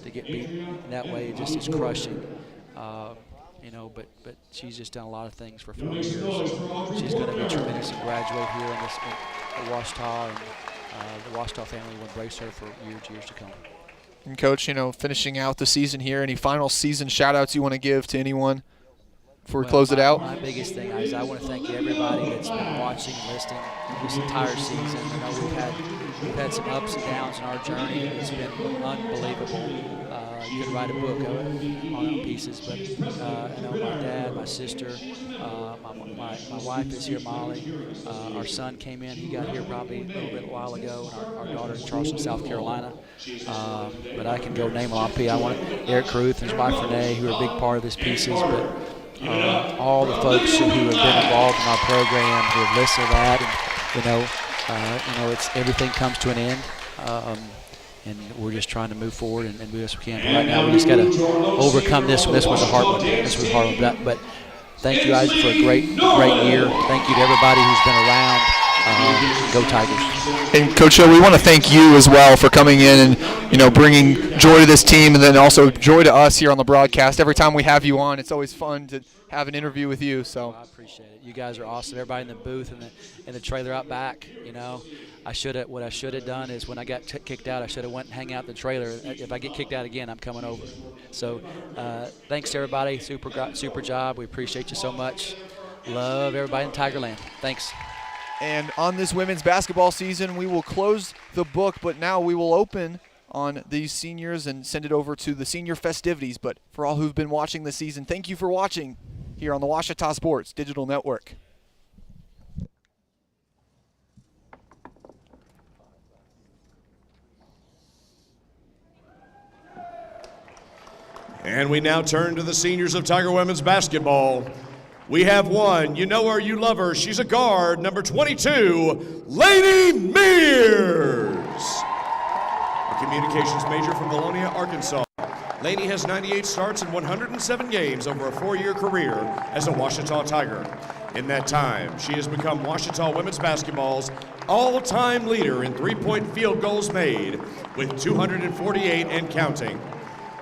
to get beat in that way is crushing. But she's just done a lot of things for 4 years. She's going to be tremendous and graduate here at Ouachita, and the Ouachita family will embrace her for years to come. And Coach, finishing out the season here, any final season shout-outs you want to give to anyone before we close it out? My biggest thing is I want to thank everybody that's been watching and listening this entire season. We've had some ups and downs in our journey. It's been unbelievable. You could write a book on pieces, but my dad, my sister, my wife is here, Molly. Our son came in. He got here probably a little bit a while ago, and our daughter in Charleston, South Carolina. But I can go name a lot of people. I want Eric Caruth and his wife Renee, who are a big part of this pieces, but all the folks who have been involved in our program, who have listened to that, and it's everything comes to an end. And we're just trying to move forward and do the best we can. But right now, we just got to overcome this. This was a hard one. But thank you guys for a great year. Thank you to everybody who's been around. Go Tigers. And Coach Hill, we want to thank you as well for coming in and bringing joy to this team, and then also joy to us here on the broadcast. Every time we have you on, it's always fun to have an interview with you. So I appreciate it. You guys are awesome. Everybody in the booth and the trailer out back. What I should have done is when I got kicked out, I should have went and hang out in the trailer. If I get kicked out again, I'm coming over. So thanks to everybody. Super job. We appreciate you so much. Love everybody in Tigerland. Thanks. And on this women's basketball season, we will close the book, but now we will open on these seniors and send it over to the senior festivities. But for all who've been watching this season, thank you for watching here on the Ouachita Sports Digital Network. And we now turn to the seniors of Tiger women's basketball. We have one. You know her, you love her. She's a guard, number 22, Lainey Mears. A communications major from Bologna, Arkansas. Lainey has 98 starts and 107 games over a 4-year career as a Ouachita Tiger. In that time, she has become Ouachita women's basketball's all-time leader in three-point field goals made with 248 and counting.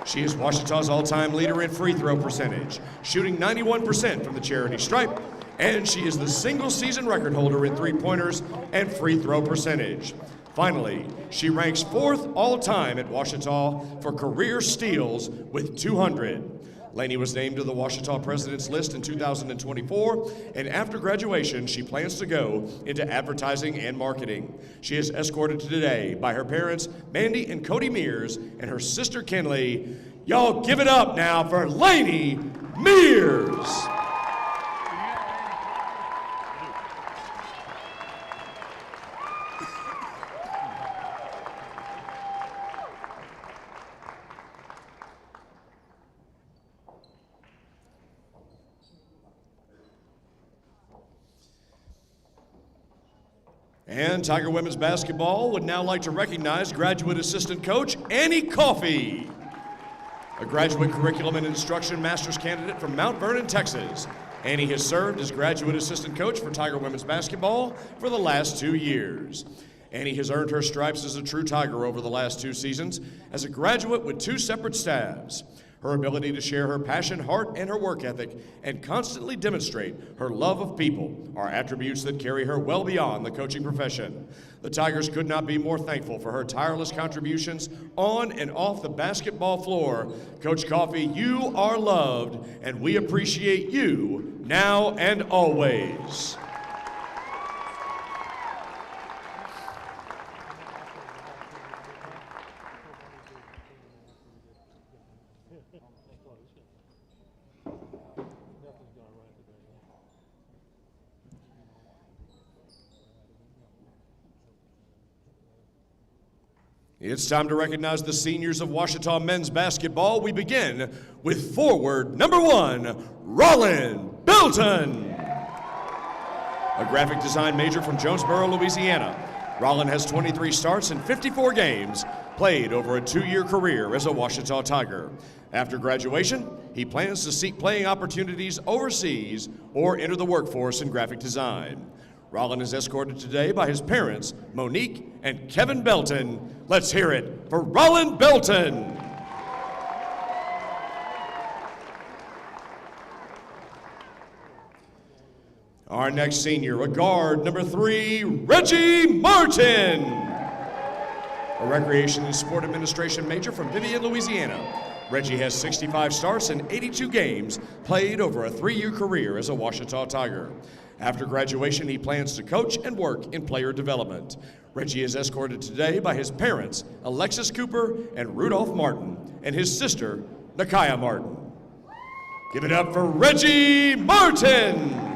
She is Ouachita's all-time leader in free throw percentage, shooting 91% from the charity stripe, and she is the single-season record holder in three-pointers and free throw percentage. Finally, she ranks 4th all-time at Ouachita for career steals with 200. Lainey was named to the Ouachita President's List in 2024, and after graduation, she plans to go into advertising and marketing. She is escorted today by her parents, Mandy and Cody Mears, and her sister, Kinley. Y'all give it up now for Lainey Mears. And Tiger women's basketball would now like to recognize graduate assistant coach Annie Coffey, a graduate curriculum and instruction master's candidate from Mount Vernon, Texas. Annie has served as graduate assistant coach for Tiger women's basketball for the last 2 years. Annie has earned her stripes as a true Tiger over the last 2 seasons as a graduate with 2 separate staffs. Her ability to share her passion, heart, and her work ethic and constantly demonstrate her love of people are attributes that carry her well beyond the coaching profession. The Tigers could not be more thankful for her tireless contributions on and off the basketball floor. Coach Coffey, you are loved, and we appreciate you now and always. It's time to recognize the seniors of Ouachita men's basketball. We begin with forward number 1, Rollin Belton. A graphic design major from Jonesboro, Louisiana, Rollin has 23 starts in 54 games, played over a 2-year career as a Ouachita Tiger. After graduation, he plans to seek playing opportunities overseas or enter the workforce in graphic design. Rollin is escorted today by his parents, Monique and Kevin Belton. Let's hear it for Rollin Belton. Our next senior, a guard, number 3, Reggie Martin. A recreation and sport administration major from Vivian, Louisiana. Reggie has 65 starts in 82 games, played over a 3-year career as a Ouachita Tiger. After graduation, he plans to coach and work in player development. Reggie is escorted today by his parents, Alexis Cooper and Rudolph Martin, and his sister, Nakaya Martin. Give it up for Reggie Martin!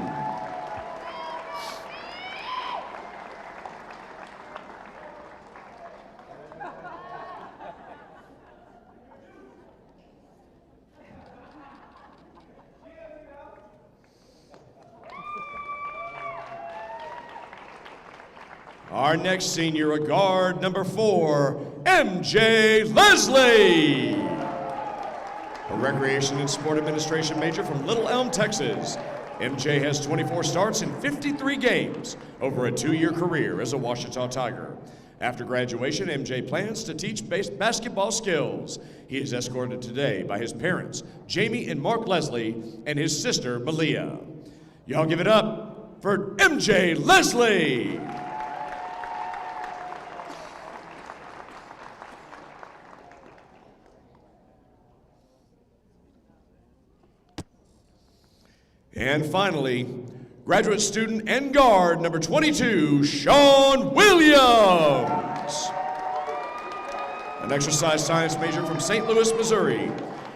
Our next senior, a guard, number 4, MJ Leslie. A recreation and sport administration major from Little Elm, Texas. MJ has 24 starts in 53 games over a 2-year career as a Ouachita Tiger. After graduation, MJ plans to teach basketball skills. He is escorted today by his parents, Jamie and Mark Leslie, and his sister, Malia. Y'all give it up for MJ Leslie. And finally, graduate student and guard number 22, Sean Williams. An exercise science major from St. Louis, Missouri.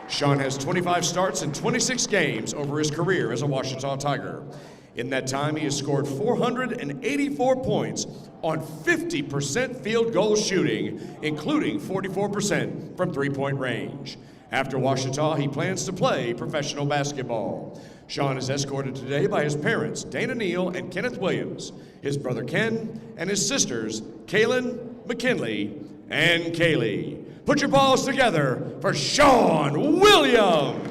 Sean has 25 starts in 26 games over his career as a Ouachita Tiger. In that time, he has scored 484 points on 50% field goal shooting, including 44% from three-point range. After Ouachita, he plans to play professional basketball. Sean is escorted today by his parents, Dana Neal and Kenneth Williams, his brother Ken, and his sisters, Kaylin, McKinley, and Kaylee. Put your balls together for Sean Williams.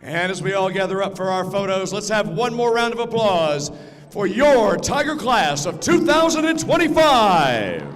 And as we all gather up for our photos, let's have one more round of applause for your Tiger class of 2025.